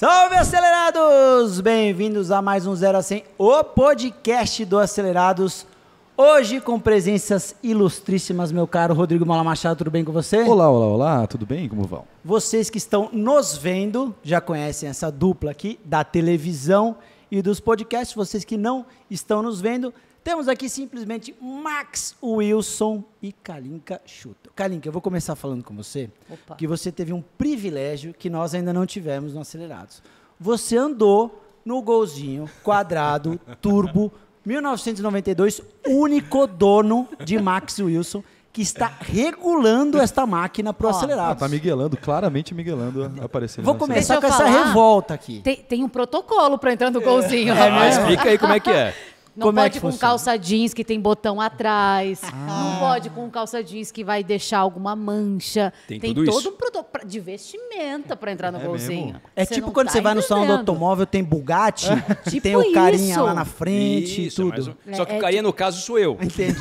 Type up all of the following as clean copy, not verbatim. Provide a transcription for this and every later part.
Salve, acelerados! Bem-vindos a mais um 0 a 100, o podcast do Acelerados. Hoje com presenças ilustríssimas, meu caro Rodrigo Mola Machado, tudo bem com você? Olá, olá, olá, tudo bem? Como vão? Vocês que estão nos vendo, já conhecem essa dupla aqui da televisão e dos podcasts. Vocês que não estão nos vendo, temos aqui simplesmente Max Wilson e Kalinka Schutter. Kalinka, eu vou começar falando com você, que você teve um privilégio que nós ainda não tivemos no Acelerados. Você andou no golzinho quadrado, turbo, 1992, único dono de Max Wilson, que está regulando esta máquina para o Acelerados. Tá miguelando, claramente miguelando, aparecendo. Vou começar com essa revolta aqui. Tem um protocolo para entrar no golzinho. Explica aí como é que é. Não Como pode é que com funciona? calça jeans que tem botão atrás. Não pode com calça jeans que vai deixar alguma mancha. Tem Tem tudo todo isso. um protocolo de vestimenta para entrar no golzinho. mesmo? É Você tipo não quando tá você vai no salão do entendendo. automóvel, tem Bugatti, Tipo tem o carinha isso. lá na frente e Isso, tudo. Só que o carinha, no caso, sou eu. Entendi.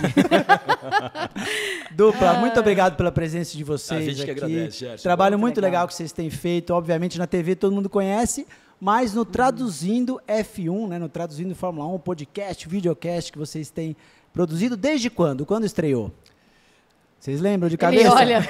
Dupla, muito obrigado pela presença de vocês A gente que aqui. agradece, Gerson. Trabalho muito legal. legal que vocês têm feito. Obviamente na TV todo mundo conhece, mas no Traduzindo F1, né, no Traduzindo Fórmula 1, podcast, videocast que vocês têm produzido, desde quando? Quando estreou? Vocês lembram de Ele cabeça? olha,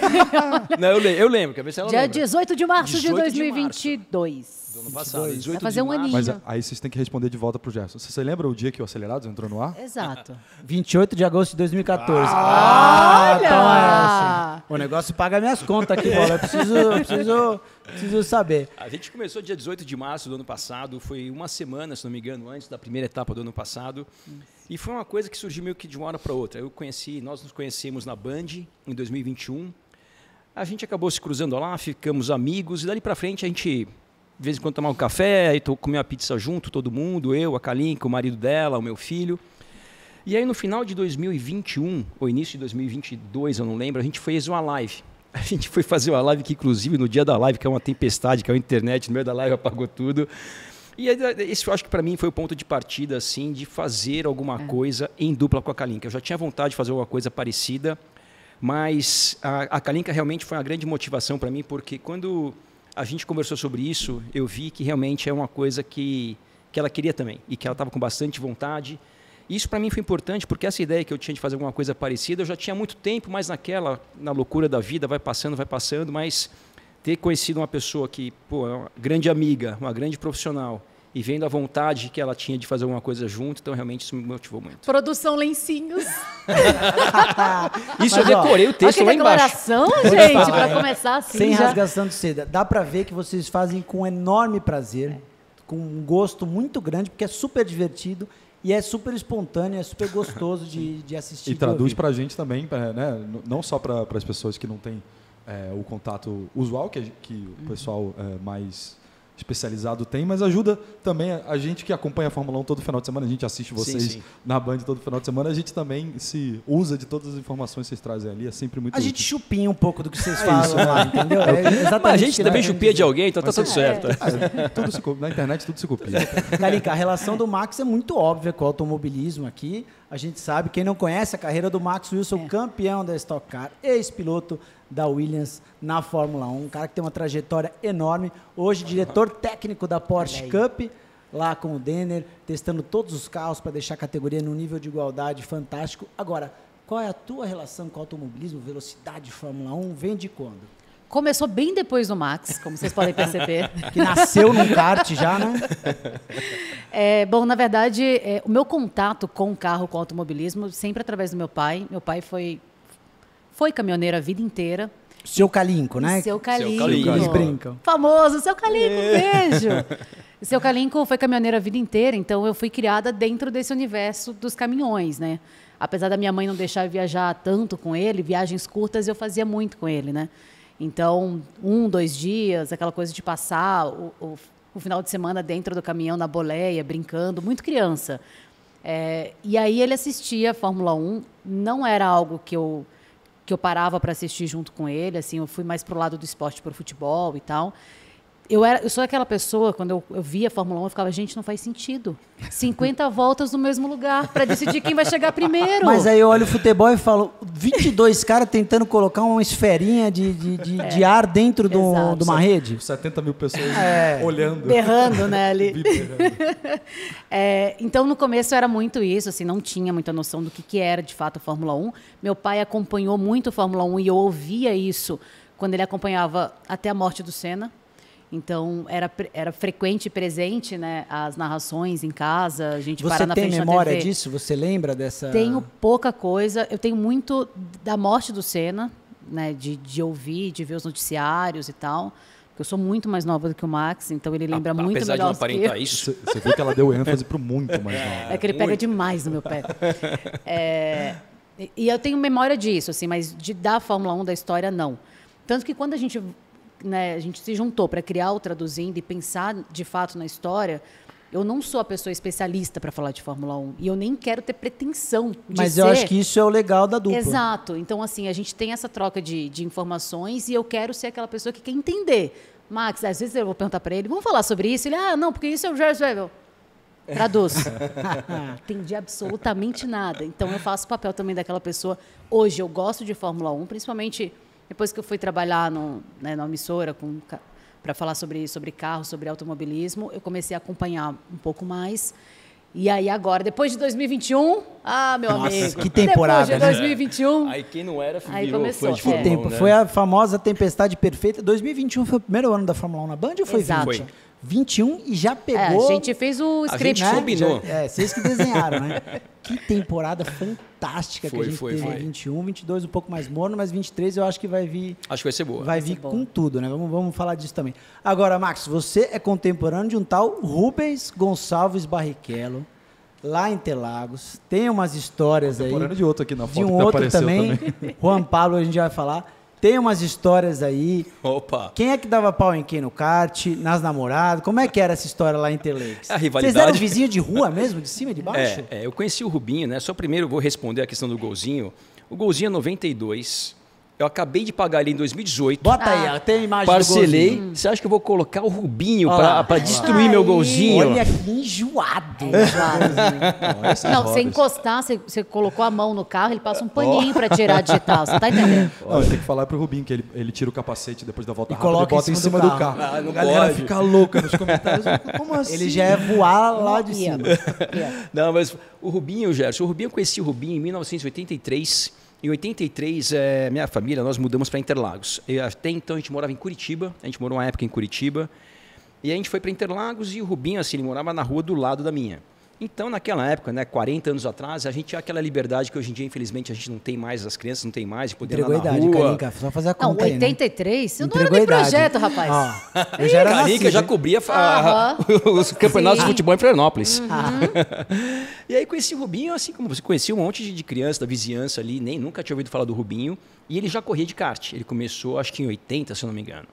Não, eu lembro, quer ver se ela dia lembra. 18 de março 18 de de 2022. Do ano passado, 18 Vai fazer de um março. aninho. Mas aí vocês têm que responder de volta pro Gerson. Você lembra o dia que o Acelerados entrou no ar? Exato. 28 de agosto de 2014. Olha! Então é assim. O negócio paga minhas contas aqui, bola. Eu preciso saber. A gente começou dia 18 de março do ano passado, foi uma semana, se não me engano, antes da primeira etapa do ano passado. E foi uma coisa que surgiu meio que de uma hora para outra. Nós nos conhecemos na Band em 2021. A gente acabou se cruzando lá, ficamos amigos, e dali para frente a gente, de vez em quando, tomava um café, aí comia uma pizza junto, todo mundo, eu, a Kalinka, o marido dela, o meu filho. E aí no final de 2021, ou início de 2022, eu não lembro, a gente fez uma live. A gente foi fazer uma live que, inclusive, no dia da live, que é uma tempestade, que é a internet, no meio da live apagou tudo. E esse eu acho que para mim foi o ponto de partida, assim, de fazer alguma coisa em dupla com a Kalinka. Eu já tinha vontade de fazer alguma coisa parecida, mas a Kalinka realmente foi uma grande motivação para mim, porque quando a gente conversou sobre isso, eu vi que realmente é uma coisa que ela queria também, e que ela estava com bastante vontade. Isso para mim foi importante, porque essa ideia que eu tinha de fazer alguma coisa parecida, eu já tinha muito tempo, mas na loucura da vida, vai passando, mas ter conhecido uma pessoa que, pô, é uma grande amiga, uma grande profissional, e vendo a vontade que ela tinha de fazer alguma coisa junto, então realmente isso me motivou muito. Produção Lencinhos. Isso Mas, eu decorei o texto Olha lá que embaixo. declaração, Vou te gente, falar, para é. começar assim. Sem já. rasgação de seda. Dá pra ver que vocês fazem com enorme prazer, com um gosto muito grande, porque é super divertido e é super espontâneo, é super gostoso de assistir. E de traduz ouvir. pra gente também, né? Não só para as pessoas que não têm o contato usual, que o pessoal mais especializado tem, mas ajuda também a gente que acompanha a Fórmula 1 todo final de semana, a gente assiste vocês sim. na Band todo final de semana, a gente também se usa de todas as informações que vocês trazem ali, é sempre muito A gente útil. chupinha um pouco do que vocês falam lá, entendeu? É exatamente Mas a o gente que também nós chupia queremos de alguém, então tá Mas tudo certo. Tudo na internet tudo se copia. dizer. Kalinka, a relação do Max é muito óbvia com o automobilismo aqui. A gente sabe, quem não conhece a carreira do Max Wilson, campeão da Stock Car, ex-piloto da Williams na Fórmula 1, um cara que tem uma trajetória enorme, hoje diretor técnico da Porsche Cup, lá com o Denner, testando todos os carros para deixar a categoria num nível de igualdade fantástico. Agora, qual é a tua relação com o automobilismo, velocidade, Fórmula 1, vem de quando? Começou bem depois do Max, como vocês podem perceber. Que nasceu num kart já, né? Bom, na verdade, o meu contato com o carro, com o automobilismo, sempre através do meu pai. Meu pai foi caminhoneiro a vida inteira. Seu Calinco, né? Seu Calinco. Calinco. Eles brincam. Famoso, Seu Calinco, beijo. Seu Calinco foi caminhoneiro a vida inteira, então eu fui criada dentro desse universo dos caminhões, né? Apesar da minha mãe não deixar eu viajar tanto com ele, viagens curtas eu fazia muito com ele, né? Então, 1, 2 dias, aquela coisa de passar o final de semana dentro do caminhão, na boleia, brincando, muito criança. E aí ele assistia a Fórmula 1, não era algo que eu parava para assistir junto com ele, assim, eu fui mais pro lado do esporte, pro futebol e tal. eu sou aquela pessoa, quando eu via a Fórmula 1, eu ficava, gente, não faz sentido. 50 voltas no mesmo lugar para decidir quem vai chegar primeiro. Mas aí eu olho o futebol e falo, 22 caras tentando colocar uma esferinha de ar dentro de uma rede. 70 mil pessoas olhando. Berrando, né, ali. Então, no começo era muito isso, assim, não tinha muita noção do que era, de fato, a Fórmula 1. Meu pai acompanhou muito a Fórmula 1 e eu ouvia isso quando ele acompanhava até a morte do Senna. Então, era frequente e presente, né, as narrações em casa, a gente parar na frente da TV. Você tem memória disso? Você lembra dessa... Tenho pouca coisa. Eu tenho muito da morte do Senna, né, de ouvir, de ver os noticiários e tal. Porque eu sou muito mais nova do que o Max, então ele lembra muito melhor. Apesar de não aparentar isso. Você viu que ela deu ênfase para muito mais nova. É que ele pega demais no meu pé. E eu tenho memória disso, assim, mas da Fórmula 1, da história, não. Tanto que quando a gente se juntou para criar o Traduzindo e pensar de fato na história, eu não sou a pessoa especialista para falar de Fórmula 1 e eu nem quero ter pretensão de Mas ser. eu acho que isso é o legal da dupla. Exato. Então, assim, a gente tem essa troca de informações e eu quero ser aquela pessoa que quer entender. Max, às vezes eu vou perguntar para ele, vamos falar sobre isso? Ele, não, porque isso é o George Russell. Traduz. Entendi absolutamente nada. Então, eu faço o papel também daquela pessoa. Hoje, eu gosto de Fórmula 1, principalmente depois que eu fui trabalhar na emissora para falar sobre carro, sobre automobilismo, eu comecei a acompanhar um pouco mais. E aí agora, depois de 2021, meu amigo. Que temporada, depois de 2021. Aí quem não era, Aí virou começou, fã de Fórmula 1, né? Foi a famosa tempestade perfeita. 2021 foi o primeiro ano da Fórmula 1 na Band ou foi Exato. 20? 21 e já pegou... A gente fez o script. gente combinou. Vocês que desenharam, né? Que temporada fantástica que a gente teve em 21, 22 um pouco mais morno, mas 23 eu acho que vai vir... Acho que vai ser boa. Vai vir com tudo, né? Vamos falar disso também. Agora, Max, você é contemporâneo de um tal Rubens Gonçalves Barrichello, lá em Interlagos. Tem umas histórias aí... Contemporâneo de outro aqui na foto de um que outro apareceu também. Juan Pablo, a gente vai falar. Tem umas histórias aí. Opa! Quem é que dava pau em quem no kart, nas namoradas? Como é que era essa história lá em Interlagos? A rivalidade. Vocês eram vizinho de rua mesmo, de cima e de baixo? Eu conheci o Rubinho, né? Só primeiro eu vou responder a questão do golzinho. O golzinho é 92. Eu acabei de pagar ele em 2018. Bota aí, ó, tem a imagem Parcelei. do golzinho. Você acha que eu vou colocar o Rubinho Olha para destruir meu golzinho? Olha que enjoado. Não, você encostar, você colocou a mão no carro, ele passa um paninho para tirar a digital. Você tá entendendo? Não, tem que falar pro Rubinho que ele tira o capacete depois da volta E rápida coloca e bota em cima do carro. Ah, não A galera pode. fica louca nos comentários. Como assim? Ele já é voar lá de cima. Não, mas o Rubinho, Gerson, eu conheci o Rubinho em 1983. Em 83, minha família, nós mudamos para Interlagos. Até então a gente morava em Curitiba, a gente morou uma época em Curitiba, e a gente foi para Interlagos e o Rubinho, assim, ele morava na rua do lado da minha. Então, naquela época, né, 40 anos atrás, a gente tinha aquela liberdade que hoje em dia, infelizmente, a gente não tem mais, as crianças não têm mais, de poder Entregou a andar na idade, rua. Carinca, só fazer a Não, conta aí, né? 83? Eu não Entregou era nem a idade. projeto, rapaz. Ó, eu já era Carinca nascido, já hein? cobria os campeonatos de futebol em Florianópolis. Uhum. E aí conheci o Rubinho, assim como você conhecia um monte de criança da vizinhança ali, nunca tinha ouvido falar do Rubinho, e ele já corria de kart. Ele começou, acho que em 80, se eu não me engano.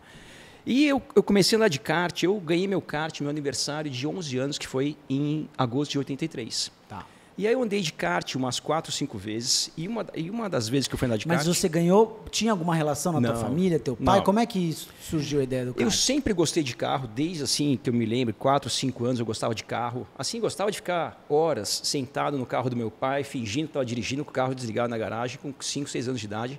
E eu comecei a andar de kart, eu ganhei meu kart, meu aniversário de 11 anos, que foi em agosto de 83. Tá. E aí eu andei de kart umas 4, 5 vezes, e uma das vezes que eu fui andar de Mas kart... você ganhou, tinha alguma relação na tua Não, família, teu pai? não. Como é que surgiu a ideia do kart? Eu sempre gostei de carro, desde assim que eu me lembro, 4, 5 anos eu gostava de carro. Assim, gostava de ficar horas sentado no carro do meu pai, fingindo que estava dirigindo com o carro desligado na garagem, com 5, 6 anos de idade.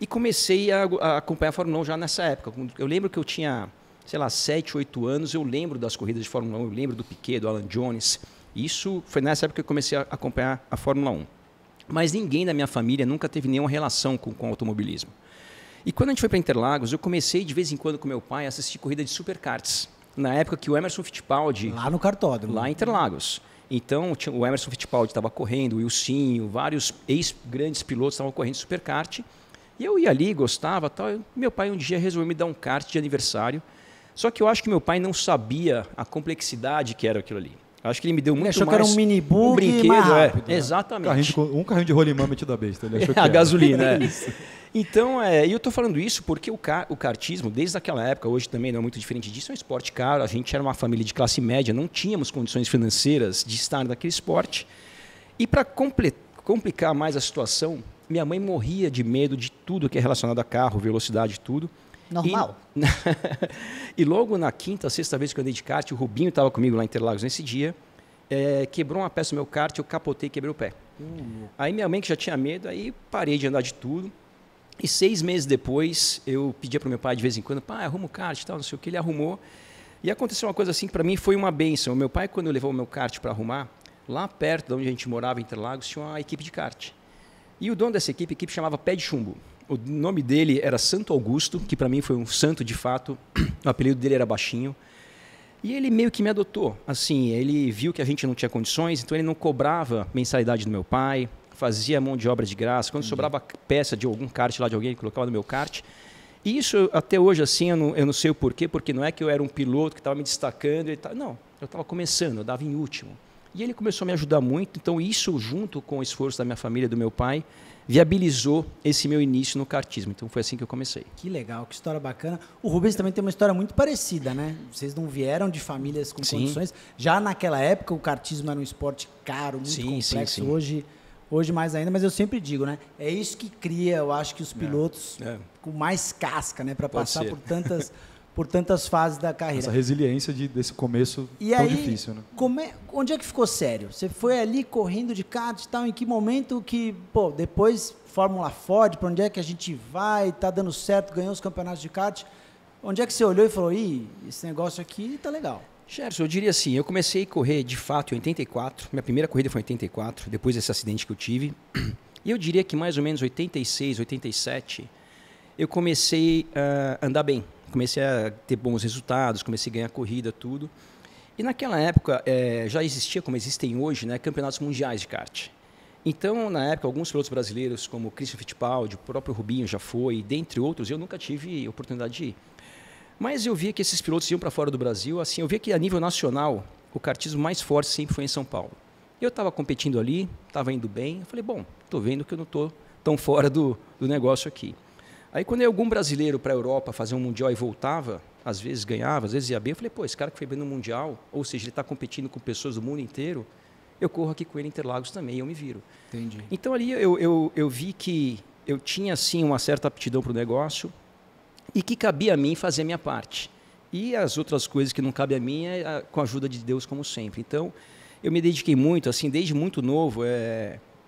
E comecei a acompanhar a Fórmula 1 já nessa época. Eu lembro que eu tinha, sei lá, 7, 8 anos, eu lembro das corridas de Fórmula 1, eu lembro do Piquet, do Alan Jones. Isso foi nessa época que eu comecei a acompanhar a Fórmula 1. Mas ninguém da minha família nunca teve nenhuma relação com automobilismo. E quando a gente foi para Interlagos, eu comecei de vez em quando com meu pai a assistir corrida de superkarts. Na época que o Emerson Fittipaldi... Lá no cartódromo. Lá em Interlagos. Então, o Emerson Fittipaldi estava correndo, o Wilsinho, vários ex-grandes pilotos estavam correndo de superkart. E eu ia ali, gostava, tal. Meu pai um dia resolveu me dar um kart de aniversário. Só que eu acho que meu pai não sabia a complexidade que era aquilo ali. Eu acho que ele me deu muito mais... Ele achou que era um mini bug brinquedo, mais rápido. Exatamente. Um carrinho de rolimã metido a besta. Ele achou que A era. gasolina, Então, e eu estou falando isso porque o kartismo, desde aquela época, hoje também não é muito diferente disso, é um esporte caro, a gente era uma família de classe média, não tínhamos condições financeiras de estar naquele esporte. E para complicar mais a situação, minha mãe morria de medo de tudo que é relacionado a carro, velocidade, tudo. Normal. E logo na quinta, sexta vez que eu andei de kart, o Rubinho estava comigo lá em Interlagos nesse dia, quebrou uma peça do meu kart, eu capotei e quebrei o pé. Aí minha mãe, que já tinha medo, aí parei de andar de tudo. E 6 meses depois, eu pedia para o meu pai de vez em quando, pai, arruma o kart e tal, não sei o que, ele arrumou. E aconteceu uma coisa assim que para mim foi uma bênção. O meu pai, quando levou o meu kart para arrumar, lá perto de onde a gente morava, em Interlagos, tinha uma equipe de kart. E o dono dessa equipe, a equipe chamava Pé de Chumbo. O nome dele era Santo Augusto, que para mim foi um santo de fato. O apelido dele era Baixinho. E ele meio que me adotou. Assim, ele viu que a gente não tinha condições, então ele não cobrava mensalidade do meu pai, fazia mão de obra de graça. Quando sobrava peça de algum kart lá de alguém, ele colocava no meu kart. E isso, até hoje, assim, eu não sei o porquê, porque não é que eu era um piloto que estava me destacando. Não, eu estava começando, eu dava em último. E ele começou a me ajudar muito, então isso, junto com o esforço da minha família e do meu pai, viabilizou esse meu início no kartismo. Então foi assim que eu comecei. Que legal, que história bacana. O Rubens também tem uma história muito parecida, né? Vocês não vieram de famílias com condições. Já naquela época o kartismo era um esporte caro, muito complexo. Hoje mais ainda, mas eu sempre digo, né? É isso que cria, eu acho que os pilotos com mais casca, né? Para passar por tantas fases da carreira. Essa resiliência desse começo tão difícil, né? Onde é que ficou sério? Você foi ali correndo de kart e tal, em que momento que, depois Fórmula Ford, para onde é que a gente vai, tá dando certo, ganhou os campeonatos de kart, onde é que você olhou e falou, esse negócio aqui tá legal? Gerson, eu diria assim, eu comecei a correr de fato em 84, minha primeira corrida foi em 84, depois desse acidente que eu tive, e eu diria que mais ou menos 86, 87, eu comecei a andar bem. Comecei a ter bons resultados, comecei a ganhar corrida, tudo. E naquela época já existia, como existem hoje, né, campeonatos mundiais de kart. Então, na época, alguns pilotos brasileiros, como o Christian Fittipaldi, o próprio Rubinho já foi, dentre outros, eu nunca tive oportunidade de ir. Mas eu via que esses pilotos iam para fora do Brasil, assim, eu via que a nível nacional, o kartismo mais forte sempre foi em São Paulo. Eu estava competindo ali, estava indo bem, eu falei, bom, estou vendo que eu não estou tão fora do negócio aqui. Aí quando ia algum brasileiro para a Europa fazer um mundial e voltava, às vezes ganhava, às vezes ia bem, eu falei, esse cara que foi bem no mundial, ou seja, ele está competindo com pessoas do mundo inteiro, eu corro aqui com ele em Interlagos também, eu me viro. Entendi. Então ali eu vi que eu tinha sim uma certa aptidão para o negócio e que cabia a mim fazer a minha parte. E as outras coisas que não cabem a mim com a ajuda de Deus, como sempre. Então eu me dediquei muito, assim, desde muito novo,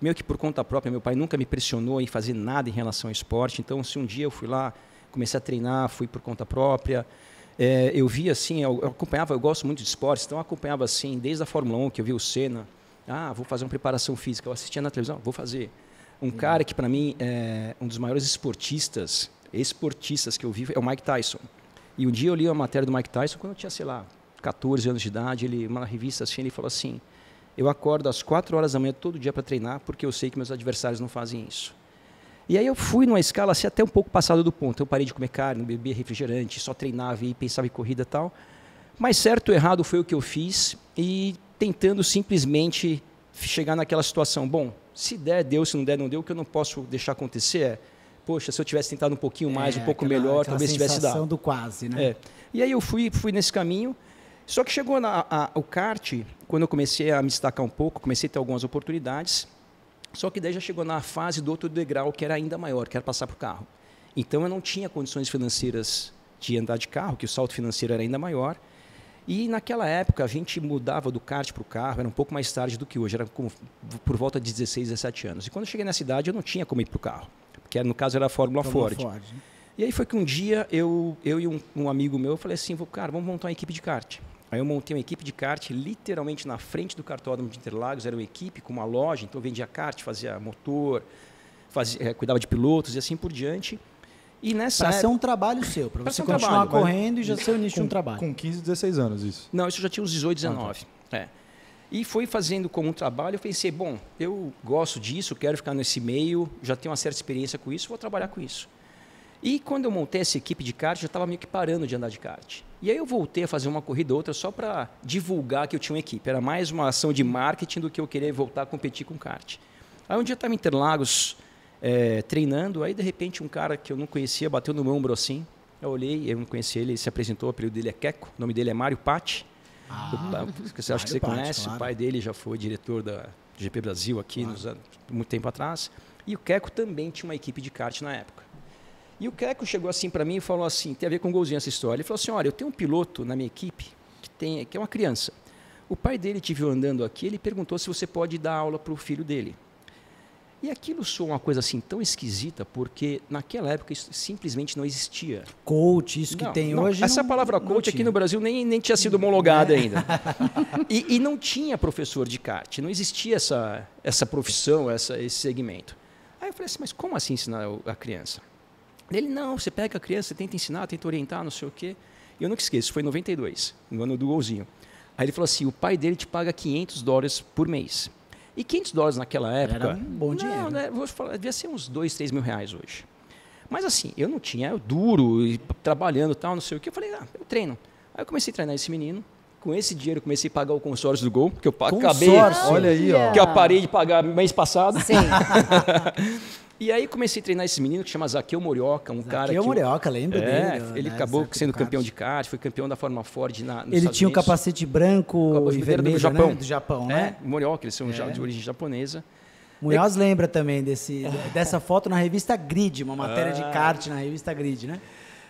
meio que por conta própria, meu pai nunca me pressionou em fazer nada em relação ao esporte. Então, se um dia eu fui lá, comecei a treinar, fui por conta própria, eu via assim, eu acompanhava, eu gosto muito de esportes, então eu acompanhava assim, desde a Fórmula 1, que eu vi o Senna, vou fazer uma preparação física, eu assistia na televisão, vou fazer. Um cara que para mim é um dos maiores esportistas que eu vi é o Mike Tyson. E um dia eu li uma matéria do Mike Tyson, quando eu tinha, sei lá, 14 anos de idade, uma revista assim, ele falou assim, eu acordo às 4 horas da manhã todo dia para treinar, porque eu sei que meus adversários não fazem isso. E aí eu fui numa escala assim, até um pouco passado do ponto. Eu parei de comer carne, beber refrigerante, só treinava e pensava em corrida e tal. Mas certo ou errado foi o que eu fiz e tentando simplesmente chegar naquela situação. Bom, se der, deu, se não der, não deu. O que eu não posso deixar acontecer poxa, se eu tivesse tentado um pouquinho mais, um pouco melhor, talvez tivesse dado. A sensação do quase, né? E aí eu fui nesse caminho. Só que chegou o kart, quando eu comecei a me destacar um pouco, comecei a ter algumas oportunidades, só que daí já chegou na fase do outro degrau, que era ainda maior, que era passar para o carro. Então eu não tinha condições financeiras de andar de carro, que o salto financeiro era ainda maior, e naquela época a gente mudava do kart para o carro, era um pouco mais tarde do que hoje, era por volta de 16, 17 anos. E quando eu cheguei na cidade eu não tinha como ir para o carro, porque no caso era a Fórmula Ford. E aí foi que um dia eu e um amigo meu, eu falei assim, cara, vamos montar uma equipe de kart. Aí eu montei uma equipe de kart literalmente na frente do kartódromo de Interlagos, era uma equipe com uma loja, então eu vendia kart, fazia motor, cuidava de pilotos e assim por diante. E nessa ser um trabalho seu, para você continuar correndo e já ser o início de um trabalho. Com 15, 16 anos isso? Não, isso já tinha uns 18, 19. E foi fazendo como um trabalho, eu pensei, bom, eu gosto disso, quero ficar nesse meio, já tenho uma certa experiência com isso, vou trabalhar com isso. E quando eu montei essa equipe de kart, já estava meio que parando de andar de kart. E aí eu voltei a fazer uma corrida ou outra só para divulgar que eu tinha uma equipe. Era mais uma ação de marketing do que eu querer voltar a competir com kart. Aí um dia eu estava em Interlagos treinando, aí de repente um cara que eu não conhecia bateu no meu ombro assim. Eu olhei, eu não conhecia ele se apresentou, o apelido dele é Queco, o nome dele é Mário Patti. Acho que você conhece, claro. O pai dele já foi diretor da GP Brasil aqui muito tempo atrás. E o Queco também tinha uma equipe de kart na época. E E o Queco chegou assim para mim e falou assim, tem a ver com o golzinho essa história. Ele falou assim, olha, eu tenho um piloto na minha equipe que é uma criança. O pai dele te viu andando aqui, ele perguntou se você pode dar aula para o filho dele. E aquilo soou uma coisa assim tão esquisita, porque naquela época isso simplesmente não existia. Coach, isso que tem hoje. Essa palavra coach aqui no Brasil nem tinha sido homologada ainda. E não tinha professor de kart, não existia essa profissão, esse segmento. Aí eu falei assim, mas como assim ensinar a criança? Ele, não, você pega a criança, você tenta ensinar, tenta orientar, não sei o quê. E eu nunca esqueço, foi em 92, no ano do golzinho. Aí ele falou assim, o pai dele te paga $500 por mês. E $500 naquela época... Era um bom dinheiro. Não, né, vou falar, devia ser uns 2, 3 mil reais hoje. Mas assim, eu não tinha duro, trabalhando e tal, não sei o quê. Eu falei, eu treino. Aí eu comecei a treinar esse menino. Com esse dinheiro, eu comecei a pagar o consórcio do Gol, que eu acabei... Olha aí, ó. Que eu parei de pagar mês passado. Sim. E aí comecei a treinar esse menino que chama Zaqueu Morioka, cara Zaqueu Morioka, lembro dele. Ele acabou sendo campeão de kart, foi campeão da Fórmula Ford nos Ele Estados tinha um Unidos. capacete branco e vermelho, do Japão. né? Do Japão, né? O Morioka, eles são de origem japonesa. Munhoz lembra também dessa foto na revista Grid, uma matéria de kart na revista Grid, né?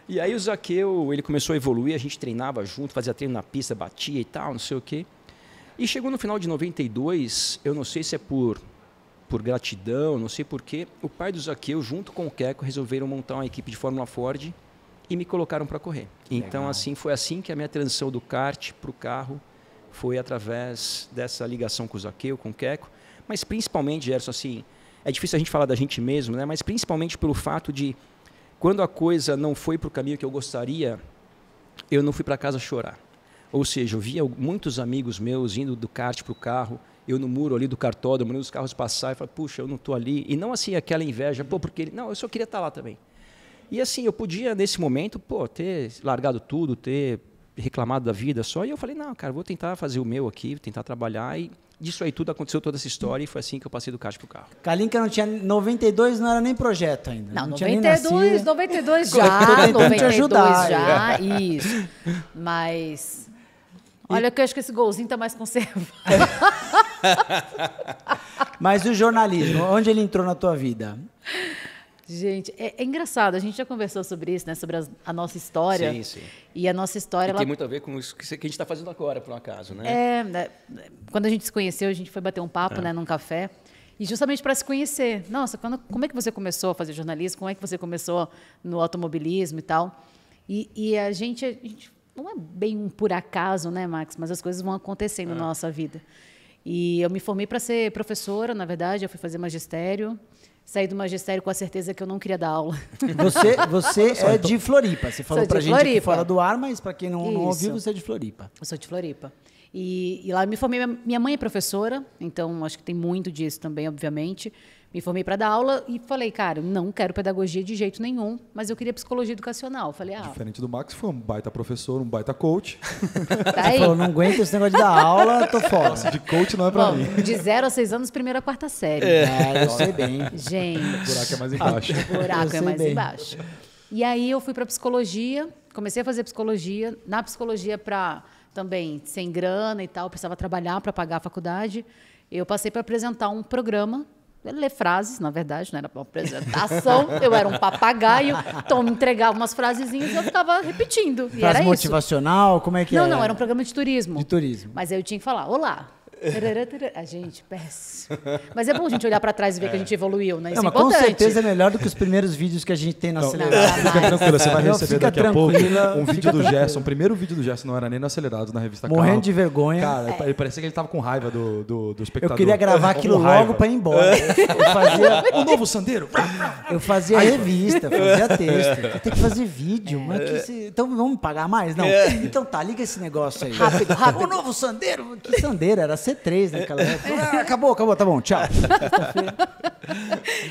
E aí o Zaqueu, ele começou a evoluir, a gente treinava junto, fazia treino na pista, batia e tal, não sei o quê. E chegou no final de 92, eu não sei se é por gratidão, não sei porquê, o pai do Zaqueu, junto com o Queco, resolveram montar uma equipe de Fórmula Ford e me colocaram para correr. Então, foi assim que a minha transição do kart para o carro foi através dessa ligação com o Zaqueu, com o Queco, mas principalmente, Gerson, assim, é difícil a gente falar da gente mesmo, né? Mas principalmente pelo fato de, quando a coisa não foi para o caminho que eu gostaria, eu não fui para casa chorar. Ou seja, eu via muitos amigos meus indo do kart para o carro, eu no muro ali do cartódromo, olhando os carros passar e falava, puxa, eu não estou ali. E não assim aquela inveja, porque ele... Não, eu só queria estar lá também. E assim, eu podia, nesse momento, ter largado tudo, ter reclamado da vida só. E eu falei, não, cara, vou tentar fazer o meu aqui, tentar trabalhar. E disso aí tudo aconteceu, toda essa história, e foi assim que eu passei do kart pro carro. Kalinka não tinha... 92 não era nem projeto ainda. Não, tinha nem nascido. 92 Tô já, tentando te 92 ajudar, já, isso. Mas... Olha que eu acho que esse golzinho tá mais conservado. Mas o jornalismo, onde ele entrou na tua vida? Gente, é engraçado, a gente já conversou sobre isso, né? Sobre a nossa história. Sim, sim. E a nossa história... Tem muito a ver com isso que a gente está fazendo agora, por um acaso, né? Quando a gente se conheceu, a gente foi bater um papo, né, num café. E justamente para se conhecer. Nossa, como é que você começou a fazer jornalismo? Como é que você começou no automobilismo e tal? E a gente não é bem um por acaso, né, Max? Mas as coisas vão acontecendo na nossa vida. E eu me formei para ser professora, na verdade. Eu fui fazer magistério. Saí do magistério com a certeza que eu não queria dar aula. Você é de Floripa. Você falou pra gente aqui fora do ar, mas para quem não ouviu, você é de Floripa. Eu sou de Floripa. E lá eu me formei. Minha mãe é professora, então acho que tem muito disso também, obviamente. Me formei para dar aula e falei, cara, não quero pedagogia de jeito nenhum, mas eu queria psicologia educacional. Falei, Diferente do Max, foi um baita professor, um baita coach. Tá aí. Você falou, não aguento esse negócio de dar aula, tô fora. Nossa, de coach não é pra mim. De 0 a 6 anos, primeira a quarta série. Eu sei bem. Gente. O buraco é mais embaixo. O buraco é mais bem. embaixo. E aí eu fui para psicologia, comecei a fazer psicologia. Na psicologia, para também sem grana e tal, precisava trabalhar para pagar a faculdade. Eu passei para apresentar um programa, ler frases, na verdade, não era uma apresentação, eu era um papagaio, então me entregava umas frasezinhas e eu ficava repetindo. E Frase era motivacional, como é que Não, era um programa de turismo. De turismo. Mas aí eu tinha que falar, olá. A gente, péssimo. Mas é bom a gente olhar para trás e ver que a gente evoluiu, né? Isso Não, é mas com importante. certeza é melhor do que os primeiros vídeos que a gente tem na acelerada. Fica tranquila, você vai receber Fica daqui a pouco tranquila, um vídeo fica do tranquila. Gerson. O primeiro vídeo do Gerson não era nem no Acelerado, na revista Morrendo Carro. de vergonha. Cara, ele parecia que ele tava com raiva do espectador. Eu queria gravar aquilo Com raiva. logo para ir embora. Eu fazia, O novo Sandero! eu fazia revista, fazia texto. Eu tenho que fazer vídeo. Mas então vamos me pagar mais? Não. Então tá, liga esse negócio aí. Rápido, rápido. O novo Sandero. Que Sandero? Era C3 naquela época. Acabou, tá bom, tchau.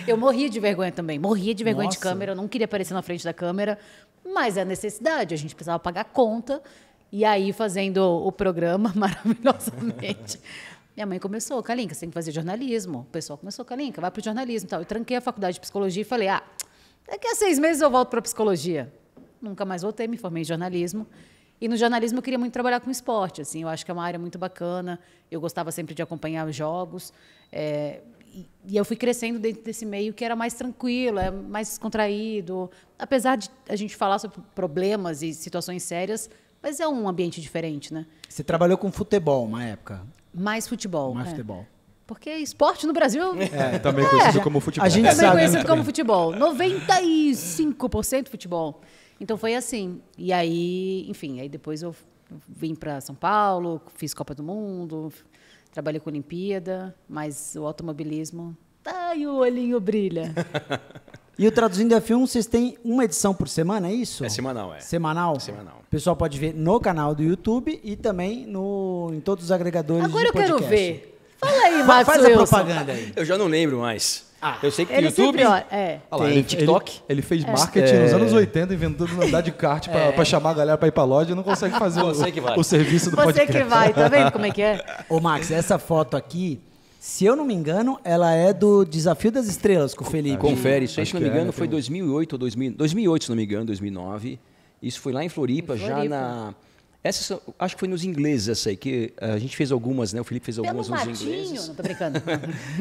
Eu morria de vergonha também. Morria de vergonha de Nossa. câmera. Eu não queria aparecer na frente da câmera. Mas é a necessidade. A gente precisava pagar conta. E aí, fazendo o programa maravilhosamente. Minha mãe começou, Kalinka, você tem que fazer jornalismo. O pessoal começou, Kalinka, vai para o jornalismo e tal. Eu tranquei a faculdade de psicologia e falei, daqui a 6 meses eu volto para psicologia. Nunca mais voltei, me formei em jornalismo. E no jornalismo eu queria muito trabalhar com esporte, assim, eu acho que é uma área muito bacana, eu gostava sempre de acompanhar os jogos, E eu fui crescendo dentro desse meio que era mais tranquilo, mais descontraído. Apesar de a gente falar sobre problemas e situações sérias, mas é um ambiente diferente, né? Você trabalhou com futebol uma época? Mais futebol. Mais futebol. Porque esporte no Brasil... Também conhecido como futebol. A gente Também sabe, conhecido né? como futebol. 95% futebol. Então foi assim. E aí, enfim, aí depois eu vim para São Paulo, fiz Copa do Mundo, trabalhei com Olimpíada, mas o automobilismo... Ai, o olhinho brilha. E o Traduzindo F1, vocês têm uma edição por semana, é isso? É semanal, Semanal? Semanal. O pessoal pode ver no canal do YouTube e também em todos os agregadores Agora de eu quero podcast. ver. Fala aí, Max Faz a Wilson. propaganda aí. Eu já não lembro mais. Eu sei que tem Ele YouTube, sempre olha. É. Olha lá, tem TikTok. Ele fez marketing nos anos 80, inventando andar de kart para chamar a galera para ir para loja e não consegue fazer Você que vai. o serviço do Você podcast. que vai, tá vendo como é que é? Ô, Max, essa foto aqui, se eu não me engano, ela é do Desafio das Estrelas com o Felipe. Confere, isso aí, Acho se não me que é, engano, né, foi tem um- 2008 ou 2008, se não me engano, 2009. Isso foi lá em Floripa, já Floripa. na... acho que foi nos ingleses essa aí, que a gente fez algumas, né? O Felipe fez Pelo algumas nos matinho. ingleses. Não tô brincando.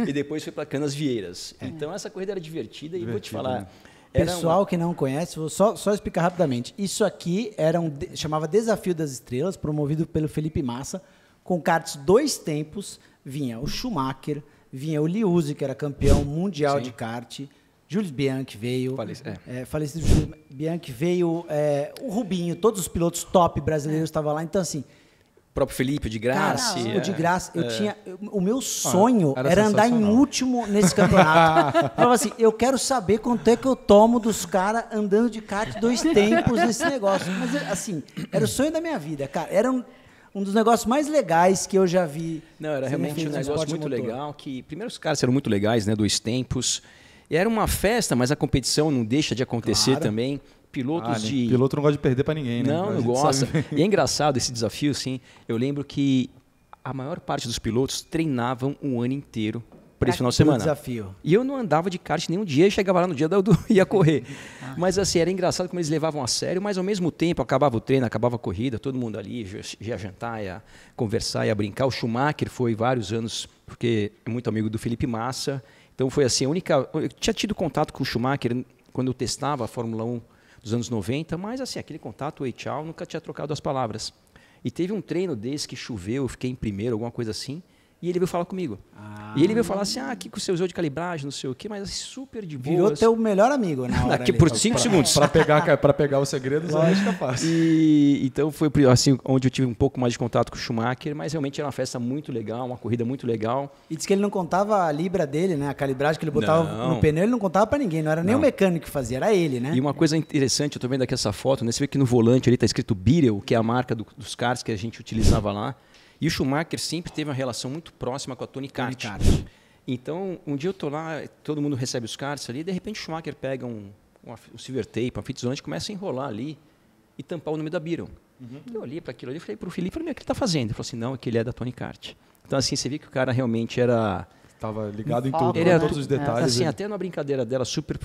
E depois foi para Canas Vieiras. Então essa corrida era divertida e vou te falar... né? era Pessoal que não conhece, vou só explicar rapidamente. Isso aqui chamava Desafio das Estrelas, promovido pelo Felipe Massa, com karts 2 tempos. Vinha o Schumacher, vinha o Liuzzi, que era campeão mundial de kart. Jules Bianchi veio. Falecido Jules Bianchi veio. O Rubinho, todos os pilotos top brasileiros estavam lá. Então, assim, O próprio Felipe, de graça. o de graça, o meu sonho era era andar em sensacional. último nesse campeonato. Eu falava assim, eu quero saber quanto é que eu tomo dos caras andando de kart 2 tempos nesse negócio. Mas, assim, era o sonho da minha vida, cara. Era um dos negócios mais legais que eu já vi. Não, era sendo realmente feito um no negócio esporte muito motor. legal, que primeiro os caras eram muito legais, né, 2 tempos. E era uma festa, mas a competição não deixa de acontecer Claro. também. Pilotos de... Piloto não gosta de perder para ninguém, né? Não, A não gente gosta. sabe. E é engraçado esse desafio, assim. Eu lembro que a maior parte dos pilotos treinavam um ano inteiro para esse final de Pelo semana. desafio. E eu não andava de kart nenhum dia e chegava lá no dia ia correr. Mas assim, era engraçado como eles levavam a sério, mas ao mesmo tempo acabava o treino, acabava a corrida, todo mundo ali ia jantar, ia conversar, ia brincar. O Schumacher foi vários anos, porque é muito amigo do Felipe Massa. Então foi assim, a única... Eu tinha tido contato com o Schumacher quando eu testava a Fórmula 1 dos anos 90, mas assim, aquele contato, oi, tchau, nunca tinha trocado as palavras. E teve um treino desse que choveu, eu fiquei em primeiro, alguma coisa assim, e ele veio falar comigo. E ele veio falar assim, que você usou de calibragem, não sei o quê, mas assim, super de boa. Virou teu melhor amigo na hora. Aqui ali. por 5 segundos. Para pegar os segredos, acho que é fácil. E então foi assim, onde eu tive um pouco mais de contato com o Schumacher, mas realmente era uma festa muito legal, uma corrida muito legal. E disse que ele não contava a libra dele, né? A calibragem que ele botava Não. no pneu, ele não contava pra ninguém. Não era nem o mecânico que fazia, era ele, né? E uma coisa interessante, eu tô vendo aqui essa foto, né? Você vê que no volante ali tá escrito Beetle, que é a marca dos karts que a gente utilizava lá. E o Schumacher sempre teve uma relação muito próxima com a Tony Kart. Então, um dia eu tô lá, todo mundo recebe os karts ali, e de repente o Schumacher pega um silver tape, uma fita isolante, começa a enrolar ali e tampar o nome da Beetle. Eu olhei para aquilo ali e falei pro Felipe, o que ele está fazendo? Ele falou assim, não, é que ele é da Tony Kart. Então, assim, você vê que o cara realmente era... Estava ligado em Foco, tudo, ele em era todos os detalhes. Assim, ele- até numa brincadeira dela, super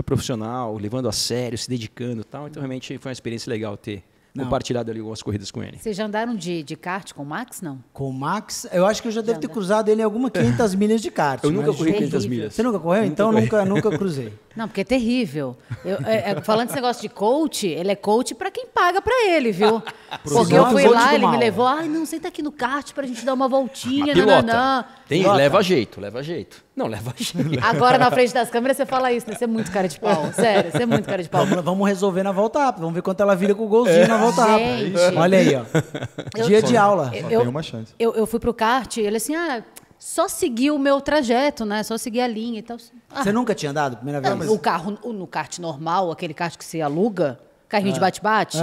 profissional, levando a sério, se dedicando e tal. Então, realmente, foi uma experiência legal ter compartilhado ali algumas corridas com ele. Vocês já andaram de kart com o Max, não? Com o Max, eu acho que eu já devo ter cruzado ele em alguma 500 milhas de kart. Eu nunca mas- corri 500 terrível. milhas. Você nunca correu? Então nunca cruzei. Não, porque é terrível. Falando desse negócio de coach, ele é coach pra quem paga pra ele, viu? Porque eu fui coach lá, do ele me mal. levou, não, senta aqui no kart pra gente dar uma voltinha, Pilota. nananã. Leva jeito, leva jeito. Não, leva jeito. Agora, na frente das câmeras, você fala isso, né? Você é muito cara de pau. Sério, você é muito cara de pau. Vamos resolver na volta rápida. Vamos ver quanto ela vira com o golzinho na volta Gente. rápida. Olha aí, ó. Dia de aula. Só tem uma chance. Eu fui pro kart e ele assim, só seguir o meu trajeto, né? Só seguir a linha e tal. Você nunca tinha andado? Primeira vez? O carro, no kart normal, aquele kart que você aluga, carrinho de bate-bate,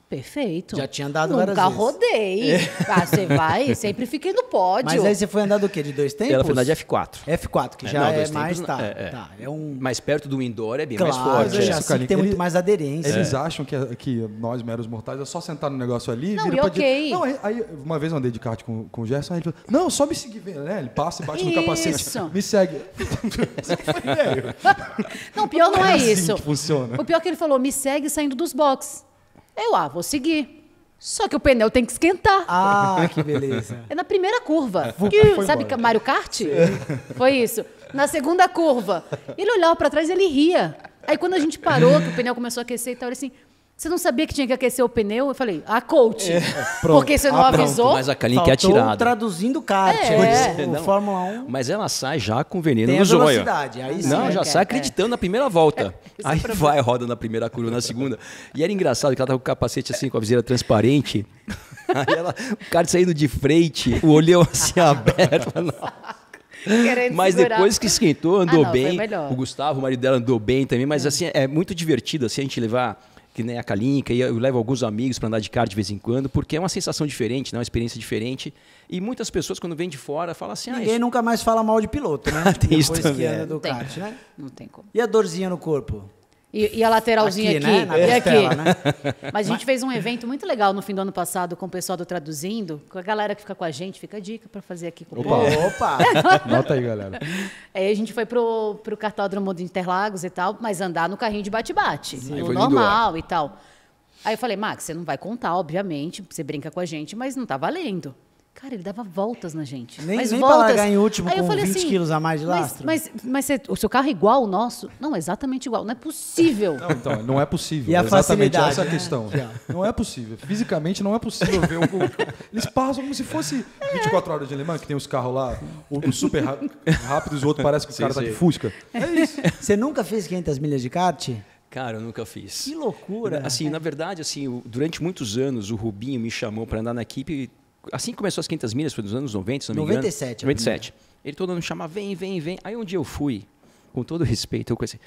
perfeito. Já tinha andado Nunca várias vezes. rodei. Você vai, sempre fiquei no pódio. Mas aí você foi andar do quê? De 2 tempos? Ela foi andar de F4. F4, que já não, é 2 mais... tempos, Tá, é. tá. É um... Mais perto do indoor é bem mais Claro, forte. eu já Isso, sei que tem Ele- muito mais aderência. Eles acham que nós, meros mortais, é só sentar no negócio ali e Não, vira e pra ok. Não, aí, uma vez eu andei de kart com o Gerson, aí ele falou, não, só me seguir, né? Ele passa e bate no capacete, Isso. me segue. Isso foi velho. Não, o pior não é assim isso. que funciona. O pior é que ele falou, me segue saindo dos boxes. Eu, vou seguir. Só que o pneu tem que esquentar. Ah, que beleza. É na primeira curva. Foi Sabe embora. Mario Kart? Foi isso. Na segunda curva. Ele olhava pra trás e ele ria. Aí quando a gente parou, que o pneu começou a aquecer e tal, ele assim, você não sabia que tinha que aquecer o pneu? Eu falei, coach. Porque você não avisou? Mas a Kalin que é Faltou atirada. traduzindo kart. É. O Não. Fórmula 1 Mas ela sai já com veneno tem a no zóio. velocidade. Aí sim. Não, já é, sai é. acreditando na primeira volta. Aí vai, roda na primeira curva, na segunda. E era engraçado que ela tava com o capacete assim, com a viseira transparente. Aí o cara saindo de frente, o olhão assim aberto. Querendo Mas segurar. depois que esquentou, andou não, foi bem. melhor. O Gustavo, o marido dela, andou bem também. Mas assim, é muito divertido assim, a gente levar, que nem a Kalinka, e eu levo alguns amigos para andar de kart de vez em quando, porque é uma sensação diferente, né? Uma experiência diferente. E muitas pessoas, quando vêm de fora, falam assim... Ninguém nunca mais fala mal de piloto, né? Tem isso Depois que também, anda do Não tem. kart, né? Não tem como. E a dorzinha no corpo? E a lateralzinha Aqui, aqui, né? Na e aqui. costela, né? Mas a gente fez um evento muito legal no fim do ano passado com o pessoal do Traduzindo, com a galera que fica com a gente, fica a dica para fazer aqui com o povo. Opa! Nota aí, galera. Aí a gente foi pro cartódromo de Interlagos e tal, mas andar no carrinho de bate-bate, Aí no foi no normal e tal. Aí eu falei, Max, você não vai contar, obviamente, você brinca com a gente, mas não tá valendo. Cara, ele dava voltas na gente. Nem mas pra voltas. largar em último Aí eu com falei 20 assim, quilos a mais de lastro? Mas o seu carro é igual ao nosso? Não, é exatamente igual. Não é possível. Não, então, não é possível. E a É exatamente facilidade, essa a né? questão. Não é possível. Fisicamente não é possível ver eles passam como se fosse 24 horas de Le Mans, que tem os carros lá, os super rápidos, o outro parece que o cara tá de Fusca. É isso. Você nunca fez 500 milhas de kart? Cara, eu nunca fiz. Que loucura. Assim, na verdade, assim, durante muitos anos, o Rubinho me chamou para andar na equipe. Assim que começou as 500 milhas, foi nos anos 90, se não me engano. 97, 97. Ele todo ano me chamava, vem. Aí um dia eu fui, com todo respeito, eu conheci,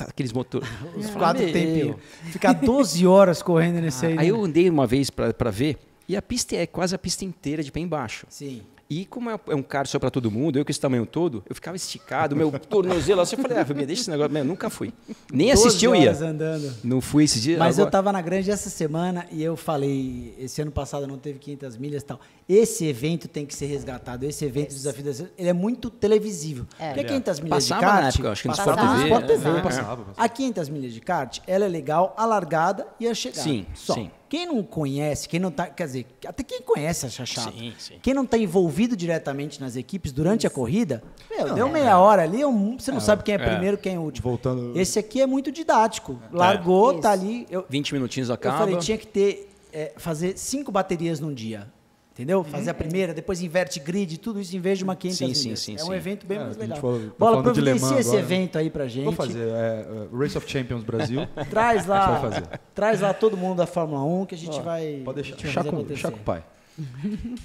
aqueles motores. Os Eu falei, quatro "Meu". tempinhos. Ficar 12 horas correndo nesse aí. Aí né? eu andei uma vez para ver, e a pista é quase a pista inteira de pé embaixo. Sim. E como é um kart só para todo mundo, eu com esse tamanho todo, eu ficava esticado, meu tornozelo assim, eu falei, Rubinho, deixa esse negócio, eu nunca fui. Nem 12 assistir eu ia. horas andando. Não fui esse dia. Mas eu agora- tava na Grande essa semana e eu falei, esse ano passado não teve 500 milhas e tal. Esse evento tem que ser resgatado. Esse evento do Desafio das... ele é muito televisível. Porque 500 milhas Passava de kart... na época, eu acho que no passava Sport no TV, Sport TV. né? Passava. A 500 milhas de kart, ela é legal a largada e a chegada. Sim, Só. sim. Quem não conhece, quem não tá... Quer dizer, até quem conhece acha chato. Sim, sim. Quem não está envolvido diretamente nas equipes durante a corrida, deu meia hora ali, você não sabe quem é primeiro, quem é último. Voltando. Esse aqui é muito didático. Largou, tá ali... 20 minutinhos Eu acaba. falei, tinha que ter, fazer 5 baterias num dia. Entendeu? Fazer a primeira, depois inverte grid, tudo isso em vez de uma 500 Sim, milhas. sim, é um sim. evento bem É, mais a gente legal. falou- tá Bola, falando de Le Mans providencia esse agora. evento aí pra gente. Vou fazer. Race of Champions Brasil. Traz lá, A gente vai fazer. traz lá todo mundo da Fórmula 1 que a gente vai, Pode a deixar. gente vai fazer acontecer. Chá com o pai.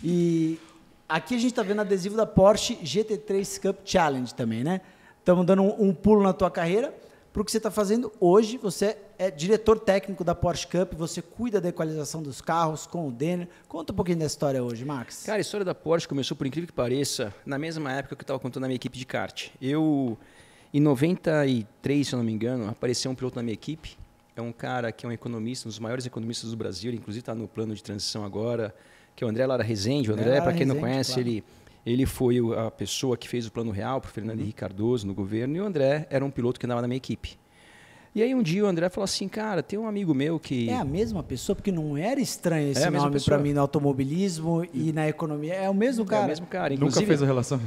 E aqui a gente tá vendo adesivo da Porsche GT3 Cup Challenge também, né? Estamos dando um pulo na tua carreira. Para o que você está fazendo hoje, você é diretor técnico da Porsche Cup, você cuida da equalização dos carros com o Denner. Conta um pouquinho da história hoje, Max. Cara, a história da Porsche começou, por incrível que pareça, na mesma época que eu estava contando na minha equipe de kart. Em 93, se eu não me engano, apareceu um piloto na minha equipe. É um cara que é um economista, um dos maiores economistas do Brasil, ele inclusive está no plano de transição agora, que é o André Lara Rezende. O André, para quem não conhece, claro. ele foi a pessoa que fez o plano real para o Fernando Henrique Cardoso no governo, e o André era um piloto que andava na minha equipe. E aí um dia o André falou assim, cara, tem um amigo meu que... É a mesma pessoa, porque não era estranho esse É a mesma nome pessoa. para mim no automobilismo e na economia. É o mesmo É cara. o mesmo cara. Nunca Inclusive, fez a relação.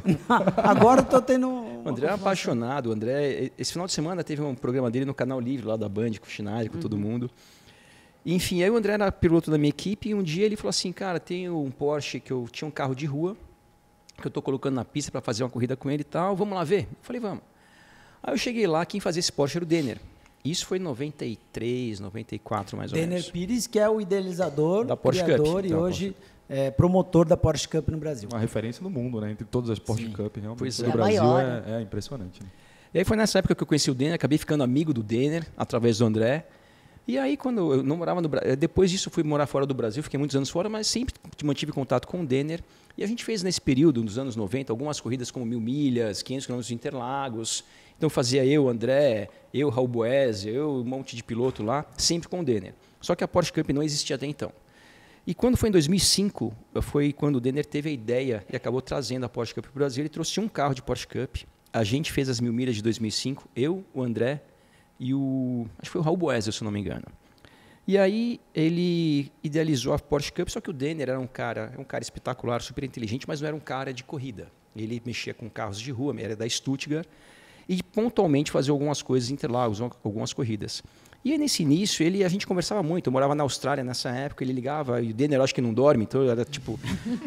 Agora eu tô tendo... O André é apaixonado. O André, esse final de semana teve um programa dele no Canal Livre, lá da Band, com o Schneider, com todo mundo. Enfim, aí o André era piloto da minha equipe e um dia ele falou assim, cara, tem um Porsche que eu tinha um carro de rua, que eu estou colocando na pista para fazer uma corrida com ele e tal, vamos lá ver? Eu falei, vamos. Aí eu cheguei lá, quem fazia esse Porsche era o Denner. Isso foi em 93, 94 mais ou Denner menos. Pires, que é o idealizador, Da Porsche criador Cup. e hoje promotor da Porsche Cup no Brasil. Uma referência no mundo, né? Entre todas as Porsche Sim. Cup, realmente. Pois No é. Brasil A maior, é impressionante. Né? E aí foi nessa época que eu conheci o Denner, acabei ficando amigo do Denner, através do André. E aí, quando eu não morava no Brasil, depois disso eu fui morar fora do Brasil, fiquei muitos anos fora, mas sempre mantive contato com o Denner. E a gente fez nesse período, nos anos 90, algumas corridas como 1.000 milhas, 500 km de Interlagos. Então fazia eu, André, eu, Raul Boese, eu, um monte de piloto lá, sempre com o Denner. Só que a Porsche Cup não existia até então. E quando foi em 2005, foi quando o Denner teve a ideia e acabou trazendo a Porsche Cup para o Brasil. Ele trouxe um carro de Porsche Cup. A gente fez as 1.000 milhas de 2005, eu, o André e acho que foi o Raul Boese, se eu não me engano. E aí ele idealizou a Porsche Cup, só que o Denner era um cara espetacular, super inteligente, mas não era um cara de corrida. Ele mexia com carros de rua, era da Stuttgart, e pontualmente fazia algumas coisas em Interlagos, algumas corridas. E aí, nesse início, a gente conversava muito. Eu morava na Austrália nessa época, ele ligava, e o Denner acho que não dorme, então era tipo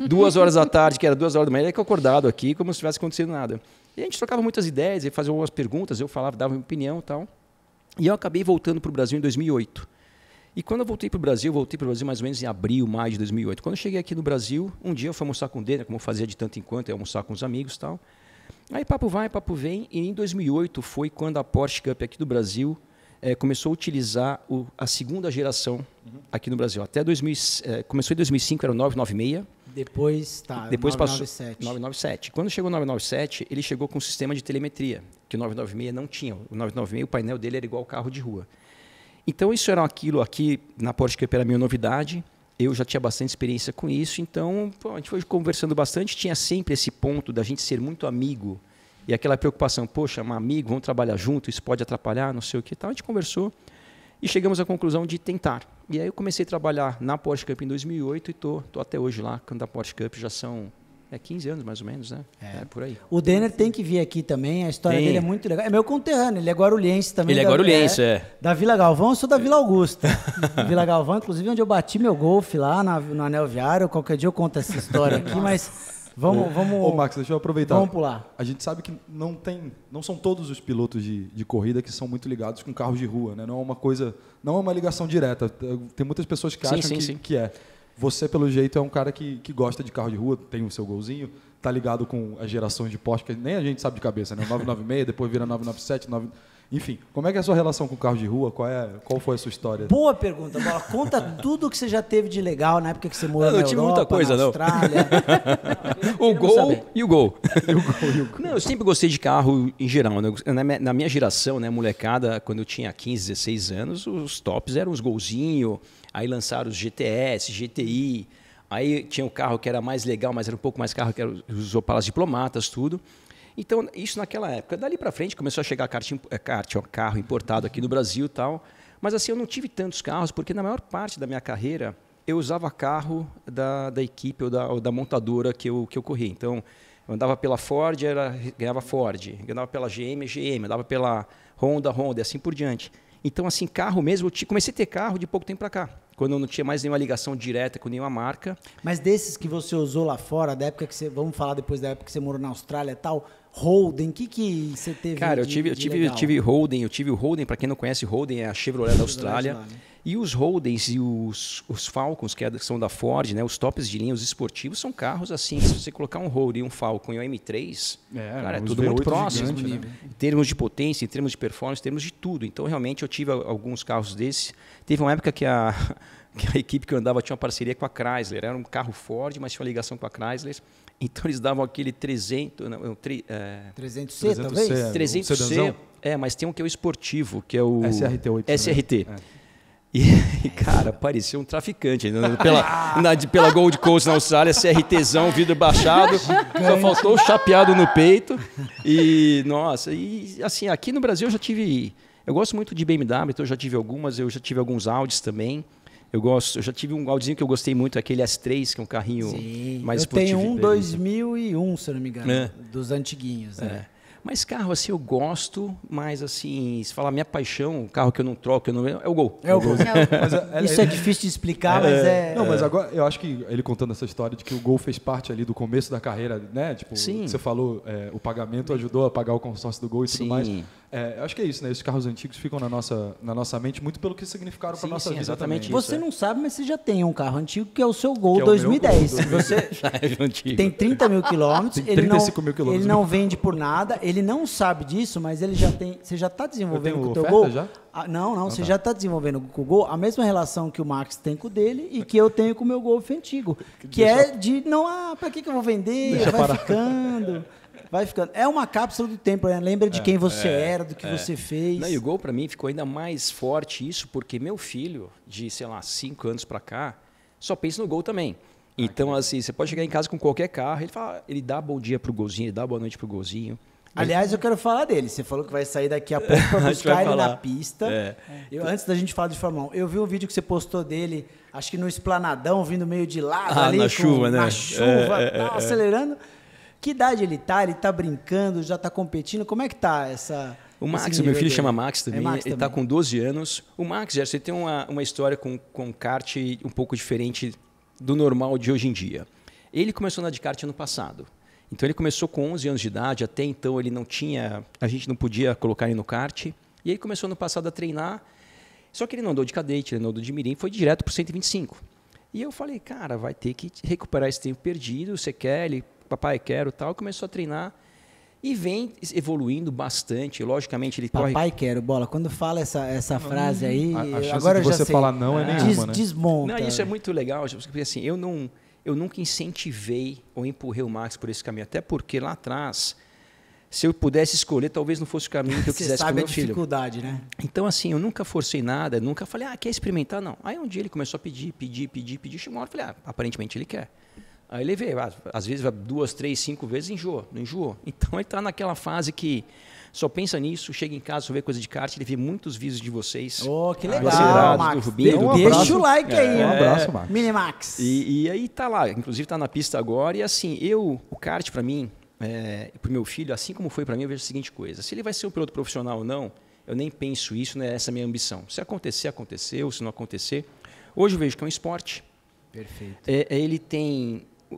2 horas da tarde, que era 2 horas da manhã, ele ficava acordado aqui, como se tivesse acontecido nada. E a gente trocava muitas ideias, ele fazia algumas perguntas, eu falava, dava minha opinião e tal. E eu acabei voltando para o Brasil em 2008. E quando eu voltei para o Brasil mais ou menos em abril, maio de 2008. Quando eu cheguei aqui no Brasil, um dia eu fui almoçar com o Denner, como eu fazia de tanto em quanto, eu ia almoçar com os amigos e tal. Aí papo vai, papo vem, e em 2008 foi quando a Porsche Cup aqui do Brasil começou a utilizar a segunda geração aqui no Brasil. Começou em 2005, era o 996. Depois 997. Passou 997. Quando chegou o 997, ele chegou com um sistema de telemetria, que o 996 não tinha. O 996, o painel dele era igual ao carro de rua. Então, isso era aquilo aqui, na Porsche Cup era minha novidade. Eu já tinha bastante experiência com isso, então a gente foi conversando bastante. Tinha sempre esse ponto da gente ser muito amigo e aquela preocupação, poxa, um amigo, vamos trabalhar junto, isso pode atrapalhar, não sei o que tal. A gente conversou e chegamos à conclusão de tentar. E aí eu comecei a trabalhar na Porsche Cup em 2008 e tô até hoje lá, quando a Porsche Cup já são 15 anos mais ou menos, né? Por aí. O Denner tem que vir aqui também, a história dele é muito legal. É meu conterrâneo, ele é guarulhense também. Ele é guarulhense, Da Vila Galvão, eu sou da Vila Augusta. Vila Galvão, inclusive, onde eu bati meu golfe lá no Anel Viário. Qualquer dia eu conto essa história aqui, mas vamos... Ô, Max, deixa eu aproveitar. Vamos pular. A gente sabe que não são todos os pilotos de corrida que são muito ligados com carros de rua, né? Não é uma ligação direta. Tem muitas pessoas que acham que é. Você, pelo jeito, é um cara que gosta de carro de rua, tem o seu golzinho, tá ligado com as gerações de Porsche, que nem a gente sabe de cabeça, né? 996, depois vira 997, Enfim, como é que é a sua relação com carro de rua? Qual foi a sua história? Boa pergunta, Bola. Conta tudo que você já teve de legal na época que você morou na Europa, tive muita coisa, na Austrália. O Gol e o Gol. Não, eu sempre gostei de carro em geral. Né? Na minha geração, né, molecada, quando eu tinha 15, 16 anos, os tops eram os Golzinho, aí lançaram os GTS, GTI, aí tinha um carro que era mais legal, mas era um pouco mais caro, que eram os Opalas Diplomatas, tudo. Então, isso naquela época. Dali para frente começou a chegar carro importado aqui no Brasil e tal. Mas assim, eu não tive tantos carros, porque na maior parte da minha carreira eu usava carro da equipe ou da montadora que eu corri. Então, eu andava pela Ford, ganhava Ford. Eu andava pela GM, andava pela Honda, e assim por diante. Então, assim, carro mesmo, eu comecei a ter carro de pouco tempo para cá, quando eu não tinha mais nenhuma ligação direta com nenhuma marca. Mas desses que você usou lá fora, da época que você... Vamos falar depois da época que você morou na Austrália e tal... Holden, o que você teve? Cara, eu tive o Holden, para quem não conhece, Holden é a Chevrolet da Austrália. E os Holdens e os Falcons, que são da Ford, né, os tops de linha, os esportivos, são carros assim, se você colocar um Holden, um Falcon e um M3, cara, é tudo muito próximo. Gigante, né? Em termos de potência, em termos de performance, em termos de tudo. Então, realmente, eu tive alguns carros desses. Teve uma época que a equipe que eu andava tinha uma parceria com a Chrysler. Era um carro Ford, mas tinha uma ligação com a Chrysler. Então, eles davam aquele 300C, talvez? 300C, mas tem um que é o esportivo, que é o SRT8. SRT. Né? E, cara, parecia um traficante. Pela Gold Coast na Austrália, CRTzão, vidro baixado, só faltou o chapeado no peito. E, nossa, e assim, aqui no Brasil eu gosto muito de BMW, então eu já tive alguns Audis também. Eu já tive um Audizinho que eu gostei muito, aquele S3, que é um carrinho mais esportivo. Eu tenho um 2001, se eu não me engano, dos antiguinhos. Mas carro, assim, eu gosto, mas assim, se falar minha paixão, o carro que eu não troco, é o Gol. É o Gol. Isso é difícil de explicar, mas é... Não, mas agora, eu acho que ele contando essa história de que o Gol fez parte ali do começo da carreira, né? Tipo, sim. Você falou, o pagamento ajudou a pagar o consórcio do Gol e tudo mais. Eu acho que é isso, né? Esses carros antigos ficam na nossa mente muito pelo que significaram para a nossa vida exatamente também. Você não sabe, mas você já tem um carro antigo que é o seu Gol 2010. Você tem 30 mil quilômetros. 35 mil quilômetros. Ele não vende por nada, ele não sabe disso, mas ele já tem... Você já está desenvolvendo com o teu oferta Gol? Já? Você já está desenvolvendo com o Gol a mesma relação que o Max tem com o dele e que eu tenho com o meu Golf antigo. Que é de para que eu vou vender? Vai ficando. É uma cápsula do tempo, né? Lembra de quem você era, do que você fez. Não, e o Gol, para mim, ficou ainda mais forte isso, porque meu filho, de, 5 anos para cá, só pensa no Gol também. Então, assim, você pode chegar em casa com qualquer carro, ele dá bom dia pro Golzinho, ele dá boa noite pro Golzinho. Aliás, eu quero falar dele. Você falou que vai sair daqui a pouco para buscar ele na pista. Antes da gente falar de Fórmula 1, eu vi um vídeo que você postou dele, acho que no Esplanadão, vindo meio de lado ali. Na chuva, né? Na chuva, acelerando. Que idade ele tá? Ele tá brincando, já tá competindo? Como é que tá essa... O Max, meu filho chama Max também, Max ele está com 12 anos. O Max, você tem uma história com kart um pouco diferente do normal de hoje em dia. Ele começou a andar de kart ano passado. Então ele começou com 11 anos de idade, até então ele não tinha, a gente não podia colocar ele no kart. E ele começou ano passado a treinar, só que ele não andou de cadete, ele não andou de mirim, foi direto para o 125. E eu falei, cara, vai ter que recuperar esse tempo perdido, você quer? Ele, papai, quero, tal. Começou a treinar. E vem evoluindo bastante. Logicamente, ele corre... Papai, quero, Bola. Quando fala essa frase aí, a chance agora de eu já você sei. falar não é nenhuma, né? Desmonta. Não, isso é muito legal. Porque assim, eu nunca incentivei ou empurrei o Max por esse caminho. Até porque lá atrás, se eu pudesse escolher, talvez não fosse o caminho que eu quisesse para o meu filho. Você sabe a dificuldade, né? Então, assim, eu nunca forcei nada, nunca falei, quer experimentar? Não. Aí um dia ele começou a pedir. Chegou uma hora, eu falei, aparentemente ele quer. Aí ele veio, às vezes vai 2, 3, 5 vezes, enjoa, não enjoou. Então ele está naquela fase que só pensa nisso, chega em casa, só vê coisa de kart, ele vê muitos vídeos de vocês. Oh, que legal, Max. Do Rubinho, Deixa o like aí. Um abraço, Max. Minimax. E aí tá lá, inclusive tá na pista agora, e assim, o kart para mim, pro meu filho, assim como foi para mim, eu vejo a seguinte coisa, se ele vai ser um piloto profissional ou não, eu nem penso isso, né? Essa é a minha ambição. Se acontecer, aconteceu, se não acontecer. Hoje eu vejo que é um esporte. Perfeito.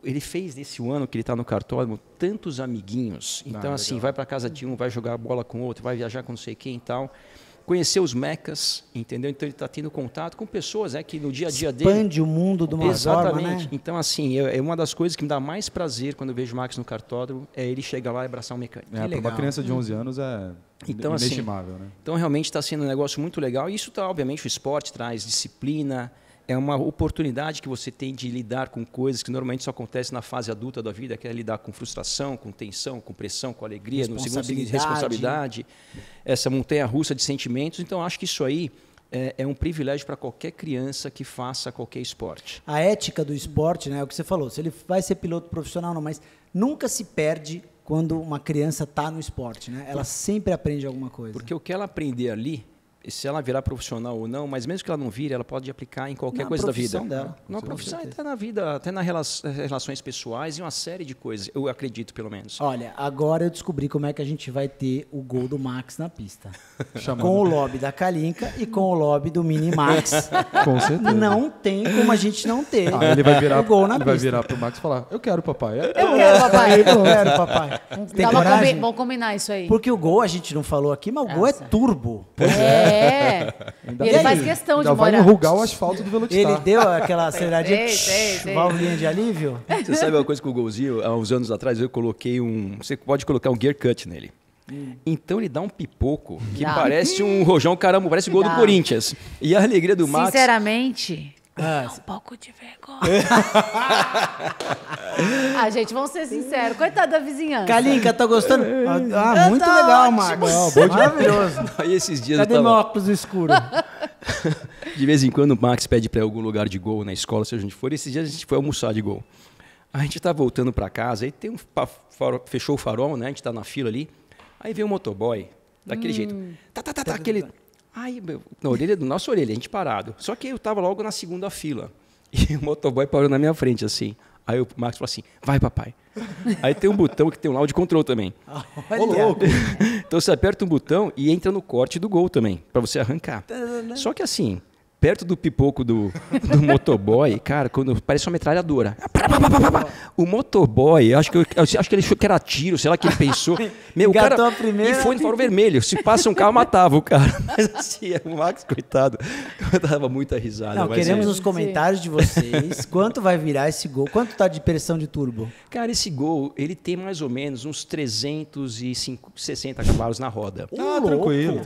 Ele fez desse ano que ele está no kartódromo tantos amiguinhos. Então, assim, legal. Vai para casa de um, vai jogar bola com outro, vai viajar com não sei quem e tal. Conhecer os mecas, entendeu? Então, ele está tendo contato com pessoas que no dia a dia dele... Expande o mundo de uma Exatamente. forma, né? Então, assim, é uma das coisas que me dá mais prazer quando eu vejo o Max no kartódromo, é ele chegar lá e abraçar um mecânico. Para uma criança de 11 anos é inestimável, né? Então, realmente está sendo um negócio muito legal. E isso, obviamente, o esporte traz disciplina. É uma oportunidade que você tem de lidar com coisas que normalmente só acontecem na fase adulta da vida, que é lidar com frustração, com tensão, com pressão, com alegria, no segundo responsabilidade, essa montanha-russa de sentimentos. Então, acho que isso aí é um privilégio para qualquer criança que faça qualquer esporte. A ética do esporte, né, é o que você falou, se ele vai ser piloto profissional, não, mas nunca se perde quando uma criança está no esporte, né? Ela sempre aprende alguma coisa. Porque o que ela aprender ali, se ela virar profissional ou não, mas mesmo que ela não vire, ela pode aplicar em qualquer coisa da vida. Dela. Na profissão, até na vida, até nas relações pessoais e uma série de coisas, eu acredito, pelo menos. Olha, agora eu descobri como é que a gente vai ter o gol do Max na pista. Com o lobby da Kalinka e com o lobby do Minimax. Com certeza. Não tem como a gente não ter ele vai virar, o gol na ele pista. Vai virar pro Max e falar, eu quero, papai. Eu quero, papai. Eu quero, papai. Tem coragem? Vamos combinar isso aí. Porque o gol a gente não falou aqui, mas o gol é turbo. E ele faz questão de vai morar. enrugar o asfalto do Velocitar. Ele deu aquela aceleradinha, Sei. válvula de alívio. Você sabe uma coisa com o golzinho? Há uns anos atrás eu coloquei você pode colocar um gear cut nele. Então ele dá um pipoco que parece um rojão, caramba, parece o gol do Corinthians. E a alegria do Max... Sinceramente... É um pouco de vergonha. Gente, vamos ser sinceros. Coitada da vizinhança. Kalinka, tá gostando? Muito legal, Max. Maravilhoso. Aí esses dias Cadê meu óculos escuro? De vez em quando o Max pede para algum lugar de gol na escola, se a gente for. Esses dias a gente foi almoçar de gol. A gente tá voltando para casa, aí tem fechou o farol, né? A gente tá na fila ali. Aí vem um motoboy, daquele jeito. Aquele... Aí, na orelha, nossa orelha, a gente parado. Só que eu estava logo na segunda fila. E o motoboy parou na minha frente, assim. Aí o Max falou assim, vai, papai. Aí tem um botão que tem um loud control também. Ô, louco. Então você aperta um botão e entra no corte do gol também, para você arrancar. Só que assim, perto do pipoco do motoboy, cara, quando parece uma metralhadora. O motoboy, acho que ele achou que era tiro, sei lá o que ele pensou. Meu, Engatou cara, a primeira. e foi no farol vermelho. Se passa um carro, matava o cara. Mas assim, o Max, coitado, eu dava muita risada. Não, queremos os comentários de vocês. Quanto vai virar esse gol? Quanto tá de pressão de turbo? Cara, esse gol, ele tem mais ou menos uns 360 cavalos na roda. Tranquilo.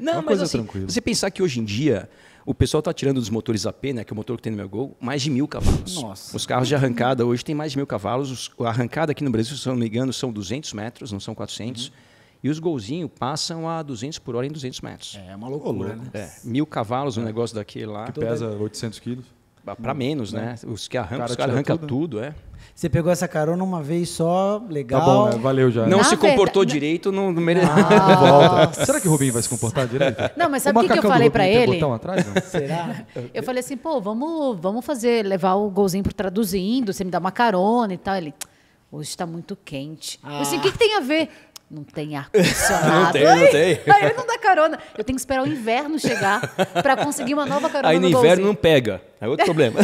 Não, mas assim, você pensar que hoje em dia o pessoal está tirando dos motores AP, né, que é o motor que tem no meu Gol, mais de 1.000 cavalos. Nossa. Os carros de arrancada hoje têm mais de 1.000 cavalos. A arrancada aqui no Brasil, se não me engano, são 200 metros, não são 400. E os golzinhos passam a 200 por hora em 200 metros. É uma loucura, né? 1.000 cavalos, um negócio daquele lá. Que pesa 800 quilos. Para menos, né? Os que arrancam, Cara, os caras tira arrancam tudo. tudo, Você pegou essa carona uma vez só, legal. Tá bom, né? Valeu já. Não Na se comportou verdade- direito, não merece. Volta. Será que o Rubinho vai se comportar direito? Não, mas sabe o que eu macacão do falei Rubinho pra tem ele? botão atrás, não? Será? Eu falei assim, pô, vamos levar o golzinho pro traduzindo, você me dá uma carona e tal. Ele, hoje tá muito quente. Eu assim, o que tem a ver? Não tem ar-condicionado. Não tem, não tem. Aí ele não dá carona. Eu tenho que esperar o inverno chegar pra conseguir uma nova carona Aí no no inverno golzinho. não pega. É outro problema.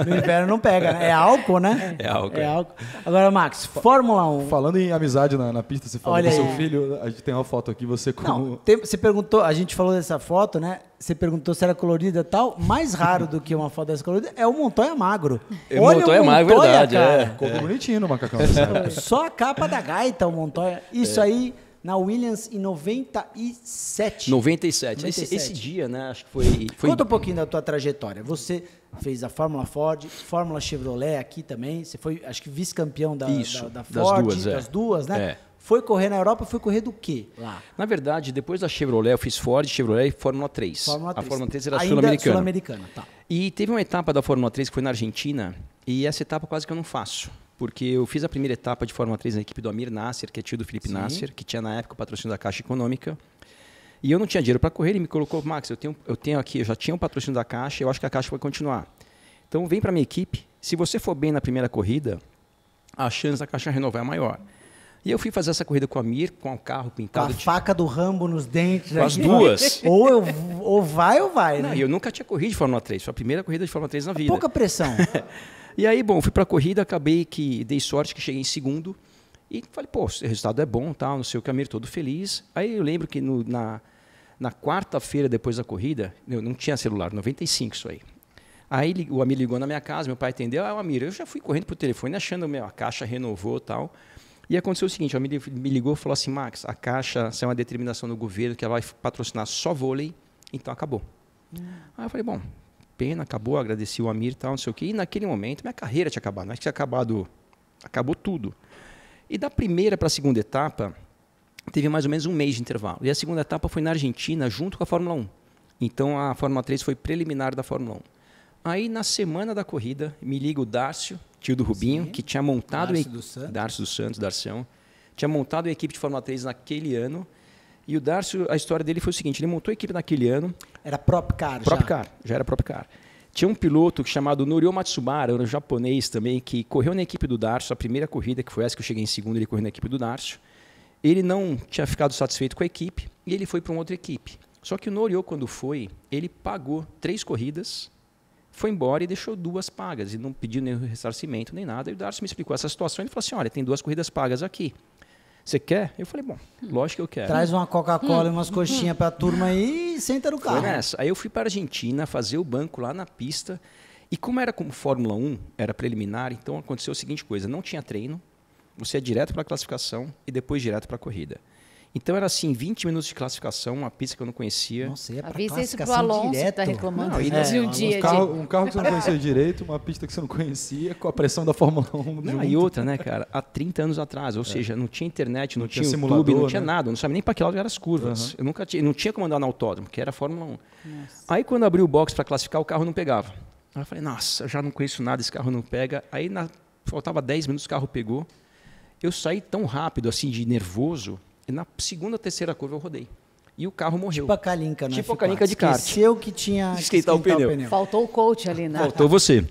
No inverno não pega, né? É álcool, né? É álcool. É álcool. Agora, Max, Fórmula 1. Falando em amizade na pista, você falou Olha do seu aí. filho, a gente tem uma foto aqui, você com... Não, você perguntou, a gente falou dessa foto, né? Você perguntou se era colorida e tal. Mais raro do que uma foto dessa colorida é o Montoya magro. O Montoya magro, Montoya, verdade, cara. Ficou bonitinho no macacão. Sabe? Só a capa da gaita, o Montoya. Isso aí na Williams em 97. 97. 97. Esse dia, né? Acho que foi. Conta um pouquinho da tua trajetória. Você fez a Fórmula Ford, Fórmula Chevrolet aqui também. Você foi, acho que, vice-campeão da Isso, Ford. das duas, duas, né? É. Foi correr na Europa, foi correr do quê lá? Na verdade, depois da Chevrolet, eu fiz Ford, Chevrolet e Fórmula 3. Fórmula 3. A Fórmula 3 era Ainda sul-americana. Sul-americana, tá. E teve uma etapa da Fórmula 3 que foi na Argentina, e essa etapa quase que eu não faço. Porque eu fiz a primeira etapa de Fórmula 3 na equipe do Amir Nasser, que é tio do Felipe Nasser, que tinha na época o patrocínio da Caixa Econômica. E eu não tinha dinheiro para correr, ele me colocou, Max, eu tenho aqui, eu já tinha um patrocínio da Caixa, eu acho que a Caixa vai continuar. Então vem para minha equipe, se você for bem na primeira corrida, a chance da Caixa renovar é maior. E eu fui fazer essa corrida com o Amir, com o carro Com pintado a faca do Rambo nos dentes. Com as aqui. duas. Ou vai, Não, né? e eu nunca tinha corrido de Fórmula 3, foi a primeira corrida de Fórmula 3 na vida. Pouca pressão. E aí, bom, fui para a corrida, acabei que dei sorte que cheguei em segundo e falei, pô, o resultado é bom, tal, não sei o que, Amir todo feliz. Aí eu lembro que na quarta-feira depois da corrida, eu não tinha celular, 95 isso aí. Aí o Amir ligou na minha casa, meu pai atendeu, Amir, eu já fui correndo pro telefone achando a Caixa renovou, tal. E aconteceu o seguinte, o Amir me ligou e falou assim, Max, a Caixa saiu uma determinação do governo que ela vai patrocinar só vôlei, então acabou. Aí eu falei, bom, pena, acabou, agradeci o Amir e tal, não sei o quê. E naquele momento, minha carreira tinha acabado. Não é que tinha acabado, acabou tudo. E da primeira para a segunda etapa, teve mais ou menos um mês de intervalo. E a segunda etapa foi na Argentina, junto com a Fórmula 1. Então, a Fórmula 3 foi preliminar da Fórmula 1. Aí, na semana da corrida, me liga o Dárcio, tio do Rubinho, que tinha montado... Dárcio dos Santos, Darcião. Tinha montado a equipe de Fórmula 3 naquele ano. E o Dárcio, a história dele foi o seguinte, ele montou a equipe naquele ano. Era Prop Car Já era Prop Car. Tinha um piloto chamado Norio Matsubara, um japonês também, que correu na equipe do Dárcio, a primeira corrida, que foi essa que eu cheguei em segundo, ele correu na equipe do Dárcio. Ele não tinha ficado satisfeito com a equipe e ele foi para uma outra equipe. Só que o Norio, quando foi, ele pagou 3 corridas, foi embora e deixou 2 pagas, e não pediu nenhum ressarcimento nem nada. E o Dárcio me explicou essa situação, ele falou assim, olha, tem 2 corridas pagas aqui. Você quer? Eu falei, bom, lógico que eu quero. Traz uma Coca-Cola e umas coxinhas pra turma aí e senta no carro. Foi nessa. Aí eu fui para a Argentina fazer o banco lá na pista. E como era como Fórmula 1, era preliminar, então aconteceu a seguinte coisa, não tinha treino, você ia direto para a classificação e depois direto para a corrida. Então era assim, 20 minutos de classificação, uma pista que eu não conhecia. Nossa, ia pra Avisa isso pro classificação Alonso que direto. tá reclamando. Não, e de um dia Um carro que você não conhecia direito, uma pista que você não conhecia, com a pressão da Fórmula 1. Não, junto. e outra, né, cara, há 30 anos atrás, ou seja, não tinha internet, não tinha YouTube, simulador, não tinha né? nada, eu não sabia nem para que lado eram as curvas. Eu não tinha como andar no autódromo, que era a Fórmula 1. Aí quando abriu o box para classificar, o carro não pegava. Aí eu falei, nossa, eu já não conheço nada, esse carro não pega. Aí faltava 10 minutos, o carro pegou. Eu saí tão rápido, assim, de nervoso, e na segunda, terceira curva eu rodei. E o carro morreu. Tipo a Kalinka, né? Tipo a Kalinka de kart. Esqueceu que tinha que Esquentar o pneu. Faltou o coach ali, né? Faltou você.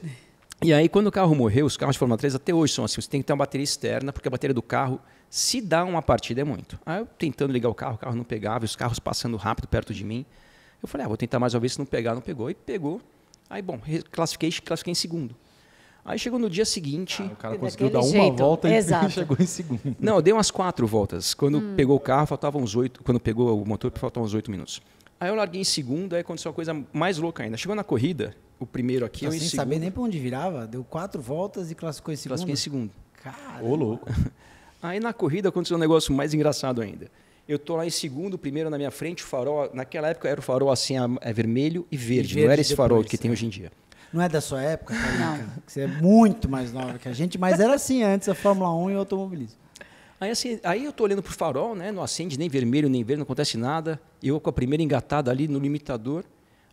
E aí, quando o carro morreu, os carros de Fórmula 3 até hoje são assim, você tem que ter uma bateria externa, porque a bateria do carro, se dá uma partida, é muito. Aí eu tentando ligar o carro não pegava, e os carros passando rápido perto de mim. Eu falei, vou tentar mais uma vez, se não pegar, não pegou. E pegou. Aí, bom, classifiquei em segundo. Aí chegou no dia seguinte... O cara E conseguiu daquele dar uma jeito. volta e Exato. chegou em segundo. Não, eu dei umas 4 voltas. Quando pegou o carro, faltavam uns 8. Quando pegou o motor, faltavam uns 8 minutos. Aí eu larguei em segundo, aí aconteceu uma coisa mais louca ainda. Chegou na corrida, o primeiro aqui, eu em Sem segundo. saber nem pra onde virava. Deu 4 voltas e classificou em segundo. Classifiquei em segundo. Cara, Ô, louco. Aí na corrida aconteceu um negócio mais engraçado ainda. Eu tô lá em segundo, o primeiro na minha frente, o farol, naquela época era o farol assim, vermelho e verde, não era esse farol depois, que tem hoje em dia. não é da sua época, Kalinka? Você é muito mais nova que a gente, mas era assim antes, a Fórmula 1 e o automobilismo. Aí, assim, aí eu tô olhando pro farol, né, não acende nem vermelho nem verde, não acontece nada. Eu com a primeira engatada ali no limitador.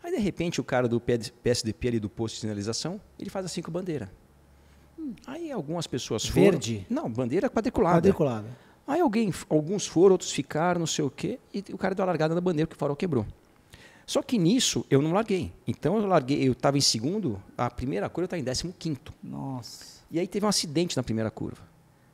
Aí, de repente, o cara do PSDP ali do posto de sinalização, ele faz assim com a bandeira. Aí algumas pessoas foram... Verde? Não, bandeira quadriculada. Quadriculada. Aí alguns foram, outros ficaram, não sei o quê, e o cara deu a largada na bandeira porque o farol quebrou. Só que nisso eu não larguei. Então eu estava em segundo, a primeira curva eu estava em 15º. Nossa. E aí teve um acidente na primeira curva.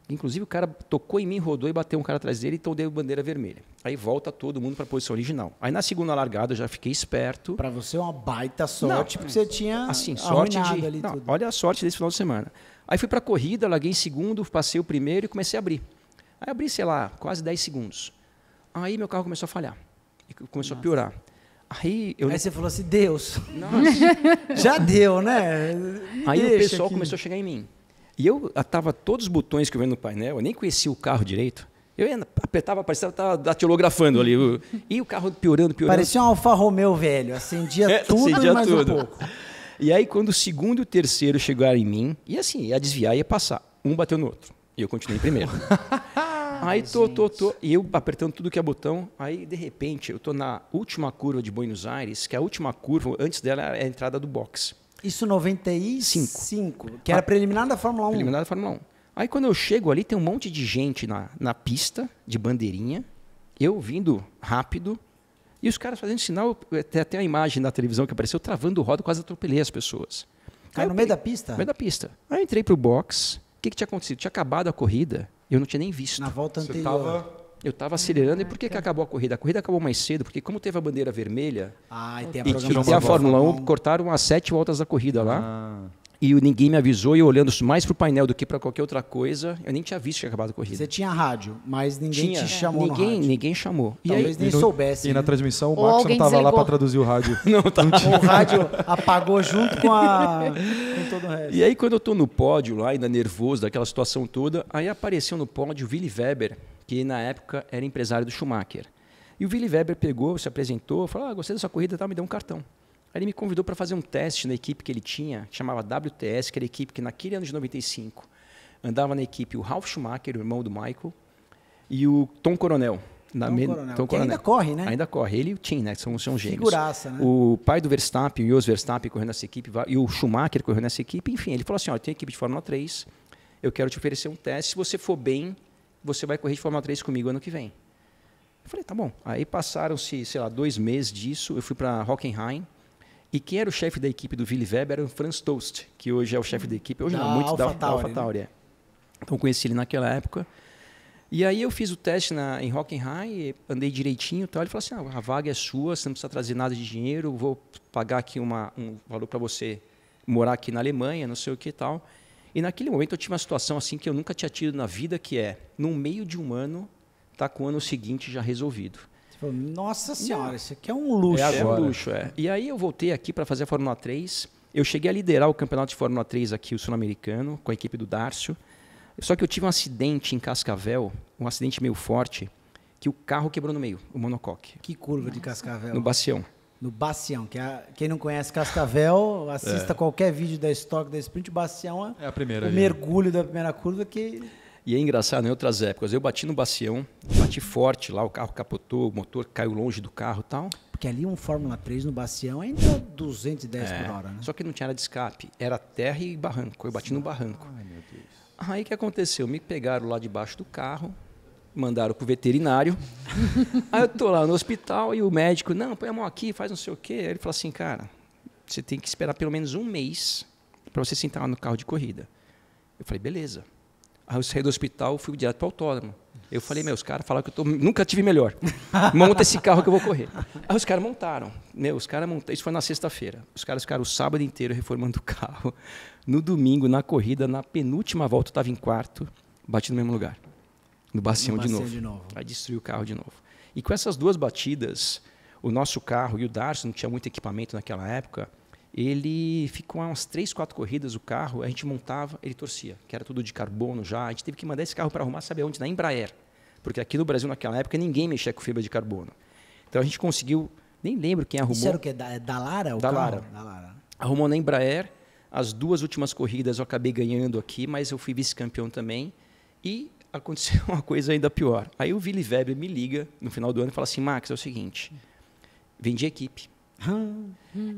Inclusive o cara tocou em mim, rodou e bateu um cara atrás dele, então deu bandeira vermelha. Aí volta todo mundo para a posição original. Aí na segunda largada eu já fiquei esperto. Para você é uma baita sorte, porque você tinha assim, sorte arruinado de... ali Não, tudo. olha a sorte desse final de semana. Aí fui para a corrida, larguei em segundo, passei o primeiro e comecei a abrir. Aí abri, sei lá, quase 10 segundos. Aí meu carro começou a falhar. E começou a piorar. Aí você falou assim, Deus, Nossa. já deu, né? Aí o Deixa pessoal aqui. começou a chegar em mim. E eu tava todos os botões que eu vendo no painel, eu nem conhecia o carro direito. Eu apertava, parecia que estava datilografando ali. E o carro piorando. Parecia um Alfa Romeo velho, acendia tudo e mais um pouco. E aí quando o segundo e o terceiro chegaram em mim, e assim, ia desviar, ia passar. Um bateu no outro. E eu continuei em primeiro. Aí e eu apertando tudo que é botão, aí de repente eu tô na última curva de Buenos Aires, que é a última curva, antes dela é a entrada do box. Isso 95, que era preliminar da Fórmula 1. Preliminar da Fórmula 1. Aí quando eu chego ali, tem um monte de gente na pista, de bandeirinha, eu vindo rápido, e os caras fazendo sinal, tem até a imagem na televisão que apareceu, travando roda, quase atropelei as pessoas. Aí no meio da pista? No meio da pista. Aí eu entrei pro box, o que tinha acontecido? Tinha acabado a corrida, eu não tinha nem visto. Na volta anterior. Eu estava acelerando, e por que acabou a corrida? A corrida acabou mais cedo, porque como teve a bandeira vermelha, e tem e tem a Fórmula 1, cortaram as 7 voltas da corrida lá, e ninguém me avisou, e eu olhando mais para o painel do que para qualquer outra coisa, eu nem tinha visto que tinha acabado a corrida. Você tinha rádio, mas ninguém te chamou no rádio. Ninguém chamou. Talvez nem soubesse. E na né? transmissão o Max não estava lá para traduzir o rádio. Não, tá. O rádio apagou junto com todo o resto. E aí quando eu estou no pódio lá, ainda nervoso daquela situação toda, aí apareceu no pódio o Willy Weber, que na época era empresário do Schumacher. E o Willy Weber pegou, se apresentou, falou, gostei da sua corrida, me deu um cartão. Aí ele me convidou para fazer um teste na equipe que ele tinha, que chamava WTS, que era a equipe que naquele ano de 95 andava na equipe o Ralf Schumacher, o irmão do Michael, e o Tom Coronel. Tom Coronel. Ainda corre, né? Ainda corre. Ele e o Tim, né? São gêmeos. Figuraça, né? O pai do Verstappen, o Jos Verstappen, correu nessa equipe, e o Schumacher correu nessa equipe. Enfim, ele falou assim, eu tenho equipe de Fórmula 3, eu quero te oferecer um teste, se você for bem, você vai correr de Fórmula 3 comigo ano que vem. Eu falei, tá bom. Aí passaram-se, sei lá, 2 meses disso, eu fui para Hockenheim, e quem era o chefe da equipe do Willy Weber era o Franz Tost, que hoje é o chefe da equipe, hoje não, muito da AlphaTauri. Né? Então conheci ele naquela época. E aí eu fiz o teste em Hockenheim, andei direitinho e tal. Ele falou assim, a vaga é sua, você não precisa trazer nada de dinheiro, vou pagar aqui um valor para você morar aqui na Alemanha, não sei o que e tal. E naquele momento eu tive uma situação assim que eu nunca tinha tido na vida, que é, no meio de um ano, tá com o ano seguinte já resolvido. Nossa senhora, isso aqui é um luxo. É um luxo, é. E aí eu voltei aqui para fazer a Fórmula 3. Eu cheguei a liderar o campeonato de Fórmula 3 aqui, o sul-americano, com a equipe do Darcio. Só que eu tive um acidente em Cascavel, um acidente meio forte, que o carro quebrou no meio, o monocoque. Que curva de Cascavel? No Bacião. No Bacião, quem não conhece Cascavel, assista qualquer vídeo da Stock, da Sprint. O Bacião é a primeira, o mergulho da primeira curva que... E é engraçado, em outras épocas, eu bati no Bacião, bati forte lá, o carro capotou, o motor caiu longe do carro e tal. Porque ali um Fórmula 3 no Bacião ainda 210 por hora, né? Só que não tinha área de escape, era terra e barranco, eu bati no barranco. Ai, meu Deus. Aí o que aconteceu? Me pegaram lá debaixo do carro, mandaram pro veterinário. Aí eu tô lá no hospital e o médico, não, põe a mão aqui, faz não sei o quê. Aí ele falou assim, cara, você tem que esperar pelo menos 1 mês para você sentar no carro de corrida. Eu falei, beleza. Aí eu saí do hospital, fui direto para o autódromo. Eu falei, os caras falaram que eu nunca tive melhor. Monta esse carro que eu vou correr. Aí os caras montaram. Isso foi na sexta-feira. Os caras ficaram o sábado inteiro reformando o carro. No domingo, na corrida, na penúltima volta, eu estava em quarto, bati no mesmo lugar. No Bacião de novo. Aí destruiu o carro de novo. E com essas 2 batidas, o nosso carro e o Darcio, não tinha muito equipamento naquela época, ele ficou umas 3, 4 corridas, o carro, a gente montava, ele torcia, que era tudo de carbono já. A gente teve que mandar esse carro para arrumar, sabe onde? Na Embraer. Porque aqui no Brasil, naquela época, ninguém mexia com fibra de carbono. Então a gente conseguiu, nem lembro quem arrumou. Isso era o quê? Da Lara? Da Lara. Arrumou na Embraer. As 2 últimas corridas eu acabei ganhando aqui, mas eu fui vice-campeão também. E aconteceu uma coisa ainda pior. Aí o Willy Weber me liga no final do ano e fala assim, Max, é o seguinte, vendi a equipe.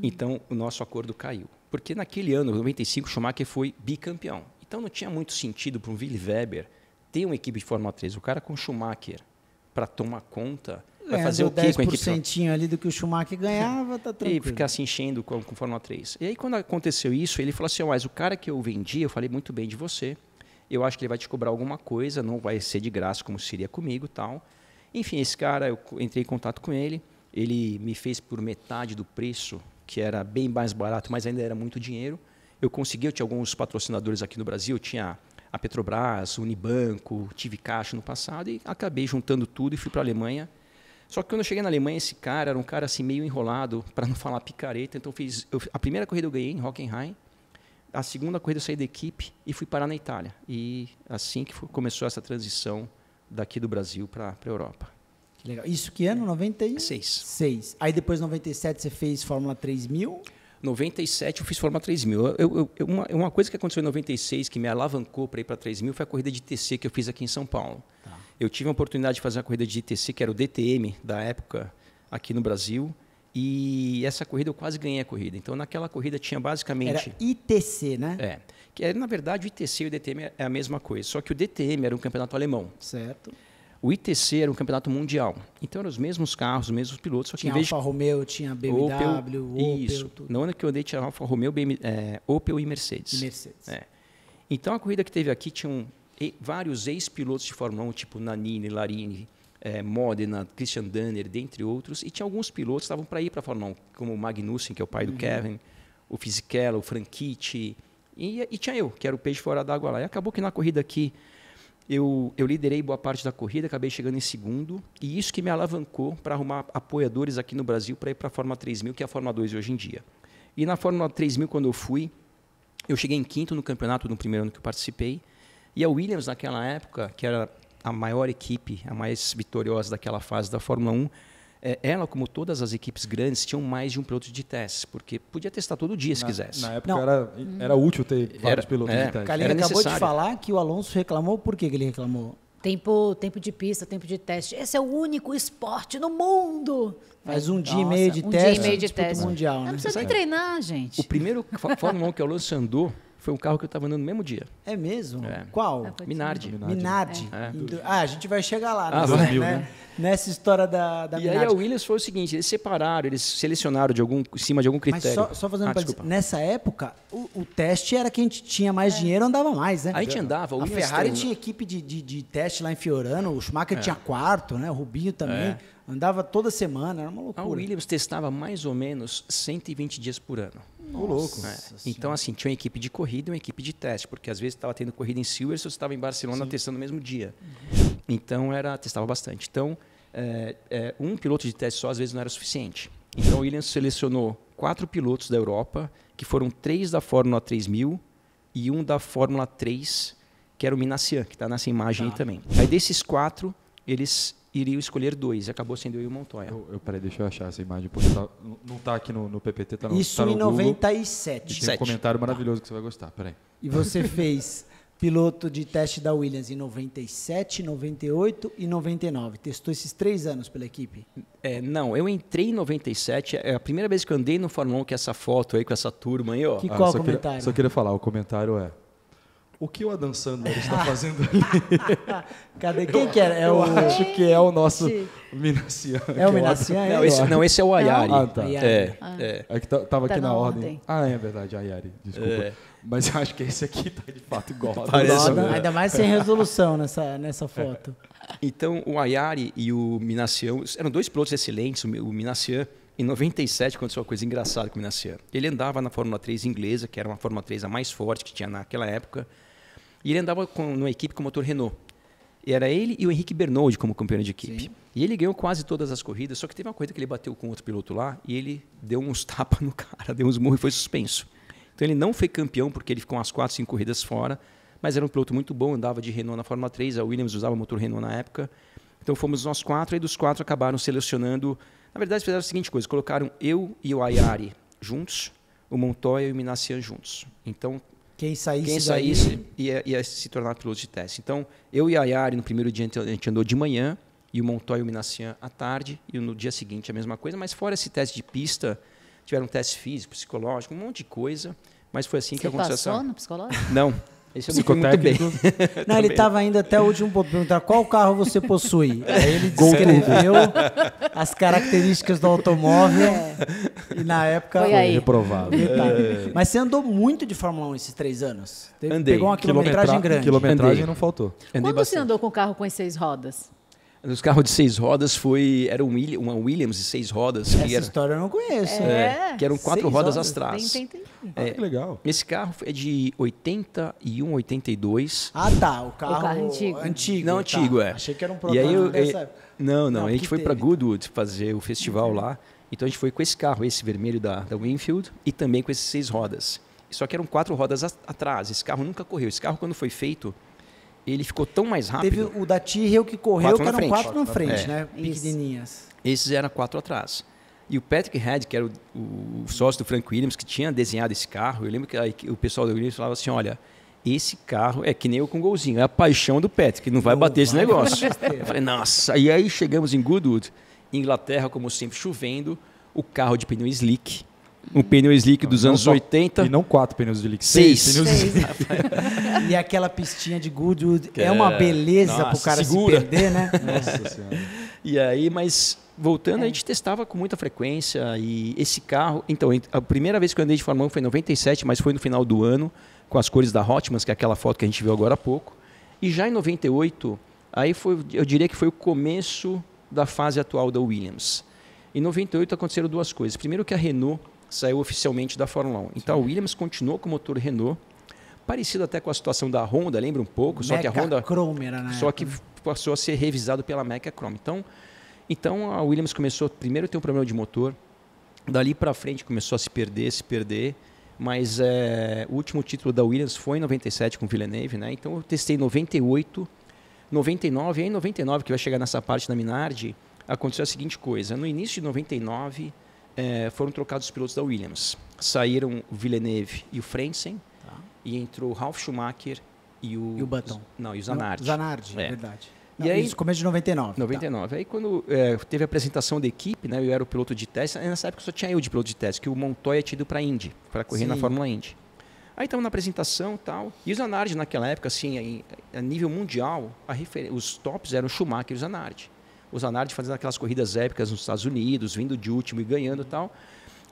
Então, o nosso acordo caiu. Porque naquele ano, 95, o Schumacher foi bicampeão. Então, não tinha muito sentido para um Willy Weber ter uma equipe de Fórmula 3. O cara com Schumacher para tomar conta, vai fazer o quê com a equipe? 10% ali do que o Schumacher ganhava, tá tranquilo. E ficar se enchendo com Fórmula 3. E aí, quando aconteceu isso, ele falou assim, mas o cara que eu vendi, eu falei muito bem de você, eu acho que ele vai te cobrar alguma coisa, não vai ser de graça como seria comigo e tal. Enfim, esse cara, eu entrei em contato com ele, ele me fez por metade do preço, que era bem mais barato, mas ainda era muito dinheiro. Eu tinha alguns patrocinadores aqui no Brasil, tinha a Petrobras, Unibanco, tive Caixa no passado e acabei juntando tudo e fui para a Alemanha. Só que quando eu cheguei na Alemanha, esse cara era um cara assim meio enrolado, para não falar picareta, então a primeira corrida eu ganhei em Hockenheim, a segunda corrida eu saí da equipe e fui parar na Itália. E assim que começou essa transição daqui do Brasil para a Europa. Que legal. Isso que ano? 96? 6. Aí depois, 97, você fez Fórmula 3000? 97 eu fiz Fórmula 3000. Uma coisa que aconteceu em 96 que me alavancou para ir para 3000 foi a corrida de ITC que eu fiz aqui em São Paulo. Tá. Eu tive a oportunidade de fazer a corrida de ITC, que era o DTM da época aqui no Brasil. E essa corrida eu quase ganhei a corrida. Então, naquela corrida tinha basicamente... Era ITC, né? É. Que, na verdade, o ITC e o DTM é a mesma coisa. Só que o DTM era um campeonato alemão. Certo. O ITC era um campeonato mundial. Então, eram os mesmos carros, os mesmos pilotos. Só que tinha Alfa Romeo, tinha BMW, Opel... Isso. Tudo. Na onda que eu andei tinha Alfa Romeo, Opel e Mercedes. É. Então, a corrida que teve aqui tinham vários ex-pilotos de Fórmula 1, tipo Nannini, Larini, Modena, Christian Danner, dentre outros. E tinha alguns pilotos que estavam para ir para a Fórmula 1, como o Magnussen, que é o pai do Kevin, o Fisichella, o Franchitti. E tinha eu, que era o peixe fora d'água lá. E acabou que na corrida aqui, eu liderei boa parte da corrida, acabei chegando em segundo, e isso que me alavancou para arrumar apoiadores aqui no Brasil para ir para a Fórmula 3000, que é a Fórmula 2 hoje em dia. E na Fórmula 3000, quando eu fui, eu cheguei em quinto no campeonato no primeiro ano que eu participei, e a Williams, naquela época, que era a maior equipe, a mais vitoriosa daquela fase da Fórmula 1, ela, como todas as equipes grandes, tinham mais de um piloto de testes, porque podia testar todo dia se quisesse. Na época era útil ter vários pilotos de testes. Calil acabou de falar que o Alonso reclamou. Por que ele reclamou? Tempo de pista, tempo de teste. Esse é o único esporte no mundo. Faz um dia e meio de teste. Dia e meio de teste. Mundial, né? Não precisa nem treinar, gente. O primeiro Fórmula 1 que o Alonso andou foi um carro que eu estava andando no mesmo dia. É mesmo? Qual? Minardi. Minardi. A gente vai chegar lá. Né? Nessa história da Minardi. E aí a Williams foi o seguinte, eles separaram, eles selecionaram em cima de algum critério. Mas só fazendo nessa época, o teste era quem tinha mais dinheiro andava mais, né? A gente andava. A Ferrari tinha equipe de teste lá em Fiorano, o Schumacher tinha quarto, né? O Rubinho também. Andava toda semana, era uma loucura. A Williams testava mais ou menos 120 dias por ano. Louco. Então, assim, tinha uma equipe de corrida e uma equipe de teste, porque às vezes estava tendo corrida em Silverstone, você estava em Barcelona testando no mesmo dia. Então, testava bastante. Então, um piloto de teste só às vezes não era suficiente. Então, a Williams selecionou 4 pilotos da Europa, que foram 3 da Fórmula 3000 e um da Fórmula 3, que era o Minassian, que está nessa imagem aí também. Aí, desses 4, eles iriam escolher 2, e acabou sendo eu e o Montoya. Peraí, deixa eu achar essa imagem, porque não está aqui no PPT, está no Isso tá no em Google. 97. Tem um comentário maravilhoso que você vai gostar, peraí. E você fez piloto de teste da Williams em 97, 98 e 99. Testou esses 3 anos pela equipe? Não, eu entrei em 97, é a primeira vez que eu andei no Fórmula 1, que é essa foto aí com essa turma aí, ó. Qual o comentário? Só queria falar, o comentário é: o que o Adam Sandler está fazendo ali? Cadê? Quem que é? Eu acho que é o nosso Minassian. É o Minassian? Esse é o Ayari. Tá. É que tava aqui na ordem. É verdade, Ayari, desculpa. Mas eu acho que esse aqui tá de fato igual. Ainda mais sem resolução nessa foto. Então, o Ayari e o Minassian eram 2 pilotos excelentes. O Minassian, em 97, aconteceu uma coisa engraçada com o Minassian. Ele andava na Fórmula 3 inglesa, que era uma Fórmula 3 a mais forte que tinha naquela época. E ele andava numa equipe com motor Renault. E era ele e o Henrique Bernoldi como companheiro de equipe. Sim. E ele ganhou quase todas as corridas, só que teve uma corrida que ele bateu com outro piloto lá e ele deu uns tapas no cara, deu uns murros e foi suspenso. Então ele não foi campeão porque ele ficou umas 4, 5 corridas fora, mas era um piloto muito bom, andava de Renault na Fórmula 3, a Williams usava motor Renault na época. Então fomos nós 4, e dos 4 acabaram selecionando... Na verdade, fizeram a seguinte coisa, colocaram eu e o Ayari juntos, o Montoya e o Minassian juntos. Então, quem saísse ia se tornar piloto de teste. Então, eu e a Ayari, no primeiro dia, a gente andou de manhã, e o Montoya e o Minassian à tarde, e no dia seguinte a mesma coisa, mas fora esse teste de pista, tiveram um teste físico, psicológico, um monte de coisa, mas foi assim que aconteceu. Você passou no psicológico? Não, esse eu não fui muito bem. Não, ele estava indo até o último ponto, perguntar qual carro você possui. Aí ele descreveu as características do automóvel e na época... Foi aí. Reprovado. Mas você andou muito de Fórmula 1 esses 3 anos? Andei. Pegou uma quilometragem grande. Quilometragem Andei. não faltou. Andei Quando você bastante. andou com o carro com as 6 rodas? Os carros de 6 rodas era uma Williams de 6 rodas, Essa que, era, história eu não conheço. que eram 4 6 rodas rodas. atrás. Tem. Que legal. Esse carro é de 81, 82. Ah, tá. O carro, carro antigo. Não, tá. antigo, é. Achei que era um E aí protótipo dessa época. Não, a gente que foi para teve. Goodwood fazer o festival lá. Então a gente foi com esse carro, esse vermelho da Winfield, e também com esses 6 rodas. Só que eram 4 rodas atrás. Esse carro nunca correu. Esse carro, quando foi feito, ele ficou tão mais rápido. Teve o da Tyrrell que correu, 4 que na eram frente. 4 na frente, É. né? Isso. Pequenininhas. Esses eram 4 atrás. E o Patrick Head, que era o sócio do Frank Williams, que tinha desenhado esse carro, eu lembro que o pessoal da Williams falava assim, olha, esse carro é que nem eu com o golzinho, é a paixão do Patrick, não vai bater esse negócio. Eu falei, nossa, e aí chegamos em Goodwood, Inglaterra, como sempre, chovendo, o carro de pneu slick, um pneu slick dos anos 80. E não 4 pneus de lick. 6 pneus de lick. E aquela pistinha de Goodwood é uma beleza pro nossa, cara segura. se perder, né? Nossa senhora. E aí, mas voltando, a gente testava com muita frequência e esse carro... Então, a primeira vez que eu andei de Fórmula 1 foi em 97, mas foi no final do ano, com as cores da Hotmans, que é aquela foto que a gente viu agora há pouco. E já em 98, aí eu diria que foi o começo da fase atual da Williams. Em 98 aconteceram 2 coisas. Primeiro que a Renault saiu oficialmente da Fórmula 1. Então a Williams continuou com o motor Renault, parecido até com a situação da Honda, lembra um pouco, só que a Honda... Mecachrome era na Só época. que passou a ser revisado pela Mecachrome. Então a Williams começou primeiro a ter um problema de motor, dali para frente começou a se perder, mas o último título da Williams foi em 97 com Villeneuve, né? Então eu testei em 98, 99, e aí em 99, que vai chegar nessa parte da Minardi, aconteceu a seguinte coisa, no início de 99 foram trocados os pilotos da Williams, saíram o Villeneuve e o Frentzen, e entrou o Ralf Schumacher e o Button. Não, e o Zanardi. Zanardi, É. verdade. E aí- Isso, começo de 99. 99. Aí quando teve a apresentação da equipe, né, eu era o piloto de teste, nessa época só tinha eu de piloto de teste, que o Montoya tinha ido para a Indy, para correr na Sim. Fórmula Indy. Aí estava na apresentação e tal, e o Zanardi naquela época, assim, a nível mundial, os tops eram o Schumacher e o Zanardi. O Zanardi fazendo aquelas corridas épicas nos Estados Unidos, vindo de último e ganhando e tal.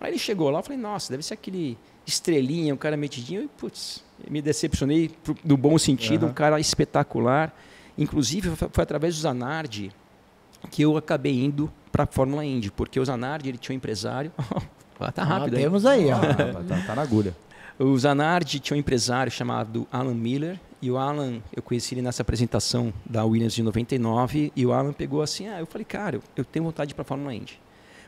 Aí ele chegou lá, eu falei, nossa, deve ser aquele estrelinha, um cara metidinho, e putz, me decepcionei no bom sentido, um cara espetacular. Inclusive, foi através do Zanardi que eu acabei indo para a Fórmula Indy, porque o Zanardi ele tinha um empresário. Tá rápido aí. Temos aí, ó. Tá na agulha. O Zanardi tinha um empresário chamado Alan Miller, e o Alan, eu conheci ele nessa apresentação da Williams de 99, e o Alan pegou assim, eu falei, cara, eu tenho vontade de ir para a Fórmula Indy.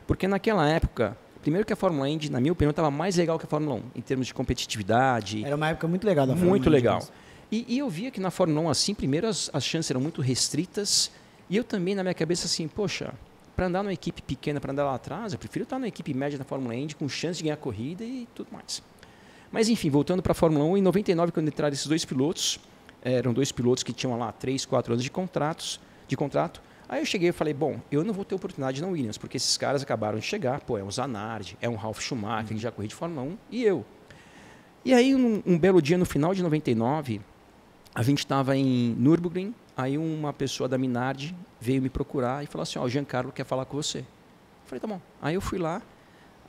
Porque naquela época, primeiro que a Fórmula Indy, na minha opinião, estava mais legal que a Fórmula 1, em termos de competitividade. Era uma época muito legal da Fórmula Muito 1, legal. mesmo. E eu via que na Fórmula 1, assim, primeiro as chances eram muito restritas, e eu também, na minha cabeça, assim, poxa, para andar numa equipe pequena, para andar lá atrás, eu prefiro estar numa equipe média da Fórmula Indy, com chance de ganhar corrida e tudo mais. Mas, enfim, voltando para a Fórmula 1, em 99, quando entraram esses 2 pilotos, eram 2 pilotos que tinham lá 3, 4 anos de contrato, aí eu cheguei e falei, bom, eu não vou ter oportunidade na Williams, porque esses caras acabaram de chegar, é um Zanardi, é um Ralf Schumacher, que já corri de Fórmula 1, e eu. E aí, um belo dia, no final de 99, a gente estava em Nürburgring, aí uma pessoa da Minardi veio me procurar e falou assim, o Giancarlo quer falar com você. Eu falei, tá bom. Aí eu fui lá,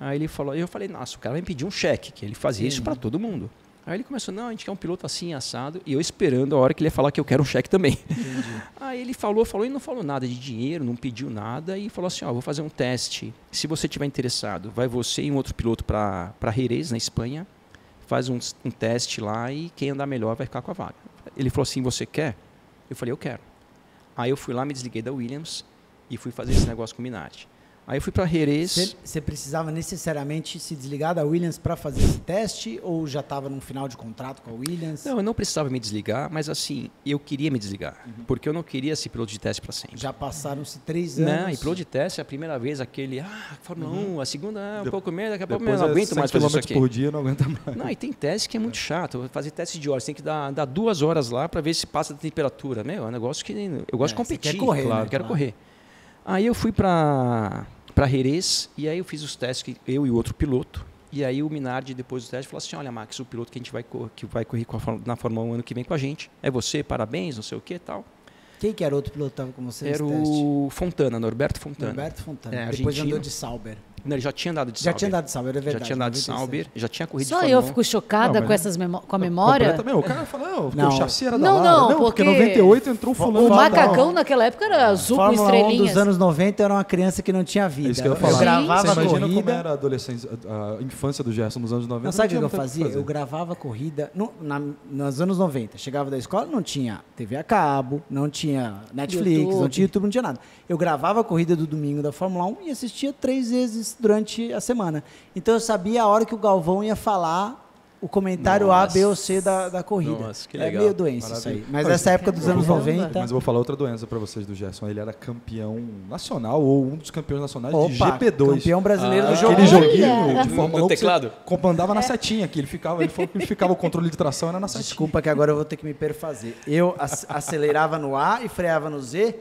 aí ele falou, eu falei, nossa, o cara vai me pedir um cheque, que ele fazia isso para todo mundo. Aí ele começou, não, a gente quer um piloto assim, assado, e eu esperando a hora que ele ia falar que eu quero um cheque também. Aí ele falou e não falou nada de dinheiro, não pediu nada, e falou assim, vou fazer um teste, se você estiver interessado, vai você e um outro piloto para Jerez, na Espanha, faz um teste lá e quem andar melhor vai ficar com a vaga. Ele falou assim, você quer? Eu falei, eu quero. Aí eu fui lá, me desliguei da Williams e fui fazer esse negócio com o Minardi. Aí eu fui para Jerez. Você precisava necessariamente se desligar da Williams para fazer esse teste ou já estava num final de contrato com a Williams? Não, eu não precisava me desligar, mas assim, eu queria me desligar, porque eu não queria ser piloto de teste para sempre. Já passaram-se 3 anos. Não, e piloto de teste, a primeira vez, aquele, Fórmula 1, a segunda, um pouco menos, daqui a pouco eu Depois não aguento mais fazer isso aqui. por dia, não aguenta mais. Não, e tem teste que é muito chato. Fazer teste de horas, tem que dar 2 horas lá para ver se passa da temperatura. Meu, é um negócio que eu gosto de competir. Você quer correr, claro, né? quero Claro. correr. Aí eu fui para Jerez e aí eu fiz os testes, eu e o outro piloto. E aí o Minardi, depois do teste, falou assim, olha, Max, o piloto que a gente vai correr na Fórmula 1 ano que vem com a gente, é você, parabéns, não sei o que e tal. Quem que era outro piloto que estava com você nesse Era teste? o Fontana, Norberto Fontana. Norberto Fontana. É, Depois argentino. andou de Sauber. Não, ele já tinha andado de Já Sauber. tinha andado de Sauber, é verdade. Já tinha andado de 97. Sauber, já tinha corrido Só de eu Fórmula 1. fico chocada Não, com, com a memória. Completamente. O cara fala, não, porque Não. o chassi era Não, da Lara. não, porque porque 98 entrou fulano. O Fórmula macacão 1. naquela época era azul com Fórmula 1 estrelinhas. dos anos 90 era uma criança que não tinha vida. É isso que eu ia Eu falar. gravava Você imagina como corrida. era a adolescência, a infância do Gerson nos anos 90. Não, sabe o tinha que eu muito fazia? fazer. Eu gravava corrida nos anos 90. Chegava da escola, não tinha TV a cabo, não tinha Netflix, YouTube. não tinha YouTube, não tinha nada. Eu gravava a corrida do domingo da Fórmula 1 e assistia 3 vezes durante a semana. Então eu sabia a hora que o Galvão ia falar o comentário A, B ou C da corrida. Nossa, que É legal. meio doença isso aí. Maravilha. Mas Mas essa época dos anos Caramba. 90... Mas eu vou falar outra doença pra vocês do Gerson. Ele era campeão nacional ou um dos campeões nacionais de Opa, GP2. campeão brasileiro do Aquele jogo. Olha! joguinho de Fórmula 1 No que você teclado? comandava na setinha aqui. Ele falou que ficava o controle de tração era na setinha. Desculpa que agora eu vou ter que me perfazer. Eu acelerava no A e freava no Z.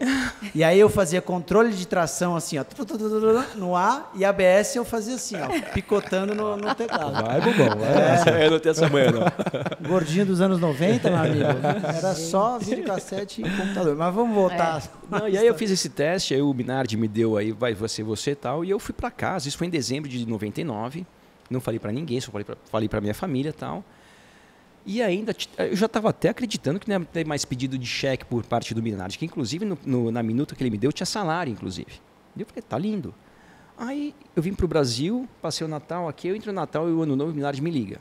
E aí eu fazia controle de tração assim, ó, no A, e ABS eu fazia assim, ó, picotando no teclado. Vai, bobão. Vai. Eu não tenho essa manhã, não. Gordinho dos anos 90, meu amigo. Era só videocassete e computador. Mas vamos voltar. Não, e aí eu fiz esse teste, aí o Minardi me deu aí, vai você e tal, e eu fui pra casa. Isso foi em dezembro de 99. Não falei pra ninguém, só falei pra minha família e tal. E ainda, eu já estava até acreditando que não ia ter mais pedido de cheque por parte do Minardi, que inclusive na minuta que ele me deu tinha salário, inclusive. E eu falei, tá lindo. Aí eu vim pro Brasil, passei o Natal aqui, eu entro no Natal e o Ano Novo o Minardi me liga.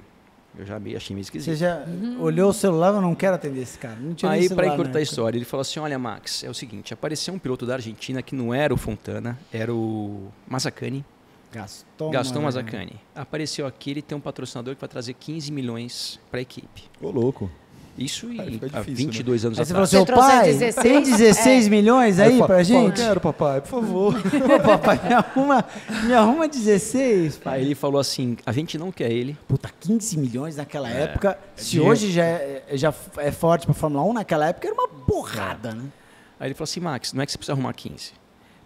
Eu já achei meio esquisito. Você já olhou o celular, eu não quero atender esse cara. Não tinha nem Aí, celular para na encurtar a época. história, ele falou assim, olha, Max, é o seguinte, apareceu um piloto da Argentina que não era o Fontana, era o Mazzacani, Gaston Mazzacani. Apareceu aqui, ele tem um patrocinador que vai trazer 15 milhões para a equipe. Ô, louco. Isso Aí fica há difícil, 22 anos Aí você falou atrás. assim, ô Você trouxe pai, 16? tem 16 milhões aí eu pra falo, gente? quero, papai, por favor. Ô, papai, me arruma 16, pai. Aí ele falou assim, a gente não quer ele. Puta, 15 milhões naquela época. Se dinheiro. hoje já é forte pra Fórmula 1, naquela época era uma porrada, né? Aí ele falou assim, Max, não é que você precisa arrumar 15,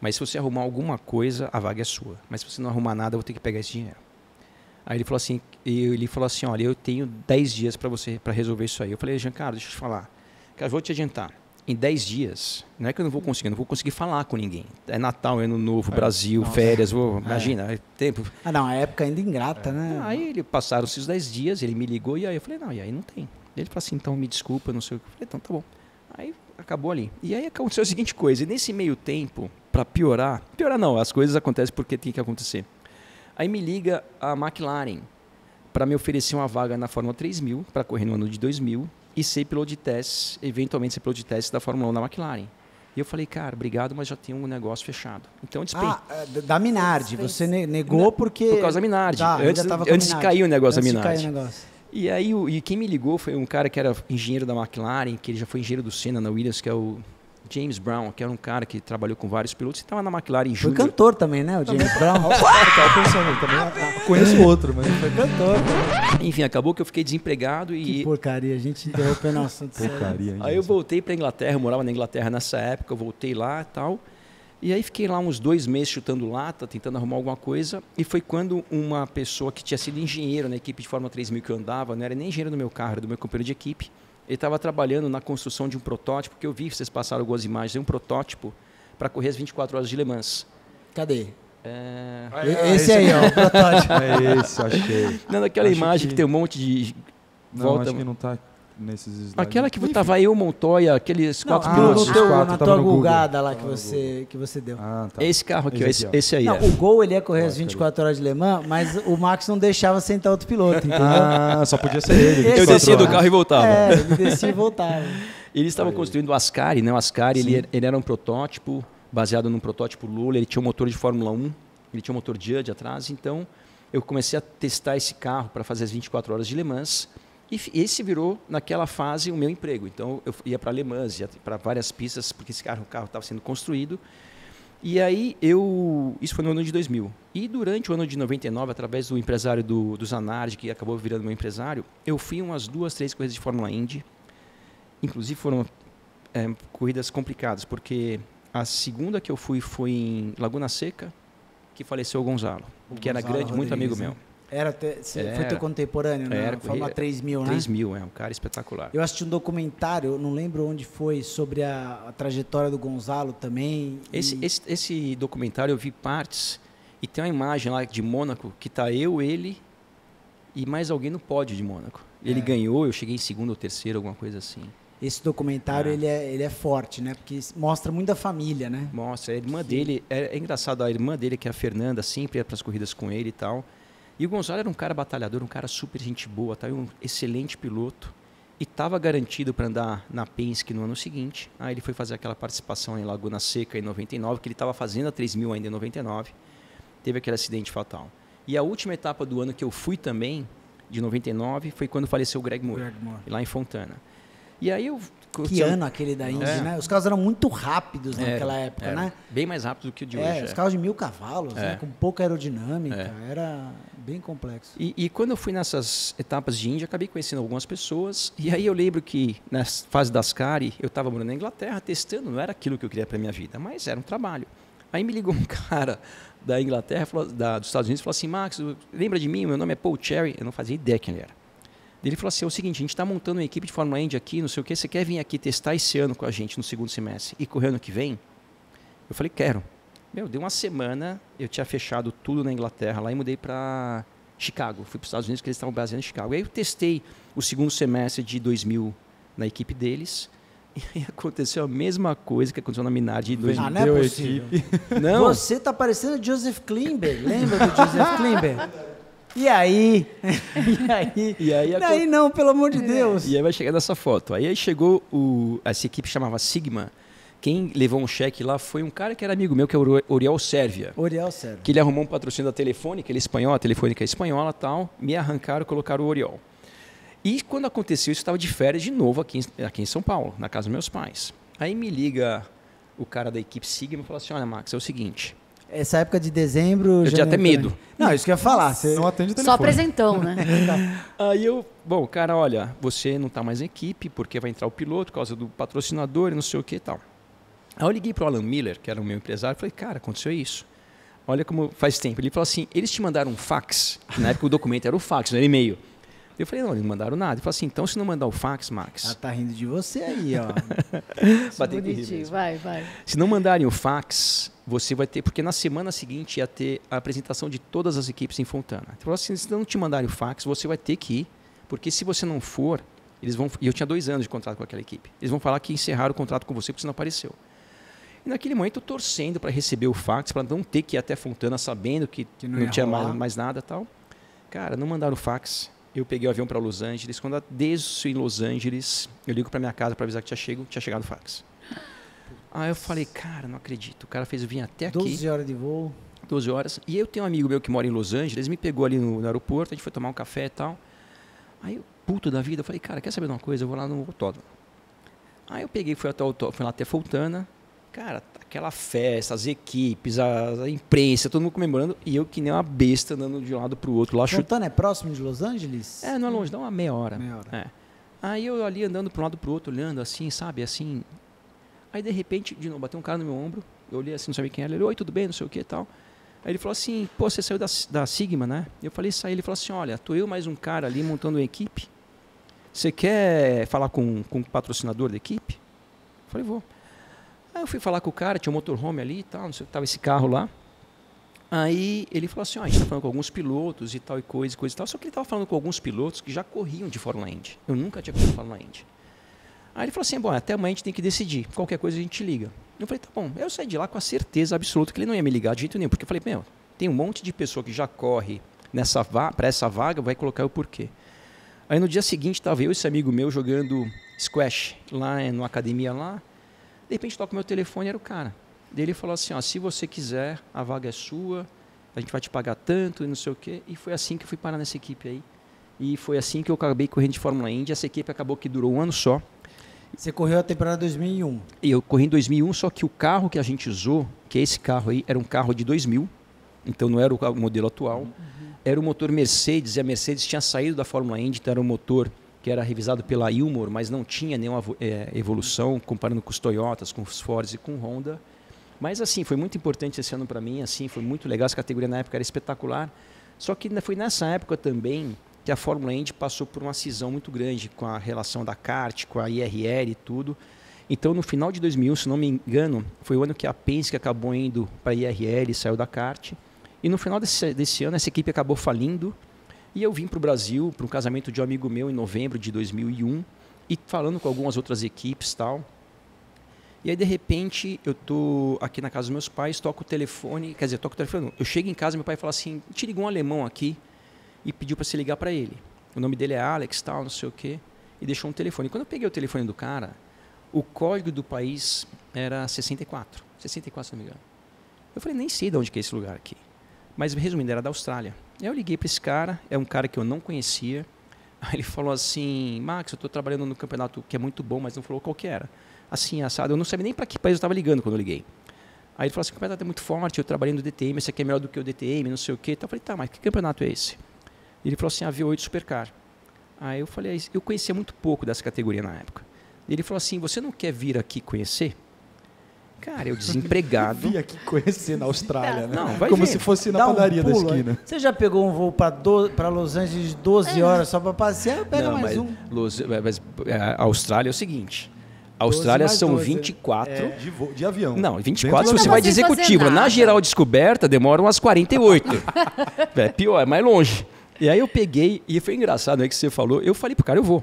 mas se você arrumar alguma coisa, a vaga é sua. Mas se você não arrumar nada, eu vou ter que pegar esse dinheiro. Aí ele falou assim, olha, eu tenho 10 dias para resolver isso aí. Eu falei, Giancarlo, deixa eu te falar. Cara, eu vou te adiantar. Em 10 dias, não é que eu não vou conseguir falar com ninguém. É Natal, é Ano Novo, Brasil, nossa. férias, imagina, é tempo. Ah, não, a época ainda ingrata, né? Aí ele passaram-se os 10 dias, ele me ligou e aí eu falei, não, e aí não tem. Ele falou assim, então me desculpa, não sei o que. Eu falei, então tá bom. Aí acabou ali. E aí aconteceu a seguinte coisa, e nesse meio tempo, para piorar não, as coisas acontecem porque tem que acontecer. Aí me liga a McLaren para me oferecer uma vaga na Fórmula 3000, para correr no ano de 2000, e ser piloto de testes, eventualmente ser piloto de testes da Fórmula 1 na McLaren. E eu falei, cara, obrigado, mas já tem um negócio fechado. Então eu despei. Da Minardi, você negou porque... Por causa da Minardi. Tá, ainda antes tava com a antes de Minardi. cair o negócio Antes da de cair Minardi. o negócio. E aí, e quem me ligou foi um cara que era engenheiro da McLaren, que ele já foi engenheiro do Senna na Williams, que é o James Brown, que era um cara que trabalhou com vários pilotos e estava na McLaren Foi Júnior. cantor também, né? O James Brown. Tava pensando também. Conheço outro, mas Foi cantor. Enfim, acabou que eu fiquei desempregado Que e porcaria, a gente interrompeu o assunto. porcaria, hein, aí eu Gerson? voltei para Inglaterra, eu morava na Inglaterra nessa época, eu voltei lá e tal. E aí fiquei lá uns 2 meses chutando lata, tentando arrumar alguma coisa. E foi quando uma pessoa que tinha sido engenheiro na equipe de Fórmula 3000 que eu andava, não era nem engenheiro do meu carro, era do meu companheiro de equipe. Ele estava trabalhando na construção de um protótipo, que eu vi, vocês passaram algumas imagens, um protótipo para correr as 24 horas de Le Mans. Cadê? É... Esse aí, ó, o protótipo. É esse, achei. Não, naquela Acho imagem que... que tem um monte de... Não, volta... acho que não tá nesses slides. Aquela que Enfim. tava eu, Montoya, aqueles 4 Não, pilotos. esses no teu, quatro na tava tua no Google. gulgada lá Tava no que você deu. Ah, tá. Esse carro aqui, ó, Esse aqui, ó. esse aí. Não, é. o Gol ele ia correr as Lógico, 24 horas de Le Mans, mas o Max não deixava sentar outro piloto, entendeu? Ah, só podia ser ele. Esse Eu 24 descia do horas. carro e voltava. É, ele descia e voltava. Eles estavam construindo o Ascari, né? O Ascari, ele era um protótipo, baseado num protótipo Lula, ele tinha um motor de Fórmula 1, ele tinha um motor Judge atrás, então eu comecei a testar esse carro para fazer as 24 horas de Le Mans, e esse virou, naquela fase, o meu emprego. Então eu ia para Le Mans, ia para várias pistas, porque esse carro estava sendo construído. E aí isso foi no ano de 2000. E durante o ano de 99, através do empresário do Zanardi, que acabou virando meu empresário, eu fui umas 2, 3 corridas de Fórmula Indy. Inclusive foram corridas complicadas, porque A segunda que eu fui foi em Laguna Seca, que faleceu o Gonzalo, que era Gonzalo grande, muito amigo Rodrigues, meu. Foi teu contemporâneo, né? Era, Fórmula 3000, né? 3000, um cara espetacular. Eu assisti um documentário, eu não lembro onde foi, sobre a trajetória do Gonzalo também. Esse documentário eu vi partes, e tem uma imagem lá de Mônaco, que tá ele e mais alguém no pódio de Mônaco. Ele ganhou, eu cheguei em segundo ou terceiro, alguma coisa assim. Esse documentário, ele é forte, né? Porque mostra muito da família, né? Mostra, a irmã dele, é engraçado, a irmã dele, que é a Fernanda, sempre ia para as corridas com ele e tal. E o Gonzalo era um cara batalhador, um cara super gente boa, tá? Um excelente piloto. E estava garantido para andar na Penske no ano seguinte. Aí ele foi fazer aquela participação em Laguna Seca em 99, que ele estava fazendo a 3000 ainda em 99. Teve aquele acidente fatal. E a última etapa do ano que eu fui também, de 99, foi quando faleceu o Greg Moore. Lá em Fontana. E aí eu... Que ano aquele da Indy, né? Os carros eram muito rápidos naquela época, né? Bem mais rápido do que o de hoje. Os carros de 1000 cavalos, né? Com pouca aerodinâmica. Era bem complexo. E quando eu fui nessas etapas de Indy, acabei conhecendo algumas pessoas. E aí eu lembro que, na fase da Ascari, eu estava morando na Inglaterra, testando. Não era aquilo que eu queria para minha vida, mas era um trabalho. Aí me ligou um cara da Inglaterra, dos Estados Unidos, e falou assim: Max, lembra de mim? Meu nome é Paul Cherry. Eu não fazia ideia quem ele era. Ele falou assim: é o seguinte, a gente está montando uma equipe de Fórmula Indy aqui, não sei o que, você quer vir aqui testar esse ano com a gente no segundo semestre e correr ano que vem? Eu falei: quero. Deu uma semana, eu tinha fechado tudo na Inglaterra lá e mudei para Chicago. Fui para os Estados Unidos, que eles estavam baseados em Chicago. Aí eu testei o segundo semestre de 2000 na equipe deles e aí aconteceu a mesma coisa que aconteceu na Minardi de 2000. Não é possível. Não. Você tá parecendo Joseph Klimber, lembra do Joseph Klimber? E aí? E aí não, pelo amor de Deus. E aí vai chegar nessa foto. Aí chegou essa equipe chamava Sigma. Quem levou um cheque lá foi um cara que era amigo meu, que é o Oriol Sérvia. Oriol Sérvia. Que ele arrumou um patrocínio da Telefônica, ele é espanhol, a Telefônica é espanhola e tal. Me arrancaram e colocaram o Oriol. E quando aconteceu isso, eu estava de férias de novo aqui em São Paulo, na casa dos meus pais. Aí me liga o cara da equipe Sigma e fala assim: olha, Max, é o seguinte... Essa época de dezembro... Eu tinha até medo. Não, isso que eu ia falar. Você não atende o telefone. Só apresentão, né? Aí cara, olha, você não está mais na equipe porque vai entrar o piloto por causa do patrocinador e não sei o que e tal. Aí eu liguei para o Alan Miller, que era o meu empresário, e falei: cara, aconteceu isso. Olha como faz tempo. Ele falou assim: eles te mandaram um fax, na época o documento era o fax, não era e-mail. Eu falei: não, eles não mandaram nada. Ele falou assim: então se não mandar o fax, Max... Ela tá rindo de você aí, ó. Bonitinho, vai. Se não mandarem o fax, você vai ter... Porque na semana seguinte ia ter a apresentação de todas as equipes em Fontana. Ele falou assim: se não te mandarem o fax, você vai ter que ir, porque se você não for, eles vão... E eu tinha 2 anos de contrato com aquela equipe. Eles vão falar que encerraram o contrato com você porque você não apareceu. E naquele momento eu torcendo para receber o fax, para não ter que ir até Fontana sabendo que não tinha mais nada e tal. Cara, não mandaram o fax. Eu peguei o avião para Los Angeles. Quando eu desço em Los Angeles, eu ligo para minha casa para avisar que tinha chegado o fax. Aí eu falei: cara, não acredito. O cara fez eu vir até aqui. 12 horas de voo. 12 horas. E eu tenho um amigo meu que mora em Los Angeles, me pegou ali no aeroporto, a gente foi tomar um café e tal. Aí eu, puto da vida, eu falei: cara, quer saber de uma coisa? Eu vou lá no autódromo. Aí eu peguei, fui lá até Fontana. Cara, aquela festa, as equipes, a imprensa, todo mundo comemorando, e eu que nem uma besta andando de um lado para o outro. Lá Fontana é próximo de Los Angeles? Não é longe, dá uma meia hora. Meia hora. Aí eu ali andando para um lado para o outro, olhando assim, sabe, assim. Aí de repente, de novo, bateu um cara no meu ombro, eu olhei assim, não sabia quem era, ele: oi, tudo bem, não sei o que e tal. Aí ele falou assim: pô, você saiu da Sigma, né? Eu falei: saí. Ele falou assim: olha, tô eu mais um cara ali montando uma equipe, você quer falar com o patrocinador da equipe? Eu falei: vou. Aí eu fui falar com o cara, tinha um motorhome ali e tal, não sei o que, tava esse carro lá. Aí ele falou assim: a gente tá falando com alguns pilotos e tal, e coisa e tal. Só que ele estava falando com alguns pilotos que já corriam de Fórmula Indy. Eu nunca tinha corrido de Fórmula Indy. Aí ele falou assim: bom, até amanhã a gente tem que decidir. Qualquer coisa a gente liga. Eu falei: tá bom. Eu saí de lá com a certeza absoluta que ele não ia me ligar de jeito nenhum. Porque eu falei: tem um monte de pessoa que já corre para essa vaga, vai colocar o porquê. Aí no dia seguinte estava eu e esse amigo meu jogando squash lá numa academia lá. De repente toca o meu telefone, era o cara. Daí ele falou assim: se você quiser, a vaga é sua, a gente vai te pagar tanto e não sei o quê. E foi assim que eu fui parar nessa equipe aí. E foi assim que eu acabei correndo de Fórmula Indy. Essa equipe acabou que durou 1 ano só. Você correu a temporada 2001. E eu corri em 2001, só que o carro que a gente usou, que é esse carro aí, era um carro de 2000. Então não era o modelo atual. Era o motor Mercedes, e a Mercedes tinha saído da Fórmula Indy, então era um motor que era revisado pela Ilmor, mas não tinha nenhuma evolução, comparando com os Toyotas, com os Fords e com o Honda. Mas assim, foi muito importante esse ano para mim, assim, foi muito legal, essa categoria na época era espetacular. Só que foi nessa época também que a Fórmula Indy passou por uma cisão muito grande com a relação da kart, com a IRL e tudo. Então, no final de 2001, se não me engano, foi o ano que a Penske acabou indo para a IRL e saiu da kart. E no final desse ano, essa equipe acabou falindo. E eu vim para o Brasil, para um casamento de um amigo meu em novembro de 2001, e falando com algumas outras equipes e tal. E aí, de repente, eu tô aqui na casa dos meus pais, toco o telefone, quer dizer, toco o telefone, eu chego em casa, meu pai fala assim, te ligou um alemão aqui e pediu para você ligar para ele. O nome dele é Alex, tal, não sei o quê, e deixou um telefone. Quando eu peguei o telefone do cara, o código do país era 64, se não me engano. Eu falei, nem sei de onde que é esse lugar aqui. Mas, resumindo, era da Austrália. Aí eu liguei para esse cara, é um cara que eu não conhecia. Aí ele falou assim, Max, eu estou trabalhando no campeonato que é muito bom, mas não falou qual que era. Assim, assado, eu não sabia nem para que país eu estava ligando quando eu liguei. Aí ele falou assim, o campeonato é muito forte, eu trabalhei no DTM, esse aqui é melhor do que o DTM, não sei o quê. Então eu falei, tá, mas que campeonato é esse? Ele falou assim, a V8 Supercar. Aí eu falei, eu conhecia muito pouco dessa categoria na época. Ele falou assim, você não quer vir aqui conhecer? Cara, eu desempregado. Vi aqui conhecer na Austrália, né? Não, vai Como ver. se fosse na Dá um padaria da pulo, esquina. Você já pegou um voo para Los Angeles de 12 horas só para passear? Pega Não, mais mas, um. a Austrália é o seguinte, a Austrália 12 mais são 12, 24... De avião. Não, Dentro 24 do você avião. vai de Sem fazer executiva. Na nada. geral descoberta demora umas 48. É pior, é mais longe. E aí eu peguei, e foi engraçado, né, que você falou, eu falei pro cara, eu vou.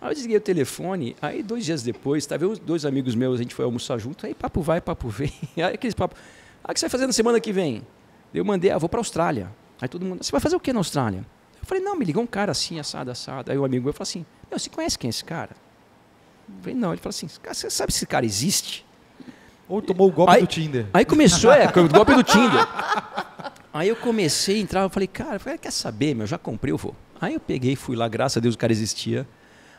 Aí eu desliguei o telefone, aí 2 dias depois, tava eu, 2 amigos meus, a gente foi almoçar junto, aí papo vai, papo vem, aí aqueles papos, o que você vai fazer na semana que vem? Eu mandei, vou pra Austrália. Aí todo mundo, você vai fazer o que na Austrália? Eu falei, não, me ligou um cara assim, assado. Aí o amigo meu falou assim, você conhece quem é esse cara? Eu falei, não. Ele falou assim, você sabe se esse cara existe? Ou tomou o golpe do Tinder. Aí começou, o golpe do Tinder. Aí eu comecei a entrar, eu falei, cara, quer saber, meu, já comprei, eu vou. Aí eu peguei, fui lá, graças a Deus o cara existia.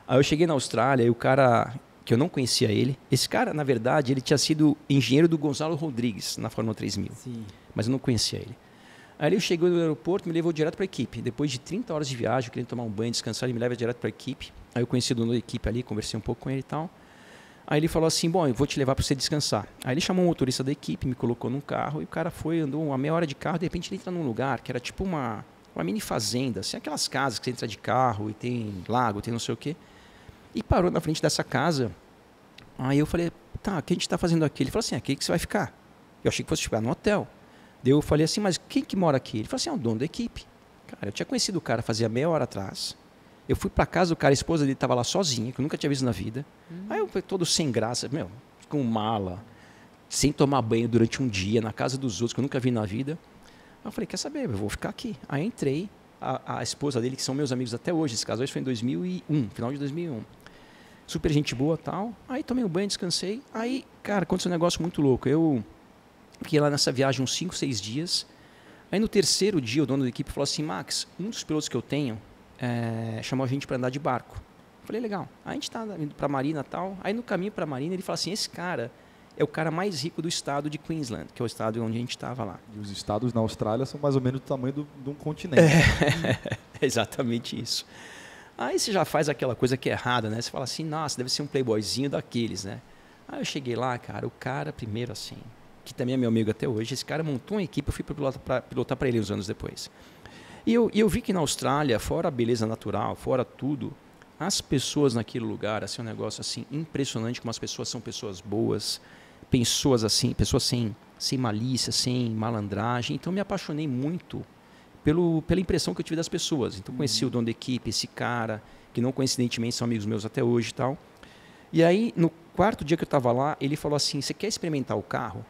Aí eu cheguei na Austrália e o cara, que eu não conhecia ele, esse cara, na verdade, ele tinha sido engenheiro do Gonzalo Rodrigues na Fórmula 3000. Sim. Mas eu não conhecia ele. Aí ele chegou no aeroporto, me levou direto para a equipe. Depois de 30 horas de viagem, eu queria tomar um banho, descansar, ele me leva direto para a equipe. Aí eu conheci o dono da equipe ali, conversei um pouco com ele e tal. Aí ele falou assim, bom, eu vou te levar para você descansar. Aí ele chamou um motorista da equipe, me colocou num carro, e o cara foi, andou uma meia hora de carro, de repente ele entra num lugar que era tipo uma mini fazenda, assim, aquelas casas que você entra de carro e tem lago, tem não sei o quê. E parou na frente dessa casa. Aí eu falei, tá, o que a gente está fazendo aqui? Ele falou assim, aqui que você vai ficar. Eu achei que fosse ficar no hotel. Daí eu falei assim, mas quem que mora aqui? Ele falou assim, é o dono da equipe. Cara, eu tinha conhecido o cara fazia meia hora atrás. Eu fui para casa do cara, a esposa dele estava lá sozinha, que eu nunca tinha visto na vida. Aí eu fui todo sem graça, com mala, sem tomar banho durante um dia, na casa dos outros, que eu nunca vi na vida. Aí eu falei, quer saber, eu vou ficar aqui. Aí eu entrei, a esposa dele, que são meus amigos até hoje, esse casal foi em 2001, final de 2001. Super gente boa e tal. Aí tomei um banho, descansei. Aí, cara, aconteceu um negócio muito louco. Eu fiquei lá nessa viagem uns 5, 6 dias. Aí no terceiro dia, o dono da equipe falou assim, Max, um dos pilotos que eu tenho chamou a gente para andar de barco. Eu falei, legal. Aí a gente tá indo para a Marina e tal. Aí no caminho para a Marina, ele falou assim, esse cara é o cara mais rico do estado de Queensland, que é o estado onde a gente estava lá. E os estados na Austrália são mais ou menos do tamanho de um continente. É exatamente isso. Aí você já faz aquela coisa que é errada, né? Você fala assim, nossa, deve ser um playboyzinho daqueles, né? Aí eu cheguei lá, cara, o cara primeiro assim, que também é meu amigo até hoje, esse cara montou uma equipe, eu fui pilotar para ele uns anos depois. E eu vi que na Austrália, fora a beleza natural, fora tudo, as pessoas naquele lugar, assim, um negócio assim, impressionante, como as pessoas são pessoas boas, pessoas assim, pessoas sem malícia, sem malandragem. Então me apaixonei muito pela impressão que eu tive das pessoas. Então conheci o dono da equipe, esse cara, que não coincidentemente são amigos meus até hoje e tal. E aí, no 4º dia que eu estava lá, ele falou assim, você quer experimentar o carro?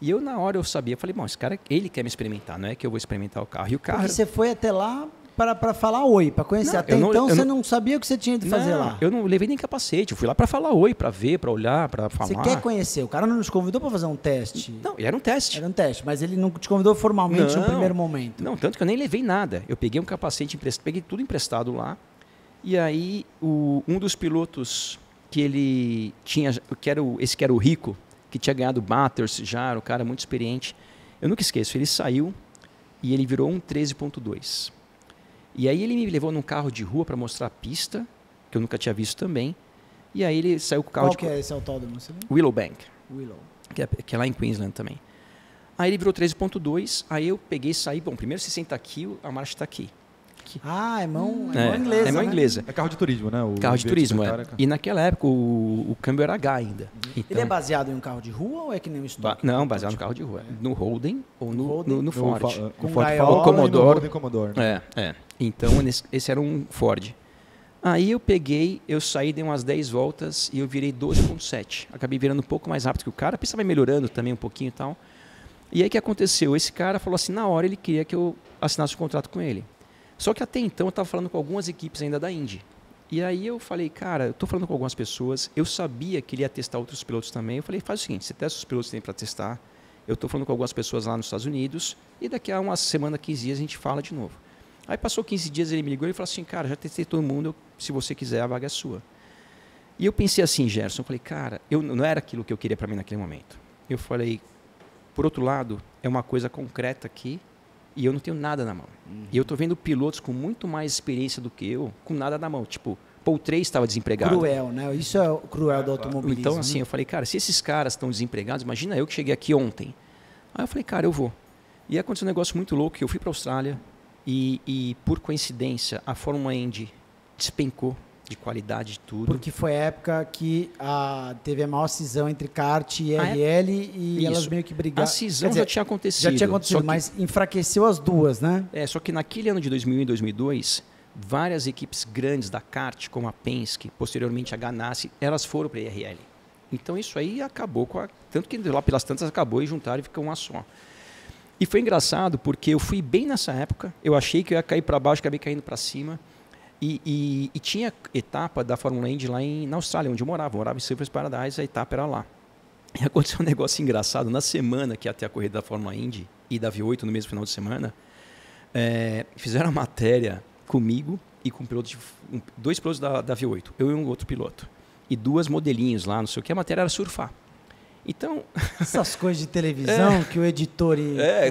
E eu, na hora, eu sabia, falei, bom, esse cara, ele quer me experimentar, não é que eu vou experimentar o carro. E o carro... Porque você foi até lá para falar oi, para conhecer. Não, até então você não sabia o que você tinha de fazer lá. Eu não levei nem capacete, eu fui lá para falar oi, para ver, para olhar, para falar. Você quer conhecer, o cara não nos convidou para fazer um teste. Não, era um teste. Era um teste, mas ele não te convidou formalmente no primeiro momento. Não, tanto que eu nem levei nada. Eu peguei um capacete, peguei tudo emprestado lá. E aí, um dos pilotos que ele tinha, esse que era o rico, que tinha ganhado Bathurst já, era um cara muito experiente. Eu nunca esqueço, ele saiu e ele virou um 13.2. E aí ele me levou num carro de rua para mostrar a pista, que eu nunca tinha visto também. E aí ele saiu com o carro Qual que é esse autódromo? Você lembra? Willowbank. Willow. que é lá em Queensland também. Aí ele virou 13.2, aí eu peguei e saí. Bom, primeiro 60 aqui, a marcha está aqui. Ah, é mão inglesa. É mão né? inglesa. É carro de turismo, né? O Carro de turismo, Vietnam, é. E naquela época o câmbio era H ainda. Então, Ele é baseado em um carro de rua ou é que nem um estoque? não, baseado no carro de rua. No Holden ou no Ford. Com Ford gaiola Falcon e Commodore. no Commodore. Então, esse era um Ford. Aí eu peguei, eu saí, dei umas 10 voltas e eu virei 12.7. Acabei virando um pouco mais rápido que o cara. A pista vai melhorando também um pouquinho e tal. E aí o que aconteceu? Esse cara falou assim, na hora ele queria que eu assinasse um contrato com ele. Só que até então eu estava falando com algumas equipes ainda da Indy. E aí eu falei, cara, eu estou falando com algumas pessoas, eu sabia que ele ia testar outros pilotos também. Eu falei, faz o seguinte, você testa os pilotos que tem para testar. Eu estou falando com algumas pessoas lá nos Estados Unidos e daqui a uma semana, 15 dias a gente fala de novo. Aí passou 15 dias, ele me ligou e falou assim, cara, já testei todo mundo, se você quiser a vaga é sua. E eu pensei assim, Gerson, eu falei, cara, não era aquilo que eu queria para mim naquele momento. Eu falei, por outro lado, é uma coisa concreta aqui, e eu não tenho nada na mão. E eu estou vendo pilotos com muito mais experiência do que eu, com nada na mão. Tipo, Paul Trace estava desempregado. Cruel, né? Isso é o cruel do automobilismo. Então, assim, eu falei, cara, se esses caras estão desempregados, imagina eu que cheguei aqui ontem. Aí eu falei, cara, eu vou. E aconteceu um negócio muito louco, que eu fui para a Austrália e, por coincidência, a Fórmula Indy despencou de qualidade de tudo. Porque foi a época que teve a maior cisão entre kart e IRL e elas meio que brigaram. A cisão já tinha acontecido. Já tinha acontecido, mas enfraqueceu as duas, né? Só que naquele ano de 2001 e 2002, várias equipes grandes da kart, como a Penske, posteriormente a Ganassi, elas foram para a IRL. Então isso aí acabou com tanto que lá pelas tantas acabou e juntaram e ficou uma só. E foi engraçado porque eu fui bem nessa época, eu achei que eu ia cair para baixo, acabei caindo para cima. E tinha etapa da Fórmula Indy lá na Austrália, onde eu morava em Surfers Paradise, a etapa era lá. E aconteceu um negócio engraçado, na semana que ia ter a corrida da Fórmula Indy e da V8 no mesmo final de semana, fizeram a matéria comigo e com dois pilotos da V8, eu e um outro piloto. E duas modelinhos lá, não sei o que, a matéria era surfar. Então... Essas coisas de televisão que o editor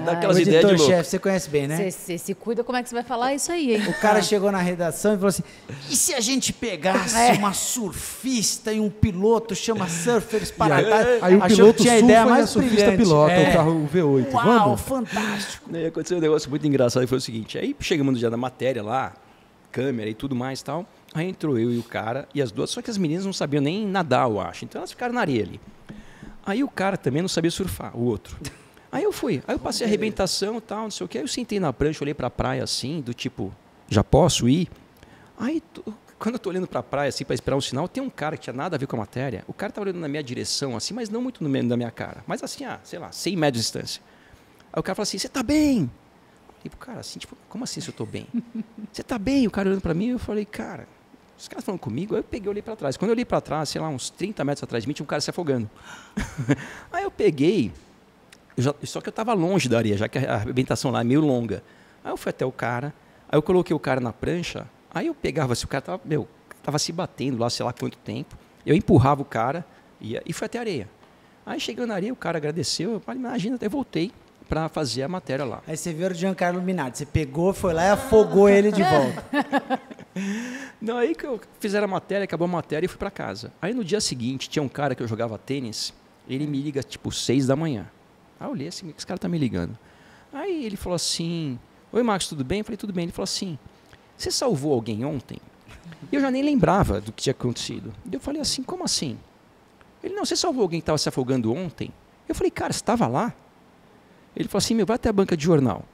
dá aquelas ideias de louco. O editor-chefe, você conhece bem, né? Você se cuida, como é que você vai falar isso aí, hein? O cara chegou na redação e falou assim, e se a gente pegasse uma surfista e um piloto chama Surfers Paradise? Aí o piloto tinha surfa ideia e mais a surfista brilhante. pilota o carro V8. Uau, Vamos? fantástico. E aconteceu um negócio muito engraçado, e foi o seguinte, aí chegamos no dia da matéria lá, câmera e tudo mais e tal, aí entrou eu e o cara, e as duas, só que as meninas não sabiam nem nadar, eu acho, então elas ficaram na areia ali. Aí o cara também não sabia surfar, o outro. Aí eu fui, aí eu passei a arrebentação e tal, não sei o que, aí eu sentei na prancha, olhei pra praia assim, do tipo, já posso ir? Aí, quando eu tô olhando pra praia assim, pra esperar um sinal, tem um cara que tinha nada a ver com a matéria, o cara tava olhando na minha direção assim, mas não muito no meio da minha cara, mas assim, sei lá, 100 metros de distância. Aí o cara falou assim, você tá bem? E o cara assim, tipo, como assim se eu tô bem? Você tá bem? O cara olhando pra mim, eu falei, cara... Os caras falando comigo, aí eu peguei e olhei para trás. Quando eu olhei para trás, sei lá, uns 30 metros atrás de mim, tinha um cara se afogando. Aí eu peguei, só que eu estava longe da areia, já que a arrebentação lá é meio longa. Aí eu fui até o cara, aí eu coloquei o cara na prancha, aí eu pegava, se o cara tava se batendo lá, sei lá quanto tempo, eu empurrava o cara e fui até a areia. Aí chegando na areia, o cara agradeceu, eu falei, imagina, até voltei para fazer a matéria lá. Aí você viu o Giancarlo Minardi, você pegou, foi lá e afogou ele de volta. Não, aí que eu fizeram a matéria, acabou a matéria e fui para casa. Aí no dia seguinte, tinha um cara que eu jogava tênis, ele me liga tipo 6 da manhã. Aí eu olhei assim, esse cara tá me ligando. Aí ele falou assim, oi Max, tudo bem? Eu falei, tudo bem. Ele falou assim, você salvou alguém ontem? E eu já nem lembrava do que tinha acontecido. E eu falei assim, como assim? Ele, não, você salvou alguém que estava se afogando ontem? Eu falei, cara, você estava lá? Ele falou assim, vai até a banca de jornal.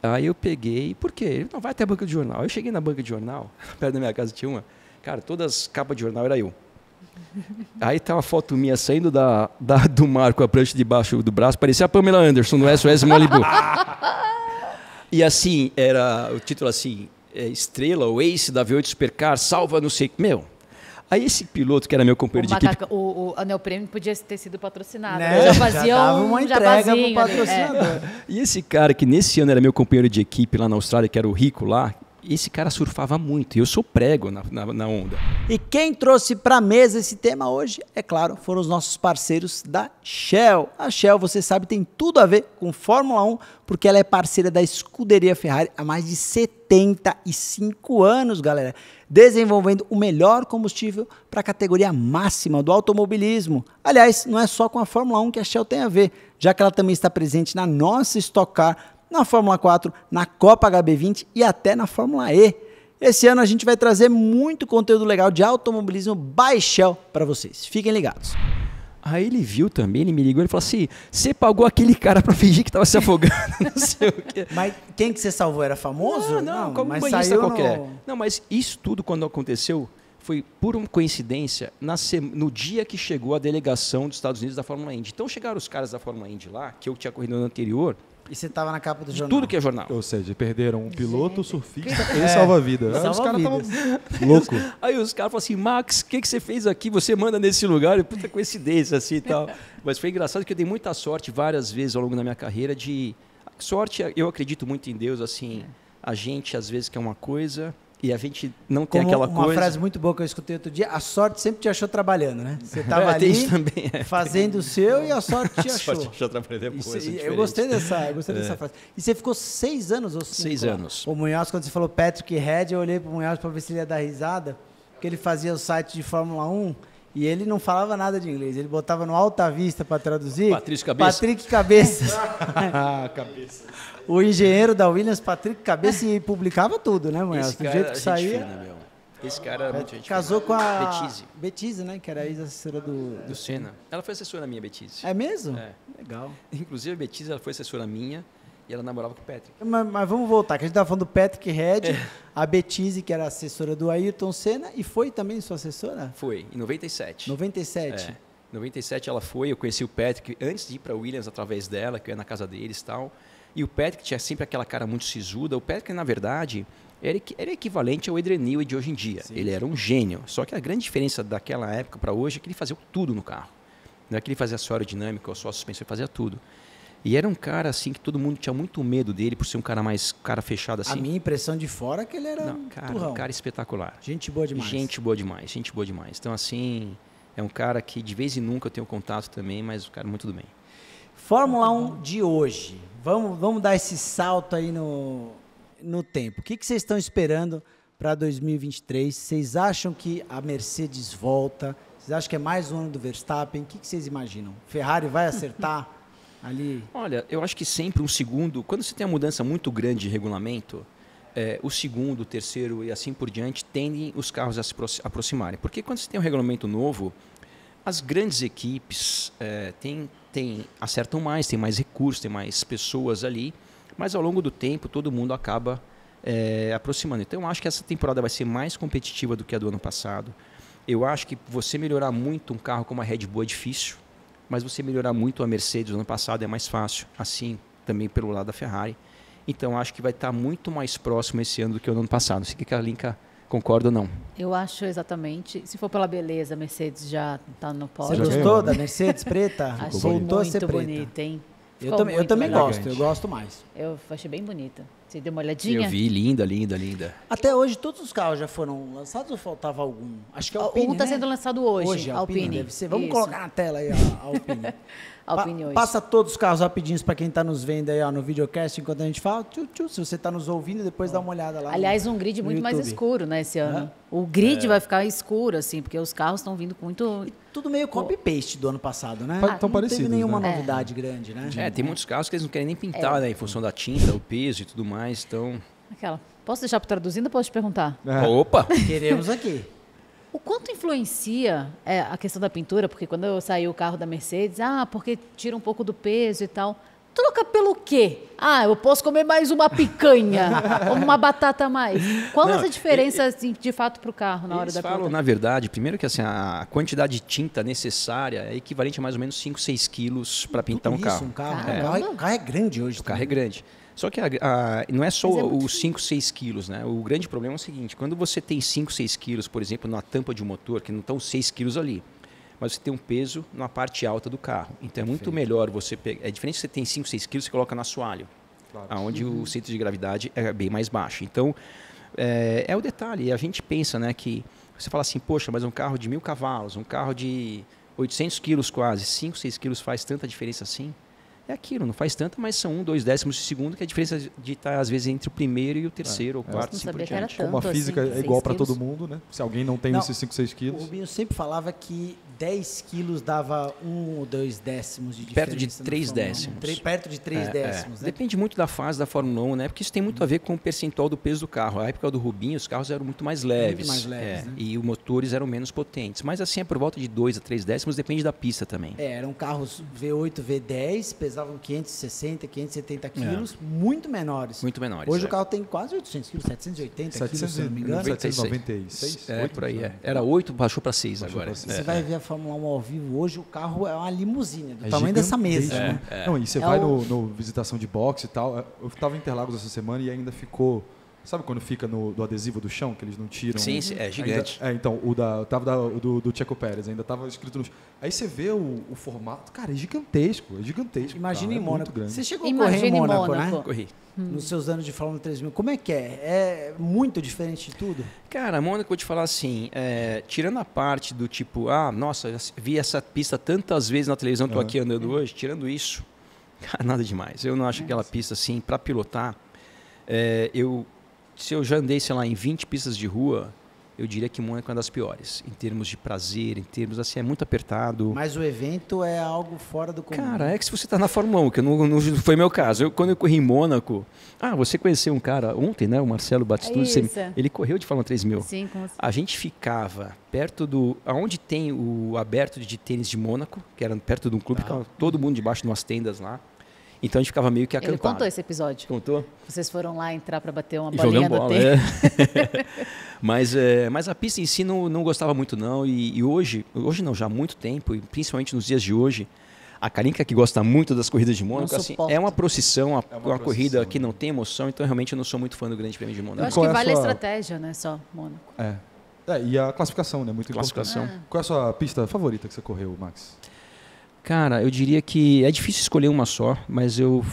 Aí eu peguei, por quê? Ele, não, vai até a banca de jornal. Eu cheguei na banca de jornal, perto da minha casa tinha uma, cara, todas as capas de jornal era eu. Aí tá uma foto minha saindo do mar com a prancha debaixo do braço, parecia a Pamela Anderson no SOS Malibu. E assim, era o título assim, Estrela, o Ace da V8 Supercar, salva não sei... Meu... Aí esse piloto, que era meu companheiro de equipe... O Anel Prêmio podia ter sido patrocinado. Né? Já fazia dava uma entrega pro ali, patrocinador. E esse cara, que nesse ano era meu companheiro de equipe lá na Austrália, que era o Rico lá, esse cara surfava muito, e eu sou prego na onda. E quem trouxe para a mesa esse tema hoje, é claro, foram os nossos parceiros da Shell. A Shell, você sabe, tem tudo a ver com Fórmula 1, porque ela é parceira da escuderia Ferrari há mais de 75 anos, galera, desenvolvendo o melhor combustível para a categoria máxima do automobilismo. Aliás, não é só com a Fórmula 1 que a Shell tem a ver, já que ela também está presente na nossa Stock Car, na Fórmula 4, na Copa HB20 e até na Fórmula E. Esse ano a gente vai trazer muito conteúdo legal de automobilismo by Shell para vocês. Fiquem ligados. Aí ele viu também, ele me ligou e falou assim, você pagou aquele cara para fingir que estava se afogando, não sei o quê. Mas quem que você salvou? Era famoso? Não, como um mas banhista saiu qualquer. no... Não, mas isso tudo quando aconteceu foi por uma coincidência no dia que chegou a delegação dos Estados Unidos da Fórmula Indy. Então chegaram os caras da Fórmula Indy lá, que eu tinha corrido no ano anterior, E você tava na capa do de jornal. tudo que é jornal. Ou seja, perderam um piloto, surfista e salva-vida. Aí os caras estavam loucos. Aí os caras falaram assim, Max, o que você fez aqui? Você manda nesse lugar? Puta coincidência assim e tal. Mas foi engraçado que eu dei muita sorte várias vezes ao longo da minha carreira de... Sorte, eu acredito muito em Deus, assim, a gente às vezes quer uma coisa e a gente não tem Como aquela uma coisa. frase muito boa que eu escutei outro dia, a sorte sempre te achou trabalhando, né? Você tava Tem ali isso também, fazendo o seu e a sorte te A achou. sorte já trabalhei depois. Isso, é eu diferente. gostei dessa frase. E você ficou 6 anos ou 5? 6 anos. O Munhoz, quando você falou Patrick Head, eu olhei pro Munhoz para ver se ele ia dar risada, porque ele fazia o site de Fórmula 1 e ele não falava nada de inglês. Ele botava no Alta Vista para traduzir. Patrício Cabeça. Patrick Cabeça. Ah, cabeça. O engenheiro da Williams, Patrick Cabeça, e publicava tudo, né, Munhoz? Esse Do cara jeito era que gente saía. fina, meu. Esse cara era muito gente Casou fina. com a Betise, Betise, né? Que era a ex-assessora do do Senna. Ela foi assessora minha, Betise. É mesmo? É. Legal. Inclusive, a Betise ela foi assessora minha e ela namorava com o Patrick. Mas vamos voltar, que a gente estava falando do Patrick Head, a Betise, que era assessora do Ayrton Senna, e foi também sua assessora? Foi, em 97. 97. É. Em 97 ela foi, eu conheci o Patrick antes de ir para Williams através dela, que eu ia na casa deles e tal. E o Patrick tinha sempre aquela cara muito sisuda. O Patrick, na verdade, era equivalente ao Adrian Newey de hoje em dia. Sim. Ele era um gênio. Só que a grande diferença daquela época para hoje é que ele fazia tudo no carro. Não é que ele fazia só aerodinâmica ou só suspensão, ele fazia tudo. E era um cara assim que todo mundo tinha muito medo dele por ser um cara mais cara fechado assim. A minha impressão de fora é que ele era Não, um cara, turrão. um cara espetacular. Gente boa demais. Gente boa demais, gente boa demais. Então, assim, é um cara que de vez em nunca eu tenho contato também, mas o cara muito do bem. Fórmula 1 de hoje. Vamos dar esse salto aí no tempo. O que vocês estão esperando para 2023? Vocês acham que a Mercedes volta? Vocês acham que é mais um ano do Verstappen? O que vocês imaginam? Ferrari vai acertar ali? Olha, eu acho que sempre um segundo, quando você tem uma mudança muito grande de regulamento, o segundo, o terceiro e assim por diante tendem os carros a se aproximarem. Porque quando você tem um regulamento novo, as grandes equipes acertam mais, tem mais recursos, tem mais pessoas ali, mas ao longo do tempo todo mundo acaba aproximando. Então eu acho que essa temporada vai ser mais competitiva do que a do ano passado. Eu acho que você melhorar muito um carro como a Red Bull é difícil, mas você melhorar muito a Mercedes do ano passado é mais fácil, assim também pelo lado da Ferrari. Então acho que vai estar muito mais próximo esse ano do que o ano passado. Não sei o que a Linka concorda ou não. Eu acho exatamente. Se for pela beleza, a Mercedes já está no Você pódio. já gostou ganhou, da né? Mercedes preta? Achei Voltou a ser muito preta. bonita, hein? Eu Ficou também muito legal. gosto, eu gosto mais. Eu achei bem bonita. Você deu uma olhadinha? Eu vi, linda, linda, linda. Até hoje, todos os carros já foram lançados ou faltava algum? Acho que é Alpine, Um está né? sendo lançado hoje. Hoje, Alpine. Deve ser. Vamos Isso. colocar na tela aí a Alpine. Alpine hoje. Passa todos os carros rapidinhos para quem está nos vendo aí ó, no videocast enquanto a gente fala. Tchu, tchu, se você está nos ouvindo, depois dá uma olhada lá. Aliás, um grid no muito mais YouTube. escuro, né, esse ano. O grid vai ficar escuro, assim, porque os carros estão vindo com muito... Tudo meio copy-paste do ano passado, né? Tão Não teve parecidos, nenhuma né? novidade grande, né? Tem muitos carros que eles não querem nem pintar, né, em função da tinta, o peso e tudo mais. Então, Aquela. Posso deixar para traduzindo ou posso te perguntar? opa! Queremos aqui. O quanto influencia a questão da pintura? Porque quando eu saí o carro da Mercedes, porque tira um pouco do peso e tal. Troca pelo quê? Eu posso comer mais uma picanha, ou uma batata a mais. Qual Não, essa diferença, assim, de fato, para o carro na hora Eles da falam, pintura? na verdade, primeiro que assim, a quantidade de tinta necessária é equivalente a mais ou menos 5, 6 quilos para pintar um Tudo carro. isso, um carro. Caramba. O carro é grande hoje. O carro é também. grande. Só que não é só Mas é muito os 5, 6 quilos, né? O grande problema é o seguinte, quando você tem 5, 6 quilos, por exemplo, na tampa de um motor, que não estão 6 quilos ali, mas você tem um peso na parte alta do carro. Então é muito melhor você pegar... É diferente se você tem 5, 6 quilos, você coloca no assoalho, onde o centro de gravidade é bem mais baixo. Então, é o detalhe. A gente pensa, né, que você fala assim, poxa, mas um carro de 1.000 cavalos, um carro de 800 quilos quase, 5, 6 quilos faz tanta diferença assim? É aquilo, não faz tanto, mas são 1, 2 décimos de segundo, que é a diferença de estar, às vezes, entre o primeiro e o terceiro, ou quarto, não assim sabia por que era diante. Como a tanto física assim, é 6 igual para quilos. todo mundo, né? Se alguém não tem Não, esses 5, 6 O quilos. Rubinho sempre falava que 10 quilos dava 1 ou 2 décimos de diferença. Perto de 3 na Fórmula 1. décimos. Perto de 3 décimos, né? Depende muito da fase da Fórmula 1, né? Porque isso tem muito a ver com o percentual do peso do carro. A época do Rubinho, os carros eram muito mais leves. mais leves, né? E os motores eram menos potentes. Mas assim, é por volta de 2 a 3 décimos, depende da pista também. Eram carros V8, V10, pesavam 560, 570 quilos, muito menores. Muito menores. Hoje o carro tem quase 800 quilos, 780 quilos, se não me engano. 796. Por aí, Era 8, baixou para 6 agora. pra 6. Você vai ver a Fórmula 1 ao vivo hoje, o carro é uma limusine, do É tamanho dessa gigantesco, mesa. né? Né? Não, e você É vai o- no visitação de boxe e tal. Eu estava em Interlagos essa semana e ainda ficou. Sabe quando fica do adesivo do chão, que eles não tiram? Sim, é gigante. Então, do Checo Pérez, ainda estava escrito no. Aí você vê o formato, cara, é gigantesco. Imagina cara, em é Mônaco. muito grande. Você chegou a correr Imagina em em Mônaco, Mônaco. né? Corri. Nos seus anos de Fórmula 3000. Como é que é? É muito diferente de tudo? Cara, Mônaco, vou te falar assim, tirando a parte do tipo, nossa, eu vi essa pista tantas vezes na televisão, tô aqui andando hoje, tirando isso, cara, nada demais. Eu não acho aquela pista assim, para pilotar, se eu já andei, sei lá, em 20 pistas de rua, eu diria que Mônaco é uma das piores, em termos de prazer, em termos assim, é muito apertado. Mas o evento é algo fora do comum. Cara, é que se você está na Fórmula 1, que não foi meu caso. Quando eu corri em Mônaco, você conheceu um cara ontem, né? O Marcelo Batistucci. Isso. Ele correu de Fórmula 3000. Sim, como assim? A gente ficava perto aonde tem o aberto de tênis de Mônaco, que era perto de um clube, ficava todo mundo debaixo de umas tendas lá. Então a gente ficava meio que acampado. Ele contou esse episódio. Contou? Vocês foram lá entrar para bater uma E bolinha jogando no bola, tênis. Mas a pista em si não gostava muito não. E hoje não, já há muito tempo, e principalmente nos dias de hoje, a Kalinka, que gosta muito das corridas de Mônaco, Não assim, suporta. é uma procissão, uma corrida procissão, que não tem emoção, então realmente eu não sou muito fã do Grande Prêmio de Eu Mônaco. acho Qual que é a vale a sua- estratégia, né? Só Mônaco. E a classificação, né? Muito Classificação. importante. Qual é a sua pista favorita que você correu, Max? Cara, eu diria que é difícil escolher uma só, mas eu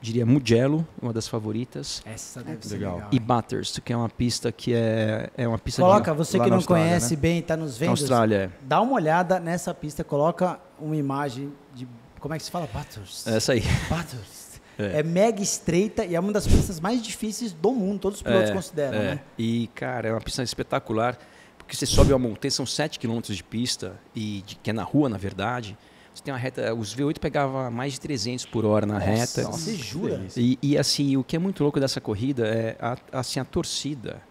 diria Mugello, uma das favoritas, Essa deve ser Legal. legal. e Bathurst, que é uma pista que é uma pista Coloca, você lá que na não Austrália, conhece né? bem, está nos de vendo, Austrália. dá uma olhada nessa pista, coloca uma imagem de... Como é que se fala? Bathurst. Essa aí. Bathurst. É. É mega estreita e é uma das pistas mais difíceis do mundo, todos os pilotos consideram, né? E, cara, é uma pista espetacular, porque você sobe uma montanha, são 7 km de pista, que é na rua, na verdade. Você tem uma reta, os V8 pegavam mais de 300 por hora na reta. Nossa, você jura? E assim, o que é muito louco dessa corrida é a torcida.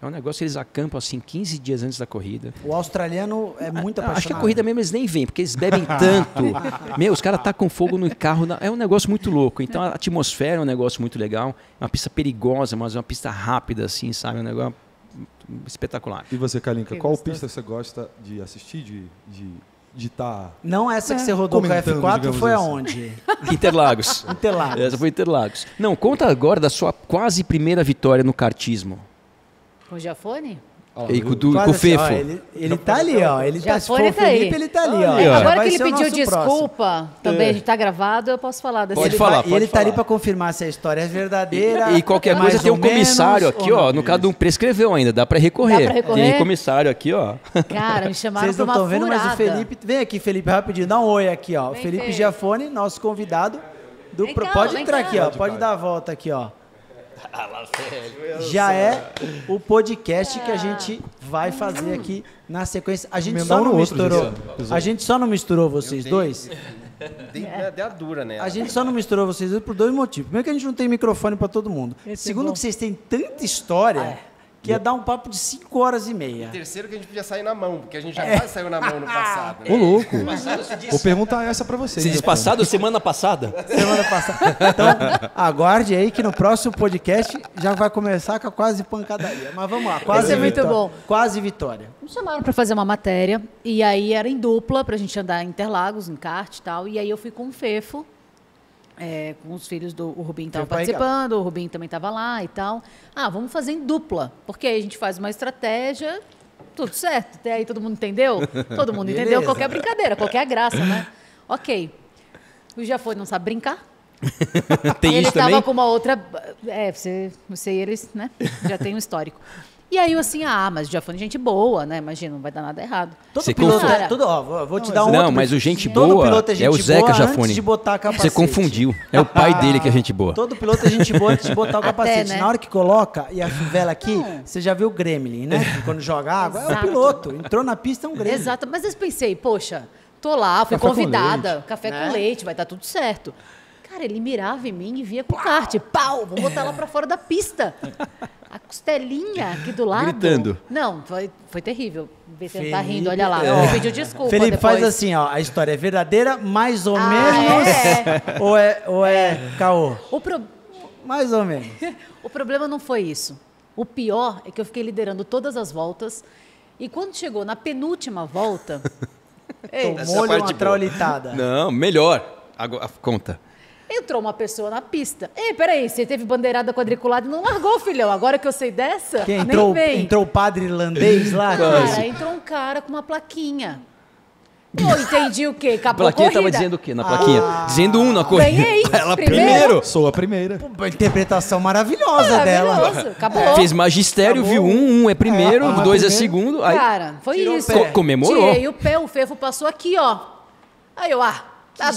É um negócio que eles acampam assim 15 dias antes da corrida. O australiano é muito apaixonado. Acho que a corrida mesmo eles nem vêm, porque eles bebem tanto. Os caras tacam fogo no carro. É um negócio muito louco. Então a atmosfera é um negócio muito legal. É uma pista perigosa, mas é uma pista rápida, assim, sabe? É um negócio espetacular. E você, Kalinka, Que qual gostoso. pista você gosta de assistir, de estar... Não essa que você rodou com a Comentando, F4 digamos foi assim. aonde? Interlagos. Interlagos. Essa foi Interlagos. Não, conta agora da sua quase primeira vitória no kartismo. Com o Giafone? E com o Quase assim, Fefo. ó, ele tá ali, ó. Ele tá, se for Giafone o tá aí. Felipe, ele tá ali, ó. Aí, ó. Agora Vai que ele ser o pediu nosso próximo. desculpa, também a gente tá gravado, eu posso falar dessa Pode Ele falar, vai- pode E ele tá ali falar. para confirmar se a história é verdadeira. E qualquer mais coisa tem um ou menos, comissário ou aqui, não. ó. No caso, não prescreveu ainda, dá pra recorrer. Dá pra recorrer? Tem comissário aqui, ó. Cara, me chamaram Vocês pra não uma estão vendo, mas o furada. Felipe... Vem aqui, Felipe, rapidinho. Dá um oi aqui, ó. O Vem, Felipe Fê. Giafone, nosso convidado. Vem cá, Pode vem entrar cá. aqui, ó. Pode dar a volta aqui, ó. Já é o podcast que a gente vai fazer aqui na sequência. A gente Emendar só um não no outro, misturou. episódio. A gente só não misturou vocês dois. Deu a dura, né? A gente só não misturou vocês dois por dois motivos. Primeiro que a gente não tem microfone para todo mundo. Esse é Segundo bom. que vocês têm tanta história que ia dar um papo de 5 horas e meia. Terceiro que a gente podia sair na mão, porque a gente já quase saiu na mão no passado. Ô, louco! Vou perguntar essa pra vocês. Você diz depois. passado, semana passada? Semana passada. Então, aguarde aí que no próximo podcast já vai começar com a quase pancadaria. Mas vamos lá, quase Esse é muito vitória. bom. Quase vitória. Me chamaram pra fazer uma matéria, e aí era em dupla, pra gente andar em Interlagos, em kart e tal, e aí eu fui com o Fefo, com os filhos do... O Rubinho estava Fefo Barrigado. participando, o Rubinho também estava lá e tal. Vamos fazer em dupla, porque aí a gente faz uma estratégia, tudo certo. Até aí todo mundo entendeu? Todo mundo entendeu Beleza. qualquer brincadeira, qualquer graça, né? Ok. O Giafone não sabe brincar. Tem Ele isso também? tava com uma outra... você e eles, né? Já tem um histórico. E aí eu assim, mas o Giafone é gente boa, né? Imagina, não vai dar nada errado. Todo Você piloto confunde. vou te dar um Não, outro... mas o gente Todo boa piloto é gente é o Zeca boa Giafone. antes de botar a capacete. Você confundiu. É o pai dele que é gente boa. Todo piloto é gente boa antes de botar o Até, capacete. né? Na hora que coloca e a fivela aqui, Não. você já viu o Gremlin, né? Quando joga água, é o Exato. piloto. Entrou na pista, é um Gremlin. Exato, mas eu pensei, poxa, tô lá, fui Café com convidada, café né? com leite, vai dar tudo certo. Cara, ele mirava em mim e via com o kart. Pau, vou botar ela pra fora da pista. A costelinha aqui do lado. Gritando. Não, foi terrível. Ver você tá Felipe, rindo, olha lá. Eu pedi desculpa Felipe, depois. faz assim, ó. A história é verdadeira, mais ou Ah, menos. é. Ou é caô? Mais ou menos. O problema não foi isso. O pior é que eu fiquei liderando todas as voltas. E quando chegou na penúltima volta... Ei, Essa é a Tomou-lhe parte uma boa. traulitada. Não, melhor. Agora, conta. entrou uma pessoa na pista. Ei, peraí, você teve bandeirada quadriculada e não largou, filhão. Agora que eu sei dessa, Quem nem entrou, vem. entrou o padre irlandês lá? Cara, entrou um cara com uma plaquinha. Eu entendi o quê? A Acabou a plaquinha corrida. tava dizendo o quê na plaquinha? Dizendo na corrida. Ganhei, Ela primeiro. primeiro. Sou a primeira. Uma interpretação maravilhosa dela. Maravilhoso, acabou. Fez magistério, Acabou. viu um é primeiro, É, dois é primeiro. segundo. Aí Cara, foi Tirou o isso. pé. Comemorou. Tirei o pé, o Fefo passou aqui, ó. Aí eu, a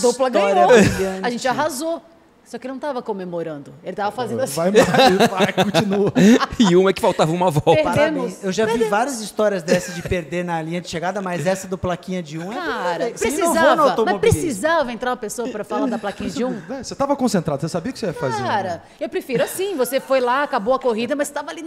dupla história ganhou. brilhante. A gente arrasou. Só que ele não tava comemorando. Ele tava fazendo assim. Vai mais, vai, continua. E uma é que faltava uma volta. Perdemos. Parabéns. Eu já vi várias histórias dessas de perder na linha de chegada, mas essa do plaquinha de um Cara, é você inovou no precisava. Mas automobilismo. precisava entrar uma pessoa pra falar da plaquinha de um? Você estava concentrado, você sabia o que você ia fazer. Cara, eu prefiro assim. Você foi lá, acabou a corrida, mas estava ali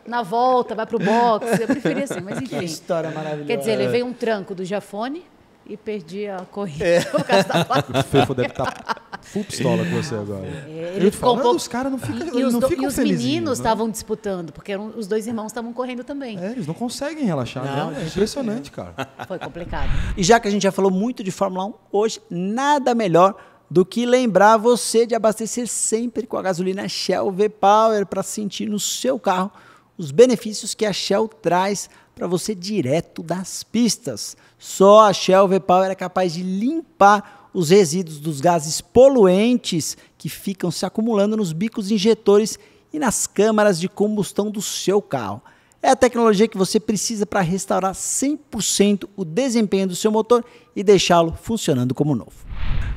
na volta, vai pro box. Eu preferia assim, mas Que enfim. história maravilhosa. Quer dizer, levei um tranco do Giafone e perdi a corrida por causa da plaquinha. O Fefo deve estar full pistola com você agora. Ele ficou um pouco... Os caras não ficam, E os, não do- ficam e os felizinhos, meninos né? estavam disputando, porque os dois irmãos estavam correndo também. É, eles não conseguem relaxar. Não, Não, é impressionante, cara. Foi complicado. E já que a gente já falou muito de Fórmula 1, hoje nada melhor do que lembrar você de abastecer sempre com a gasolina Shell V-Power para sentir no seu carro os benefícios que a Shell traz para você direto das pistas. Só a Shell V-Power é capaz de limpar os resíduos dos gases poluentes que ficam se acumulando nos bicos injetores e nas câmaras de combustão do seu carro. É a tecnologia que você precisa para restaurar 100% o desempenho do seu motor e deixá-lo funcionando como novo.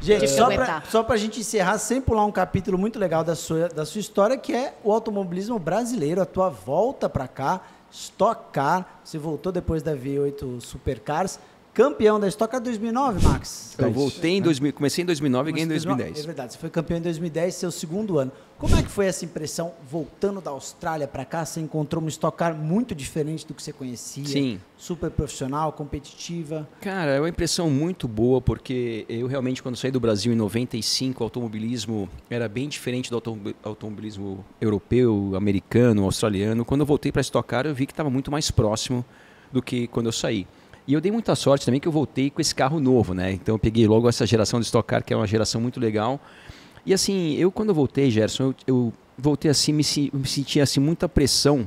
Gente, Tive que aguentar. só para a gente encerrar, sem pular um capítulo muito legal da sua história, que é o automobilismo brasileiro, a tua volta para cá, Stock Car, você voltou depois da V8 Supercars, campeão da Stock Car 2009, Max. Eu voltei em 2000, comecei em 2009 e ganhei em É 2010. verdade, você foi campeão em 2010, seu segundo ano. Como é que foi essa impressão voltando da Austrália para cá? Você encontrou uma Stock Car muito diferente do que você conhecia? Sim. Super profissional, competitiva. Cara, é uma impressão muito boa, porque eu realmente, quando saí do Brasil em 95, o automobilismo era bem diferente do automobilismo europeu, americano, australiano. Quando eu voltei para Stock Car, eu vi que estava muito mais próximo do que quando eu saí. E eu dei muita sorte também que eu voltei com esse carro novo, né? Então eu peguei logo essa geração de Stock Car, que é uma geração muito legal. E assim, quando eu voltei, Gerson, eu voltei assim, me sentia assim, muita pressão,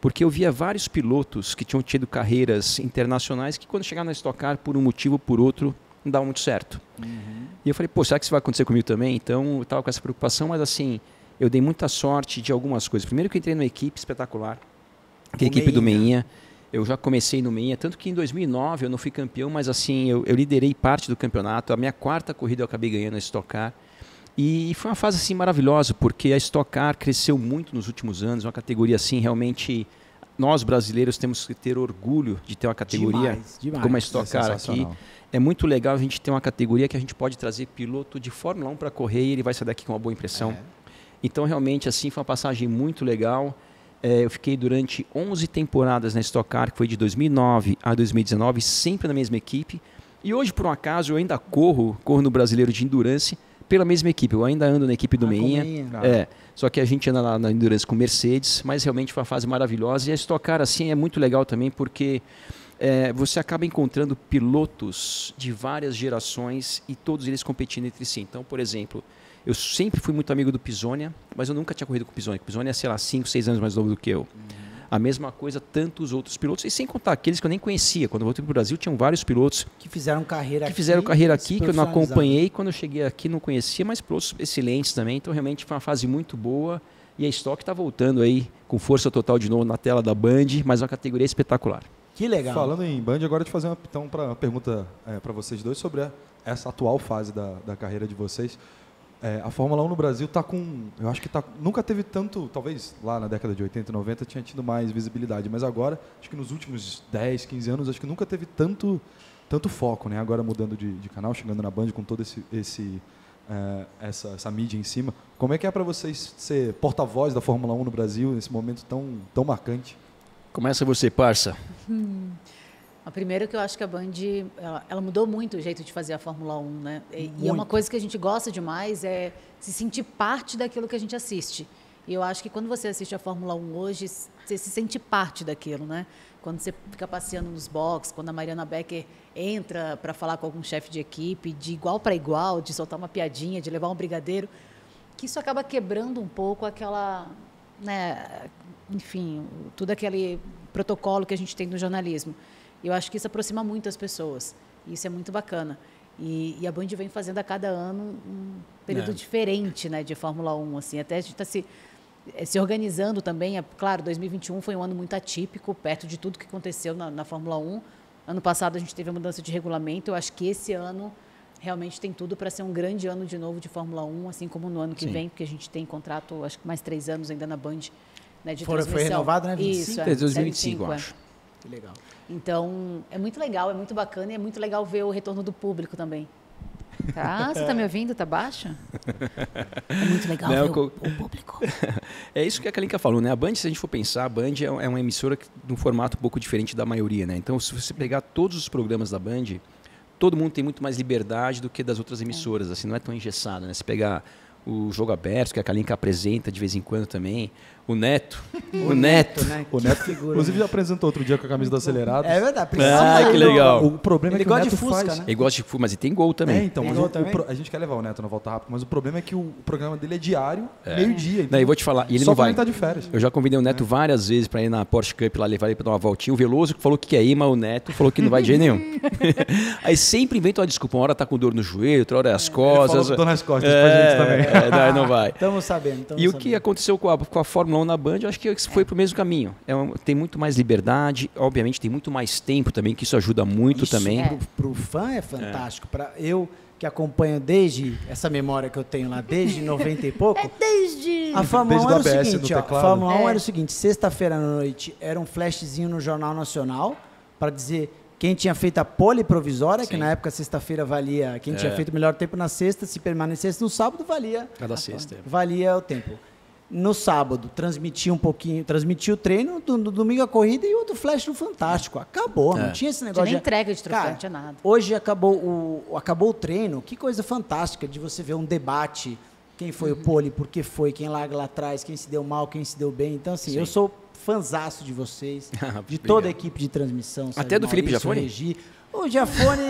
porque eu via vários pilotos que tinham tido carreiras internacionais que quando chegaram na Stock Car, por um motivo ou por outro, não davam muito certo. E eu falei, pô, será que isso vai acontecer comigo também? Então eu estava com essa preocupação, mas assim, eu dei muita sorte de algumas coisas. Primeiro que eu entrei numa equipe espetacular, que é a equipe do Meinha. Eu já comecei no Meinha, tanto que em 2009 eu não fui campeão, mas assim, eu liderei parte do campeonato. A minha quarta corrida eu acabei ganhando a Stock Car. E foi uma fase assim maravilhosa, porque a Stock Car cresceu muito nos últimos anos, uma categoria assim, realmente, nós brasileiros temos que ter orgulho de ter uma categoria Demais. como a Stock Car aqui. sensacional. É muito legal a gente ter uma categoria que a gente pode trazer piloto de Fórmula 1 para correr e ele vai sair daqui com uma boa impressão. Então, realmente, assim, foi uma passagem muito legal. Eu fiquei durante 11 temporadas na Stock Car, que foi de 2009 a 2019, sempre na mesma equipe. E hoje, por um acaso, eu ainda corro no Brasileiro de Endurance pela mesma equipe. Eu ainda ando na equipe do Meinha. Só que a gente anda na Endurance com Mercedes, mas realmente foi uma fase maravilhosa. E a Stock Car, assim, é muito legal também, porque você acaba encontrando pilotos de várias gerações e todos eles competindo entre si. Então, por exemplo, eu sempre fui muito amigo do Pisonia, mas eu nunca tinha corrido com o Pisonia. O Pisonia é, sei lá, 5, 6 anos mais novo do que eu. A mesma coisa, tantos outros pilotos, e sem contar aqueles que eu nem conhecia. Quando eu voltei para o Brasil, tinham vários pilotos Que fizeram carreira que aqui. fizeram carreira e se aqui, que eu não profissionalizaram. acompanhei. Quando eu cheguei aqui, não conhecia, mas pilotos excelentes também. Então, realmente, foi uma fase muito boa. E a Stock está voltando aí com força total de novo na tela da Band, mas uma categoria espetacular. Que legal. Falando em Band, agora eu te fazer uma pergunta para vocês dois sobre essa atual fase da carreira de vocês. A Fórmula 1 no Brasil está eu acho que nunca teve tanto, talvez lá na década de 80 e 90 tinha tido mais visibilidade, mas agora, acho que nos últimos 10, 15 anos, acho que nunca teve tanto foco, né? Agora mudando de canal, chegando na Band com todo essa mídia em cima. Como é que é para vocês ser porta-voz da Fórmula 1 no Brasil nesse momento tão marcante? Começa você, parça. A primeira que eu acho que a Band, ela mudou muito o jeito de fazer a Fórmula 1, né? E é uma coisa que a gente gosta demais, é se sentir parte daquilo que a gente assiste. E eu acho que quando você assiste a Fórmula 1 hoje, você se sente parte daquilo, né? Quando você fica passeando nos boxes, quando a Mariana Becker entra para falar com algum chefe de equipe, de igual para igual, de soltar uma piadinha, de levar um brigadeiro, que isso acaba quebrando um pouco aquela, né, enfim, todo aquele protocolo que a gente tem no jornalismo. Eu acho que isso aproxima muito as pessoas. E isso é muito bacana. E a Band vem fazendo a cada ano um período diferente, né, de Fórmula 1. Assim. Até a gente está se organizando também. Claro, 2021 foi um ano muito atípico, perto de tudo que aconteceu na Fórmula 1. Ano passado a gente teve a mudança de regulamento. Eu acho que esse ano realmente tem tudo para ser um grande ano de novo de Fórmula 1, assim como no ano que vem, porque a gente tem contrato, acho que mais 3 anos ainda na Band, né, de transmissão. Foi renovado, né? 25? Isso, Desde 2025, eu é. acho. Que legal. Então, é muito legal, é muito bacana e é muito legal ver o retorno do público também. Tá? Você está me ouvindo? Tá baixo? É muito legal ver o público. É isso que a Kalinka falou, né? A Band, se a gente for pensar, a Band é uma emissora de um formato um pouco diferente da maioria, né? Então, se você pegar todos os programas da Band, todo mundo tem muito mais liberdade do que das outras emissoras, assim, não é tão engessado, né? Se pegar o Jogo Aberto, que a Kalinka apresenta de vez em quando também, o Neto, né? O Neto, figura, inclusive, né? apresentou outro dia com a camisa do Acelerado. É verdade. Que legal. O problema Ele é que o gosta Neto de Fusca, faz... né? Ele gosta de mas e tem gol também. Então, Tem mas gol também? a gente quer levar o Neto na volta rápida, mas o problema é que o programa dele é diário, meio-dia. Então, Daí vou te falar, e ele só não vai. quando ele tá de férias. Eu já convidei o Neto várias vezes para ir na Porsche Cup lá, levar ele para dar uma voltinha. O Veloso falou que quer ir, mas o Neto falou que não vai de jeito nenhum. Aí sempre inventa uma desculpa. Uma hora tá com dor no joelho, outra hora é as costas. Ele falou que dor nas costas pra gente também. Não vai. Estamos sabendo. E o que aconteceu com a Fórmula 1 na Band, eu acho que foi pro mesmo caminho. Tem muito mais liberdade, obviamente tem muito mais tempo também, que isso ajuda muito Isso também. Pro fã é fantástico. Para eu que acompanho desde essa memória que eu tenho lá, desde 90 e pouco. Desde... A Fórmula 1 era o Desde o ABS seguinte, no ó, a teclado. Fórmula 1 era o seguinte, sexta-feira à noite era um flashzinho no Jornal Nacional para dizer quem tinha feito a pole provisória, que na época sexta-feira valia, quem tinha feito o melhor tempo na sexta, se permanecesse no sábado valia. Cada sexta. Valia o tempo. No sábado, transmitia o treino, no domingo a corrida e outro flash no Fantástico. Acabou, não tinha esse negócio nem entrega de troféu, Cara, não tinha nada. Hoje acabou o treino, que coisa fantástica de você ver um debate, quem foi o pole, por que foi, quem larga lá atrás, quem se deu mal, quem se deu bem. Então, assim, eu sou fanzaço de vocês, de toda a equipe de transmissão. Até do Felipe Jafone? Regi. O Jafone,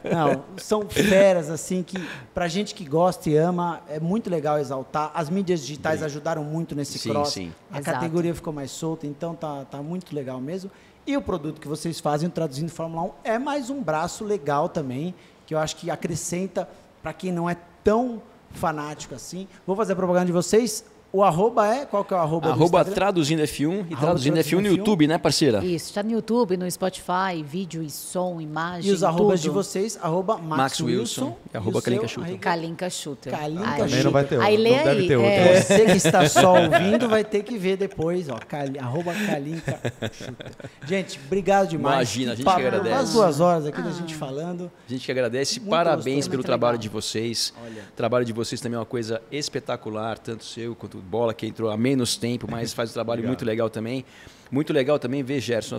não, são feras, assim, que pra gente que gosta e ama, é muito legal exaltar. As mídias digitais ajudaram muito nesse cross. Sim. A Exato. categoria ficou mais solta, então tá muito legal mesmo. E o produto que vocês fazem, o Traduzindo Fórmula 1, é mais um braço legal também, que eu acho que acrescenta para quem não é tão fanático assim. Vou fazer a propaganda de vocês. O arroba qual que é o arroba do Instagram? Traduzindo F1 e Arroba Traduzindo F1 no Traduzindo F1. YouTube, né, parceira? Isso, está no YouTube, no Spotify, vídeo e som, imagem, E os arrobas de tudo. vocês, arroba Max Wilson e arroba o seu, Kalinka Schutter. Kalinka Schutter. Kalinka Aí- Schutter. Também não vai ter outro. Aí lê Não deve aí. ter outro. Você que está só ouvindo vai ter que ver depois, ó, arroba Kalinka Schutter. Gente, obrigado demais. Imagina, a gente papo, que agradece. Quase 2 horas aqui da gente falando. A gente que agradece, Muito parabéns gostoso, pelo muito trabalho legal. de vocês. O trabalho de vocês também é uma coisa espetacular, tanto o seu quanto o Bola, que entrou há menos tempo, mas faz um trabalho muito legal também. Muito legal também ver, Gerson,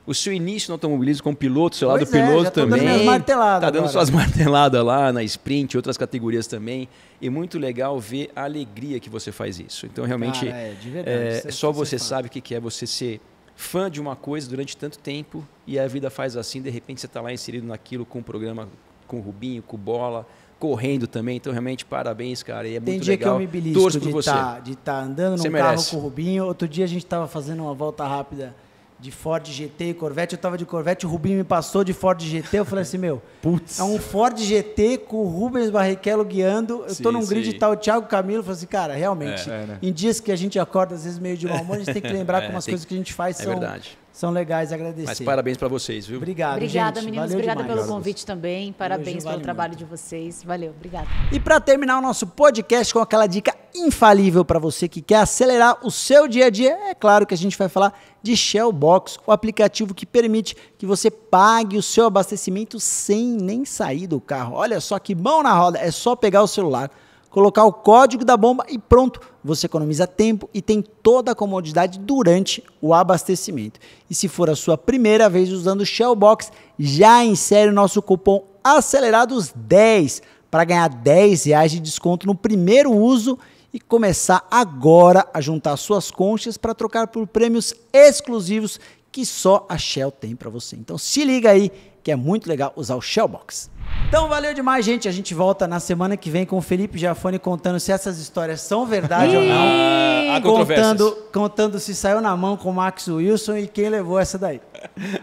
o seu início no automobilismo como piloto, seu lado Pois é, piloto já tô dando também. minhas marteladas Tá dando agora. suas marteladas lá na sprint, outras categorias também. E muito legal ver a alegria que você faz isso. Então, realmente, Cara, de verdade, isso é só que você você fala. sabe o que é você ser fã de uma coisa durante tanto tempo e a vida faz assim, de repente você está lá inserido naquilo com o programa, com o Rubinho, com o Bola, correndo também. Então, realmente, parabéns, cara. E é Tem muito dia legal. que eu me belisco Torço por de você. estar andando Você num carro merece. com o Rubinho. Outro dia a gente estava fazendo uma volta rápida de Ford GT e Corvette. Eu tava de Corvette, o Rubinho me passou de Ford GT. Eu falei assim, meu, Putz. é um Ford GT com o Rubens Barrichello guiando. Eu tô Sim, num grid e sim. tá o Thiago Camilo. Eu falei assim, cara, realmente, né? em dias que a gente acorda, às vezes meio de mau humor, a gente tem que lembrar que umas tem- coisas que a gente faz É são, verdade. são legais, agradecer. Mas parabéns para vocês, viu? Obrigado, Obrigada, gente. meninos. Valeu Obrigada demais. pelo convite também. Parabéns vale pelo trabalho muito. de vocês. Valeu, obrigada. E para terminar o nosso podcast com aquela dica infalível para você que quer acelerar o seu dia a dia, é claro que a gente vai falar de Shell Box, o aplicativo que permite que você pague o seu abastecimento sem nem sair do carro. Olha só que mão na roda, é só pegar o celular, colocar o código da bomba e pronto, você economiza tempo e tem toda a comodidade durante o abastecimento. E se for a sua primeira vez usando o Shell Box, já insere o nosso cupom ACELERADOS10 para ganhar R$10 de desconto no primeiro uso e começar agora a juntar suas conchas para trocar por prêmios exclusivos que só a Shell tem para você. Então se liga aí que é muito legal usar o Shell Box. Então valeu demais, gente. A gente volta na semana que vem com o Felipe Giafone contando se essas histórias são verdade ou não. Há controvérsias. Contando se saiu na mão com o Max Wilson e quem levou essa daí.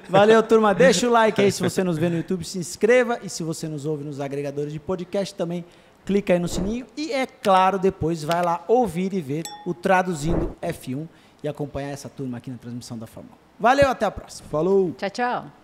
Valeu, turma. Deixa o like aí se você nos vê no YouTube, se inscreva. E se você nos ouve nos agregadores de podcast também, clica aí no sininho. E é claro, depois vai lá ouvir e ver o Traduzindo F1 e acompanhar essa turma aqui na transmissão da Fórmula 1. Valeu, até a próxima. Falou! Tchau, tchau.